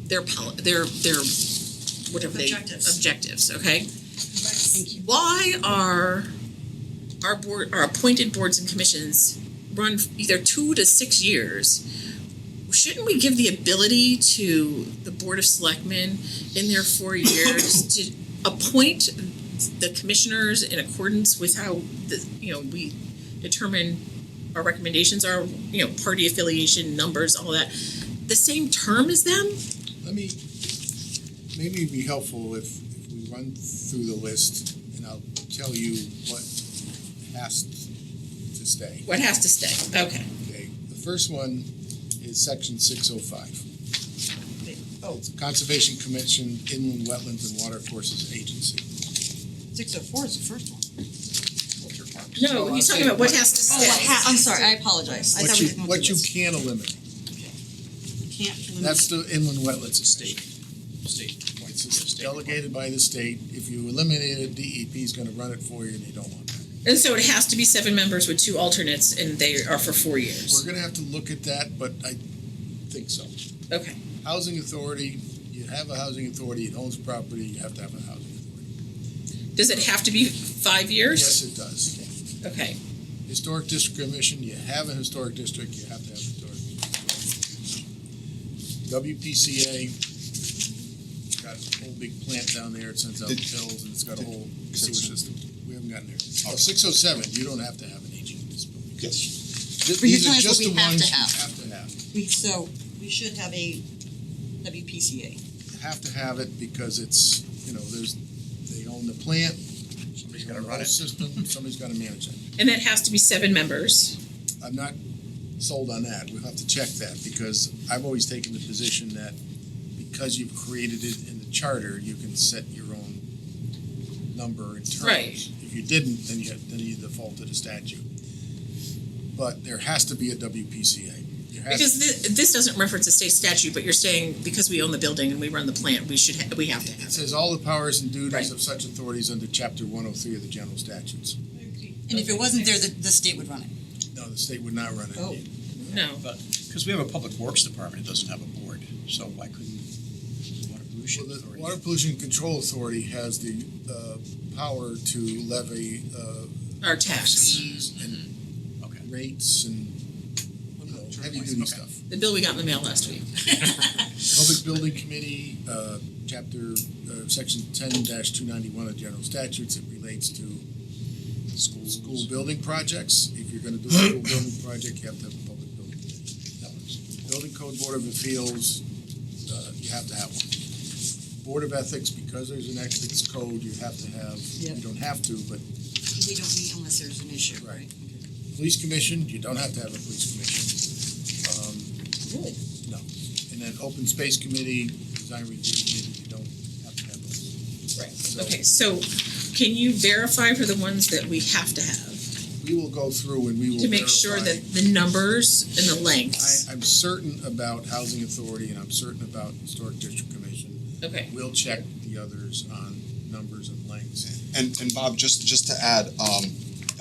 their whatever objectives, okay? Why are our appointed boards and commissions run either 2 to 6 years? Shouldn't we give the ability to the Board of Selectmen in their 4 years to appoint the commissioners in accordance with how we determine our recommendations are, party affiliation, numbers, all that, the same term as them? Maybe it'd be helpful if we run through the list and I'll tell you what has to stay. What has to stay? Okay. Okay, the first one is section 605. Oh. It's Conservation Commission, Inland Wetlands and Watercourses Agency. 604 is the first one. No, he's talking about what has to stay. I'm sorry, I apologize. I thought we didn't. What you can eliminate. Can't eliminate. That's the Inland Wetlands Estate. State. It's delegated by the state. If you eliminate it, DEP is gonna run it for you and they don't want that. And so it has to be 7 members with 2 alternates, and they are for 4 years. We're gonna have to look at that, but I think so. Okay. Housing authority, you have a housing authority, it owns property, you have to have a housing authority. Does it have to be 5 years? Yes, it does. Okay. Historic District Commission, you have a historic district, you have to have a historic district. WPCA, got a whole big plant down there, it sends out bills and it's got a whole sewer system. We haven't gotten there. Oh, 607, you don't have to have an aging disability. Yes. But you're These are telling us just what the we have ones to you have. have to have. So we should have a WPCA. You have to have it because it's, they own the plant, Somebody's they gotta own the run whole it. system, somebody's gotta manage it. And that has to be 7 members. I'm not sold on that. We'll have to check that because I've always taken the position that because you've created it in the charter, you can set your own number in terms. Right. If you didn't, then you default to the statute. But there has to be a WPCA. There has Because this doesn't reference a state statute, but you're saying because we own the building and we run the plant, we have to have It it. says all the powers and duties Right. of such authorities under chapter 103 of the general statutes. I agree. And if it wasn't there, the state would run it. No, the state would not run it. Oh. No. But, because we have a public works department, it doesn't have a board, so why couldn't the water pollution Well, the authority? Water Pollution Control Authority has the power to levy Our tax. fees and Okay. rates and heavy duty Okay. stuff. The bill we got in the mail last week. Public Building Committee, section 10-291 of general statutes, it relates to school building projects. If you're gonna do a school building project, you have to have a public building committee. Building Code Board of Appeals, you have to have one. Board of Ethics, because there's an ethics code, you have to have, Yep. you don't have to, but We don't meet unless there's an issue, right? Right. Police Commission, you don't have to have a police commission. Really? No. And then Open Space Committee, Design Review Committee, you don't have to have those. Right. Okay, so can you verify for the ones that we have to have? We will go through and we will To make sure verify. that the numbers and the lengths. I'm certain about Housing Authority and I'm certain about Historic District Commission. Okay. We'll check the others on numbers and lengths. And Bob, just to add,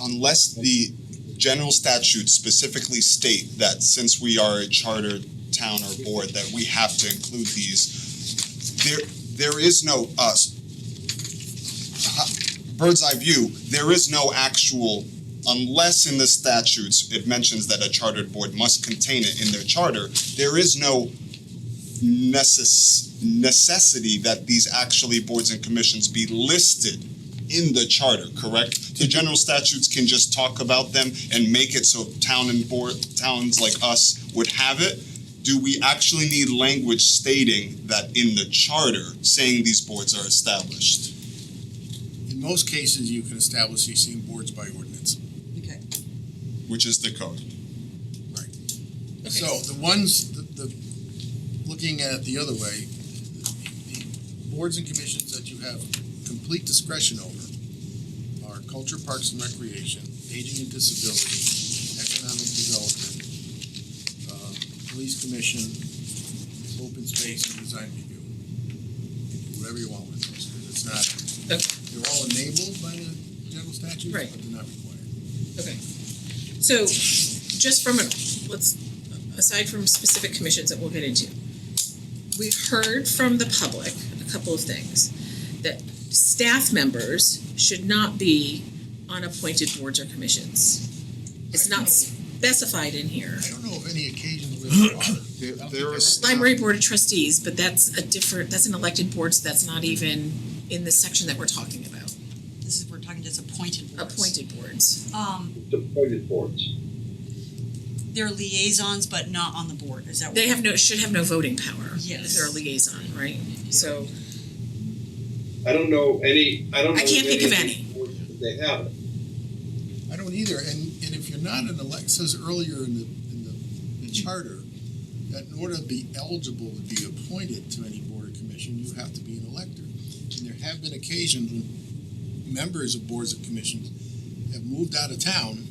unless the general statutes specifically state that since we are a chartered town or board that we have to include these. There is no bird's eye view. There is no actual, unless in the statutes it mentions that a chartered board must contain it in their charter. There is no necessity that these actually boards and commissions be listed in the charter, correct? The general statutes can just talk about them and make it so towns like us would have it. Do we actually need language stating that in the charter saying these boards are established? In most cases, you can establish these same boards by ordinance. Okay. Which is the code. So the ones, looking at it the other way, the boards and commissions that you have complete discretion over are Culture, Parks and Recreation, Aging and Disability, Economic Development, Police Commission, Open Space and Design Review. Whatever you want with those, because it's not, they're all enabled by the general statutes, Right. but they're not required. Okay. So just from aside from specific commissions that we'll get into, we've heard from the public a couple of things, that staff members should not be on appointed boards or commissions. It's not specified in here. I don't know of any occasions where there are. There is Library Board of Trustees, but that's an elected board, so that's not even in the section that we're talking about. We're talking just appointed boards. Appointed boards. Appointed boards. They're liaisons, but not on the board, is that what? They should have no voting power. Yes. If they're a liaison, right? So I don't know I can't think of any. boards that they have it. I don't either, and if you're not an elect, it says earlier in the charter that in order to be eligible to be appointed to any board or commission, you have to be an elector. And there have been occasions when members of boards and commissions have moved out of town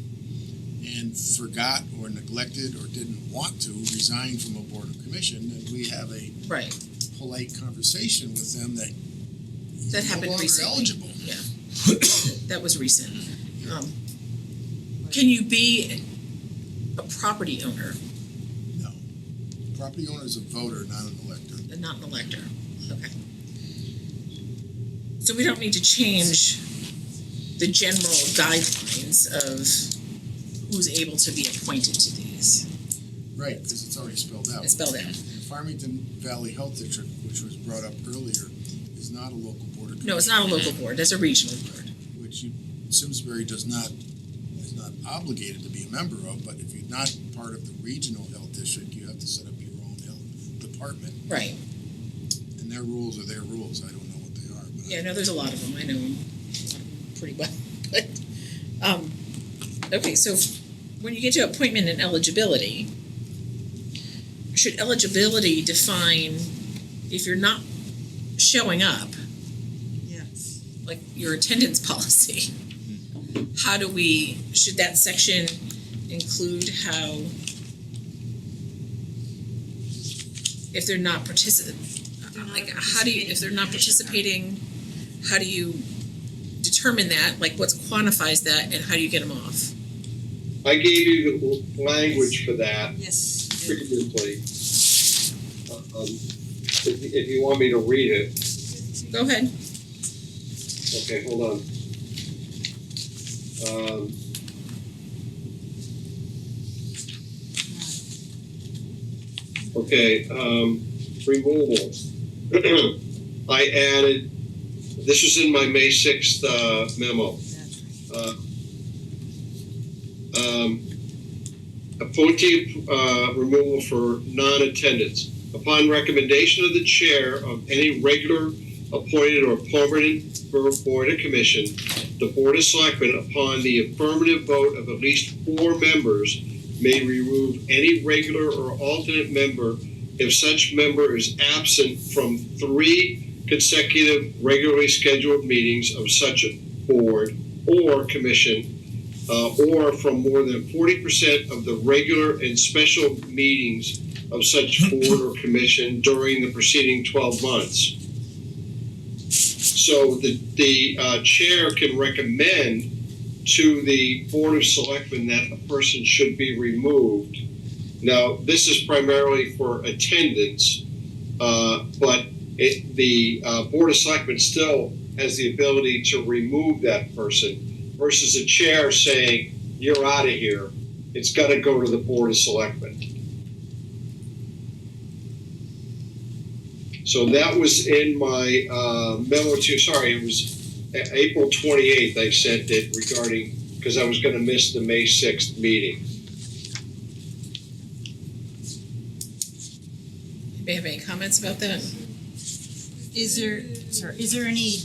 and forgot or neglected or didn't want to resign from a board or commission, and we have a right. polite conversation with them that That you're happened no longer recently. eligible. Yeah. That was recent. Can you be a property owner No. Property owner is a voter, not an elector. and not an elector? Okay. So we don't need to change the general guidelines of who's able to be appointed to these. Right, because it's already spelled out. It's spelled out. The Farmington Valley Health District, which was brought up earlier, is not a local board or commission. No, it's not a local board. That's a regional board. Which Simsbury is not obligated to be a member of, but if you're not part of the regional health district, you have to set up your own health department. Right. And their rules are their rules. I don't know what they are. But Yeah, no, there's a lot of them. I know them pretty well. But okay, so when you get to appointment and eligibility, should eligibility define if you're not showing up, Yes. like your attendance policy? Should that section include how if they're not participating, if they're not participating, how do you determine that? Like what quantifies that and how do you get them off? I gave you the language for that Yes. previously. If you want me to read it. Go ahead. Okay, hold on. Removal. I added, this was in my May 6th memo. Appointee removal for non-attendance. Upon recommendation of the chair of any regular, appointed, or permanent board or commission, the Board of Selectmen, upon the affirmative vote of at least 4 members, may remove any regular or alternate member if such member is absent from 3 consecutive regularly scheduled meetings of such a board or commission, or from more than 40% of the regular and special meetings of such board or commission during the preceding 12 months. So the chair can recommend to the Board of Selectmen that a person should be removed Now, this is primarily for attendance, but the Board of Selectmen still has the ability to remove that person versus a chair saying, you're out of here. It's got to go to the Board of Selectmen. So that was in my memo to, sorry, it was April 28th I sent it regarding, because I was going to miss the May 6th meeting. Anybody have any comments about that? Is there any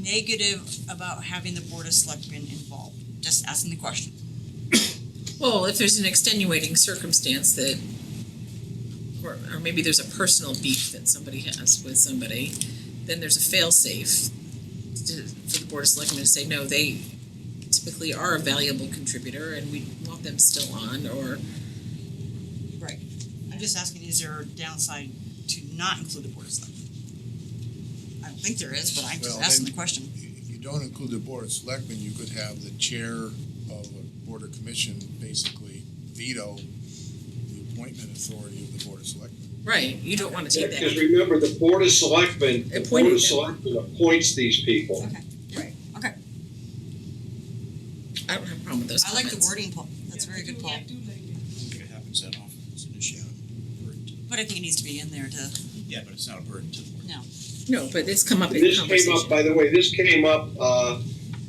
negative about having the Board of Selectmen involved? Just asking the question. Well, if there's an extenuating circumstance that, or maybe there's a personal beef that somebody has with somebody, then there's a fail-safe for the Board of Selectmen to say, no, they typically are a valuable contributor and we want them still on, or... Right. I'm just asking, is there a downside to not include the Board of Selectmen? I don't think there is, but I'm just asking the question. If you don't include the Board of Selectmen, you could have the chair of a board or commission basically veto the appointment authority of the Board of Selectmen. Right, you don't want to take that. Because remember, the Board of Selectmen appoints these people. Okay, right, okay. I don't have a problem with those I like the comments. wording, Paul. That's very good, Paul. I don't think it happens that often. It's an issue. But I think it needs to be in there to, Yeah, but it's not a burden to the board. no. No, but it's come up in This conversation. came up, by the way, this came up,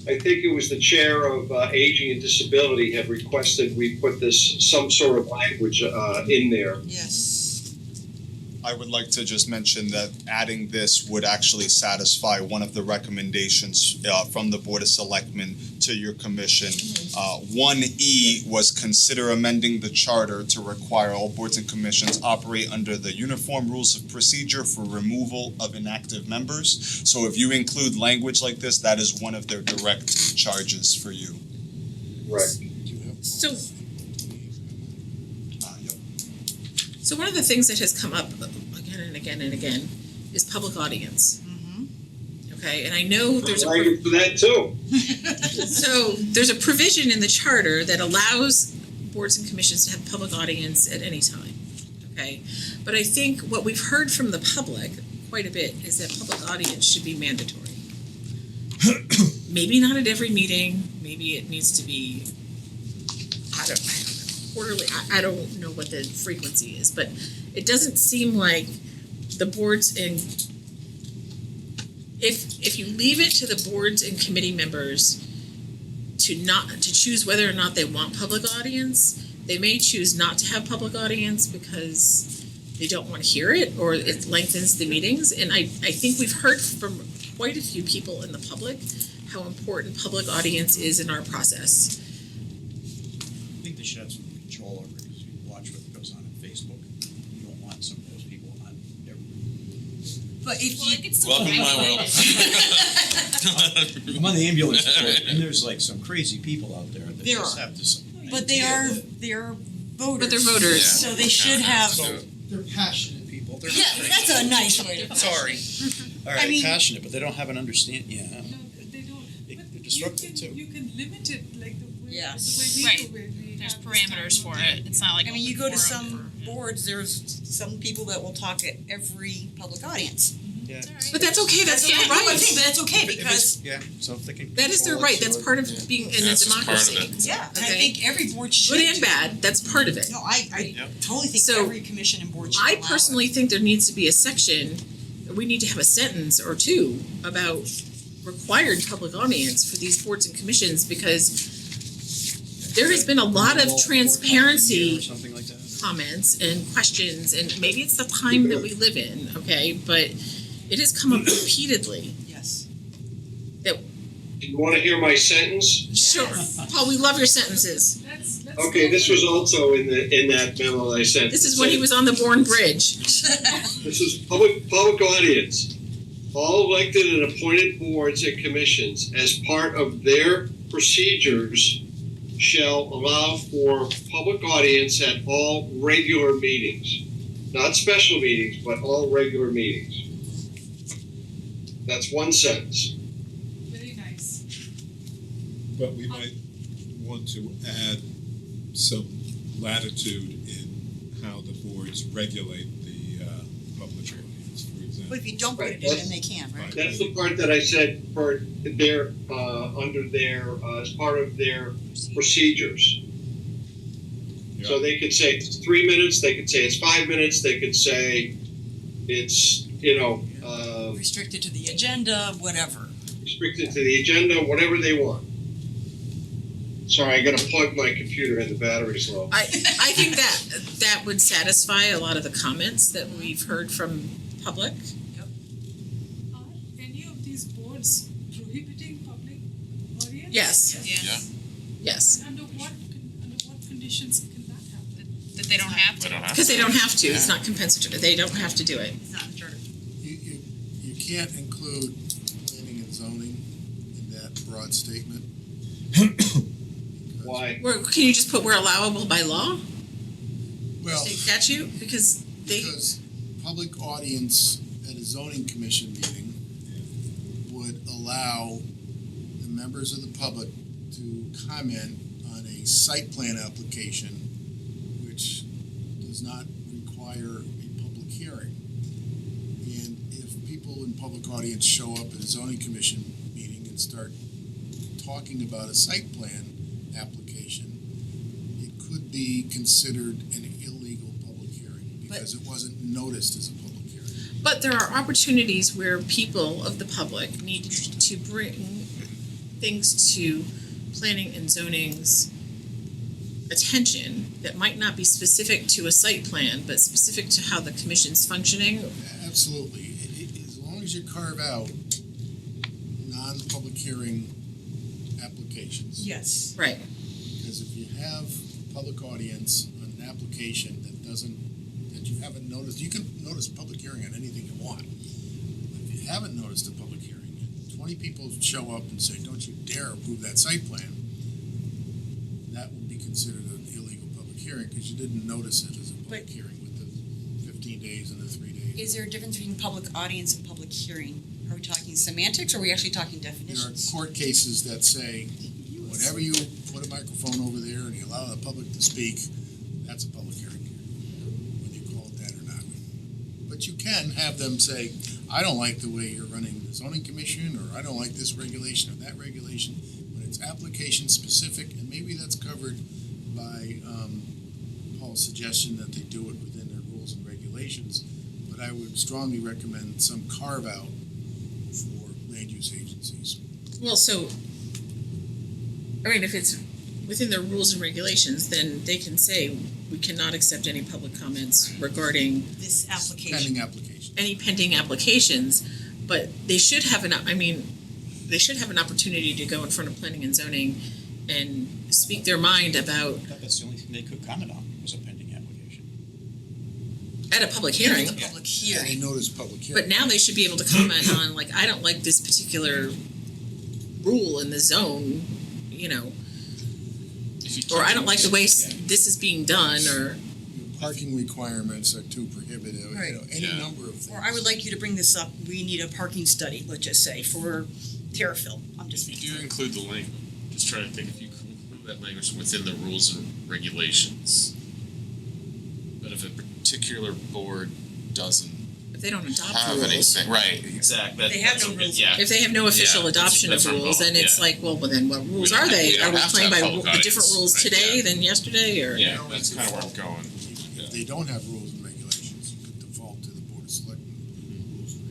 I think it was the chair of Aging and Disability had requested we put this, some sort of language in there. Yes. I would like to just mention that adding this would actually satisfy one of the recommendations from the Board of Selectmen to your commission. 1E was consider amending the charter to require all boards and commissions operate under the uniform rules of procedure for removal of inactive members. So if you include language like this, that is one of their direct charges for you. Right. So, so one of the things that has come up again and again and again is public audience. Okay, and I know there's I'm liking for that too. So there's a provision in the charter that allows boards and commissions to have public audience at any time. Okay, but I think what we've heard from the public quite a bit is that public audience should be mandatory. Maybe not at every meeting. Maybe it needs to be, I don't know, quarterly. I don't know what the frequency is, but it doesn't seem like the boards and if you leave it to the boards and committee members to choose whether or not they want public audience, they may choose not to have public audience because they don't want to hear it or it lengthens the meetings. And I think we've heard from quite a few people in the public how important public audience is in our process. I think they should have some control over it because you watch what goes on Facebook. You don't want some of those people on every. But if you, Welcome to my world. I'm on the ambulance board, and there's like some crazy people out there that There just are. have this. but they are voters. But they're voters. Yeah. So they should have. So they're passionate people. They're Yeah, not crazy. that's a nice way to put it. Sorry. All right, I mean- passionate, but they don't have an understanding. Yeah, No, they don't. But they're disruptive too. You can limit it like the way, Yes. the way we Right. do it. We There's have this parameters time for of it. It's not like I mean, you go open to forum some for- boards, there's some people that will talk at every public audience. Yeah. But that's okay, that's their No, I'm right. saying, but that's okay If it's- because, yeah, so if they can. That is their control it, right, that's so- part of yeah. being in a That's just part of democracy. it. yeah, and I Okay. think every board should. Good and do bad, that's part of it. No, I Yep. totally think So, every commission and board should I allow personally it. think there needs to be a section, we need to have a sentence or two about required public audience for these boards and commissions because there has been a lot of transparency Or something like that. comments and questions, and maybe it's the time that we live in, okay, but it has come up repeatedly. Yes. You want to hear my sentence? Sure, Paul, we love your sentences. Let's Okay, go this for was it. also in that memo that I sent. This is when he was on the Bourne Bridge. This is public audience. All elected and appointed boards and commissions, as part of their procedures, shall allow for public audience at all regular meetings. Not special meetings, but all regular meetings. That's one sentence. Very nice. But we might want to add some latitude in how the boards regulate the public audience, for example. But if you don't put Right, it in, then they can, right? That's the part that I said for their, under their, as part of their procedures. So they could say it's 3 minutes, they could say it's 5 minutes, they could say it's, Restricted to the agenda, whatever. restricted to the agenda, whatever they want. Sorry, I gotta plug my computer in, the battery's low. I think that would satisfy a lot of the comments that we've heard from public. Are any of these boards prohibiting public audience? Yes, Yeah. yes, And under what conditions can that happen? That they don't have to. They don't have because they to. don't have to, it's not compensatory, they don't have to do it. It's not in the charter. You can't include planning and zoning in that broad statement. Why? Can you just put we're allowable by law, Well, state statute, because because public audience at a zoning commission meeting would allow the members of the public to comment on a site plan application which does not require a public hearing. And if people in public audience show up at a zoning commission meeting and start talking about a site plan application, it could be considered an illegal public hearing because it wasn't noticed as a public hearing. But there are opportunities where people of the public need to bring things to planning and zoning's attention that might not be specific to a site plan, but specific to how the commission's functioning. Absolutely. As long as you carve out non-public hearing applications. Yes. Right. Because if you have public audience on an application that you haven't noticed, you can notice a public hearing on anything you want. If you haven't noticed a public hearing, 20 people show up and say, don't you dare approve that site plan, that would be considered an illegal public hearing because you didn't notice it as a public hearing with the 15 days and the 3 days. Is there a difference between public audience and public hearing? Are we talking semantics or are we actually talking There are definitions? court cases that say, whenever you put a microphone over there and you allow the public to speak, that's a public hearing, whether you call it that or not. But you can have them say, I don't like the way you're running the zoning commission, or I don't like this regulation or that regulation, when it's application specific, and maybe that's covered by Paul's suggestion that they do it within their rules and regulations, but I would strongly recommend some carve out for land use agencies. Well, so, I mean, if it's within their rules and regulations, then they can say, we cannot accept any public comments regarding This application. Pending application. any pending applications, but they should have they should have an opportunity to go in front of planning and zoning and speak their mind about, That's the only thing they could comment on, was a pending application. at a public hearing. The public Yeah, they hearing. notice public hearing. But now they should be able to comment on, like, I don't like this particular rule in the zone, you know, or I don't like the way this is being done, or, Parking requirements are too prohibitive, you know, any Yeah. number of things. Or I would like you to bring this up, we need a parking study, let's just say, for Terrafil. I'm just If thinking. you include the language, just trying to think if you could include that language within the rules and regulations. But if a particular board doesn't if they don't adopt have rules. anything, right, exactly. They have no rules. Yeah. If they have no official Yeah, adoption that's of what I'm rules, going, then it's yeah. like, well, then what rules don't are have- they? we don't Are we have to playing have by public the different audience, rules right, today yeah. than yesterday, or? Yeah, that's kind of where I'm going. If they don't have rules and regulations, you could default to the Board of Selectmen rules and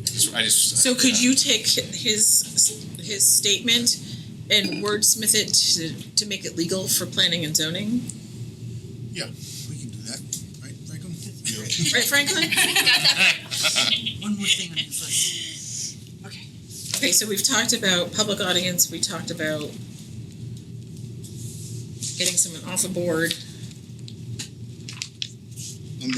regulations. I just. So could yeah. you take his statement and wordsmith it to make it legal for planning and zoning? Yeah, we can do that, right, Franklin? Right, Franklin? One more thing on this list. Okay. Okay, so we've talked about public audience, we talked about getting someone off a board. And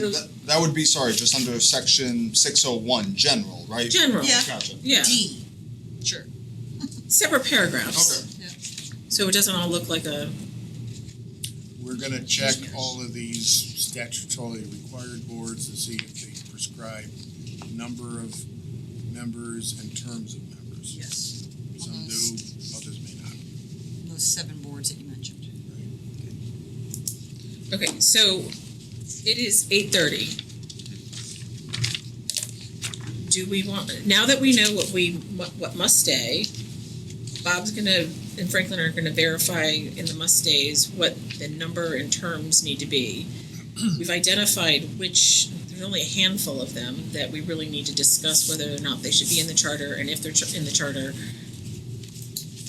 that would be, sorry, just under section 601, general, right? General, Yeah. Gotcha. yeah, D. Sure. separate paragraphs. Okay. So it doesn't all look like a, We're gonna check all of these statutorily required boards to see if they prescribe number of members and terms of members. Yes. Some do, others may not. Those 7 boards that you mentioned. Okay, so it is 8:30. Do we want, now that we know what must stay, Bob's gonna, and Franklin are gonna verify in the must stays what the number and terms need to be. We've identified which, there's only a handful of them that we really need to discuss whether or not they should be in the charter, and if they're in the charter,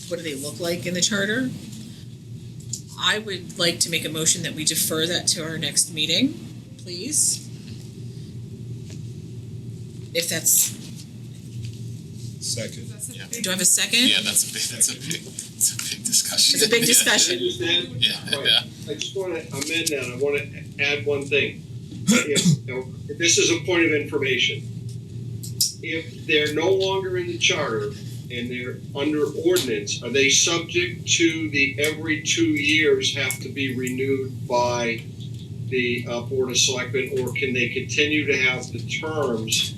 what do they look like in the charter? I would like to make a motion that we defer that to our next meeting, please. If that's, Second. That's a Yeah. big. do I have a second? Yeah, that's a big discussion. It's a big discussion. Yeah. I just wanna amend that, I wanna add one thing. If this is a point of information. If they're no longer in the charter and they're under ordinance, are they subject to the every 2 years have to be renewed by the Board of Selectmen, or can they continue to have the terms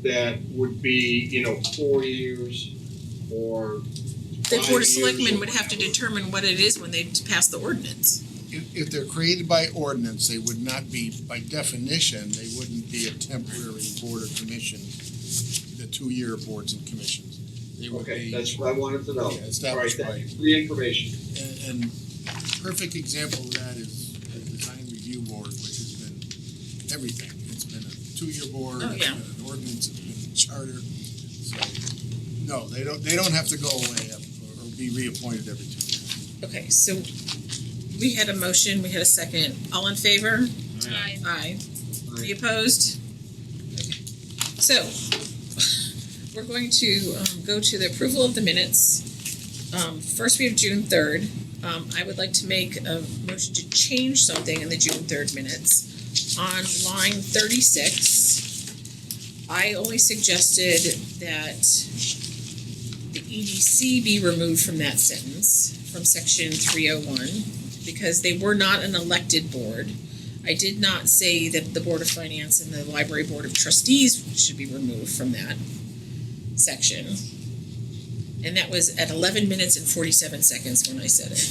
that would be, 4 years or The 5 Board of years Selectmen or would have to whatever? determine what it is when they pass the ordinance. If they're created by ordinance, they would not be, by definition, they wouldn't be a temporary board or commission, the 2-year boards and commissions. They would Okay, be. that's what I wanted to know. Yeah, established All right, by- thank you for the information. And perfect example of that is the design review board, which has been everything. It's been a 2-year board, Oh, it's yeah. been an ordinance, it's been a charter. So, no, they don't have to go away or be reappointed every 2 years. Okay, so we had a motion, we had a second. All in favor? Aye. Aye. Any opposed? Okay. So, we're going to go to the approval of the minutes. First, we have June 3rd. I would like to make a motion to change something in the June 3rd minutes. On line 36, I only suggested that the EDC be removed from that sentence, from section 301, because they were not an elected board. I did not say that the Board of Finance and the Library Board of Trustees should be removed from that section. And that was at 11 minutes and 47 seconds when I said it.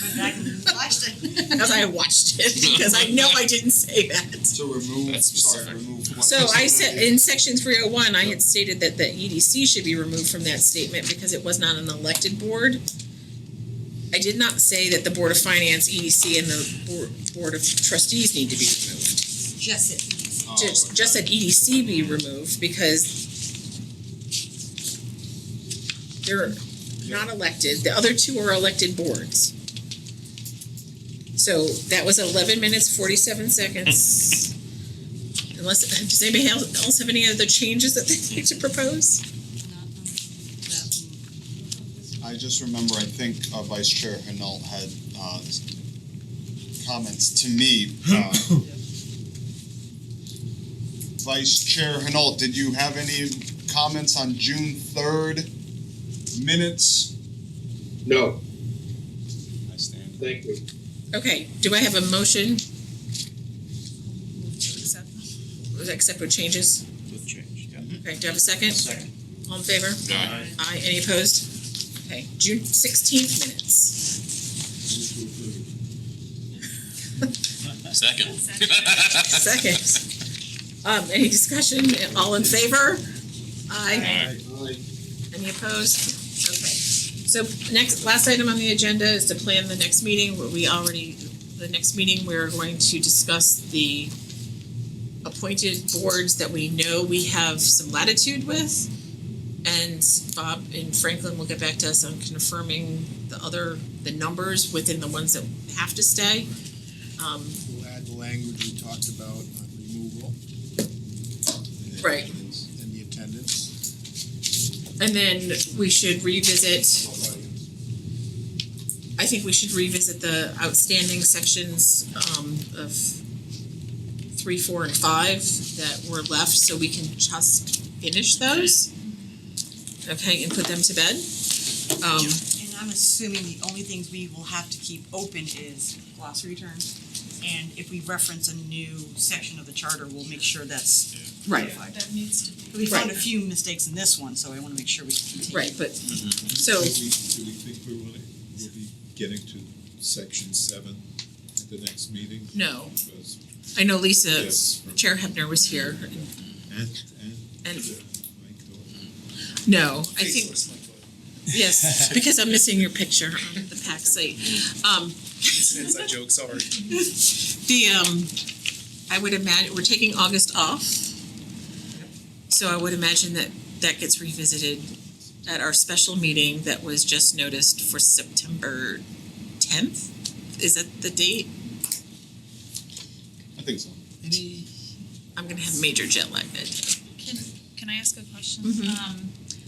Went back and watched it. Because I watched it, because I know I didn't say that. So remove, That's sorry, specific. remove what? So I said, in section 301, I had stated that the EDC should be removed from that statement because it was not an elected board. I did not say that the Board of Finance, EDC, and the Board of Trustees need to be removed. Just it. Just that EDC be removed because they're not elected. The other two are elected boards. So that was 11 minutes, 47 seconds. Unless, does anybody else have any other changes that they'd like to propose? I just remember, I think Vice Chair Hinault had comments to me. Vice Chair Hinault, did you have any comments on June 3rd minutes? No, I stand. thank you. Okay, do I have a motion? Accept with changes? With change, yeah. Okay, do I have a second? Second. All in favor? Aye. Aye, any opposed? Okay, June 16th minutes. Second. Second. Any discussion? All in favor? Aye. Any opposed? Okay. So last item on the agenda is to plan the next meeting. The next meeting, we're going to discuss the appointed boards that we know we have some latitude with. And Bob and Franklin will get back to us on confirming the numbers within the ones that have to stay. We'll add the language we talked about on removal. Right. And the attendance. And then we should revisit, I think we should revisit the outstanding sections of 3, 4, and 5 that were left so we can just finish those. Okay, and put them to bed. And I'm assuming the only things we will have to keep open is glossary terms. And if we reference a new section of the charter, we'll make sure that's Right. That needs to be. We found a few mistakes in this one, so I wanna make sure we continue. Right, but, so, Do we think we'll be getting to section 7 at the next meeting? No, Because- I know Lisa, Yes, from- Chair Hebner was here. And And- Michael. No, I think, yes, because I'm missing your picture on the PAC site. It's a joke, sorry. I would imagine, we're taking August off. So I would imagine that that gets revisited at our special meeting that was just noticed for September 10th? Is that the date? I think so. I'm gonna have major jet lag that day. Can I ask a question? Mhm.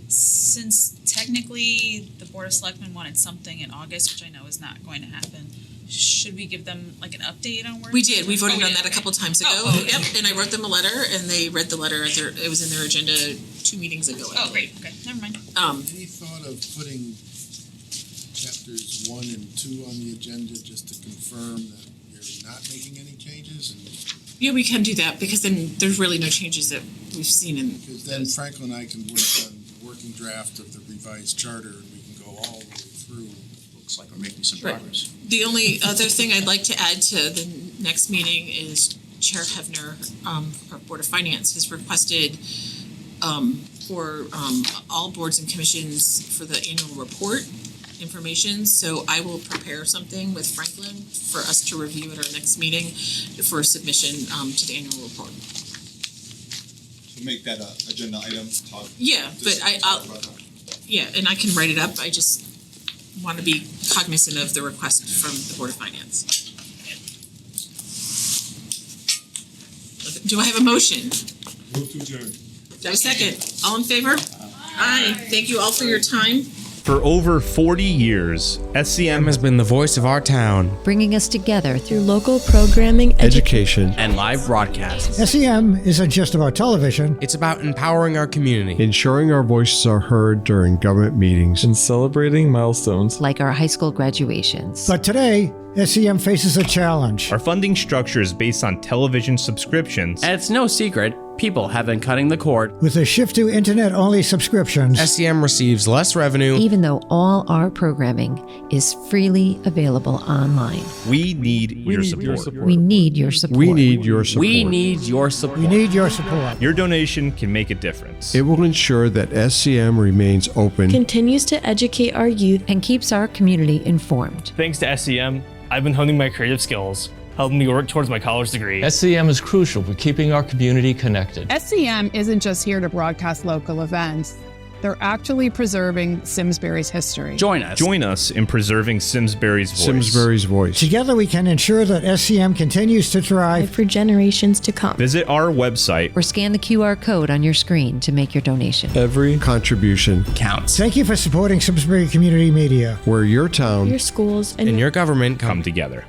Since technically the Board of Selectmen wanted something in August, which I know is not going to happen, should we give them like an update on where? We did, we voted Oh, on that a okay. couple times ago. Oh, okay. Yep, and I wrote them a letter and they read the letter, it was in their agenda 2 meetings ago. I Oh, believe. great, okay, never mind. Any thought of putting chapters 1 and 2 on the agenda just to confirm that you're not making any changes? And Yeah, we can do that because then there's really no changes that we've seen in. because then Franklin and I can work on the working draft of the revised charter and we can go all the way through. Looks like we're making some Right. progress. The only other thing I'd like to add to the next meeting is Chair Hebner, our Board of Finance, has requested for all boards and commissions for the annual report information. So I will prepare something with Franklin for us to review at our next meeting for submission to the annual report. To make that agenda item, talk. Yeah, but I'll yeah, and I can write it up. I just want to be cognizant of the request from the Board of Finance. Do I have a motion? Move to adjourn. Do I have a second? All in favor? Aye. Thank you all for your time. For over 40 years, SCM has been the voice of our town, Bringing us together through local programming, education, and live broadcasts. SEM isn't just about television. It's about empowering our community, ensuring our voices are heard during government meetings, and celebrating milestones like our high school graduations. But today, SEM faces a challenge. Our funding structure is based on television subscriptions, and it's no secret people have been cutting the cord. With a shift to internet-only subscriptions, SEM receives less revenue, Even though all our programming is freely available online. We need your support. We need your support. We need your support. We need your support. We need your support. Your donation can make a difference. It will ensure that SCM remains open, Continues to educate our youth and keeps our community informed. Thanks to SCM, I've been honing my creative skills, helping me work towards my college degree. SCM is crucial for keeping our community connected. SCM isn't just here to broadcast local events. They're actually preserving Simsbury's history. Join us in preserving Simsbury's voice. Simsbury's voice. Together we can ensure that SCM continues to thrive For generations to come. Visit our website Or scan the QR code on your screen to make your donation. Every contribution counts. Thank you for supporting Simsbury Community Media. where your town Your schools and your government come together.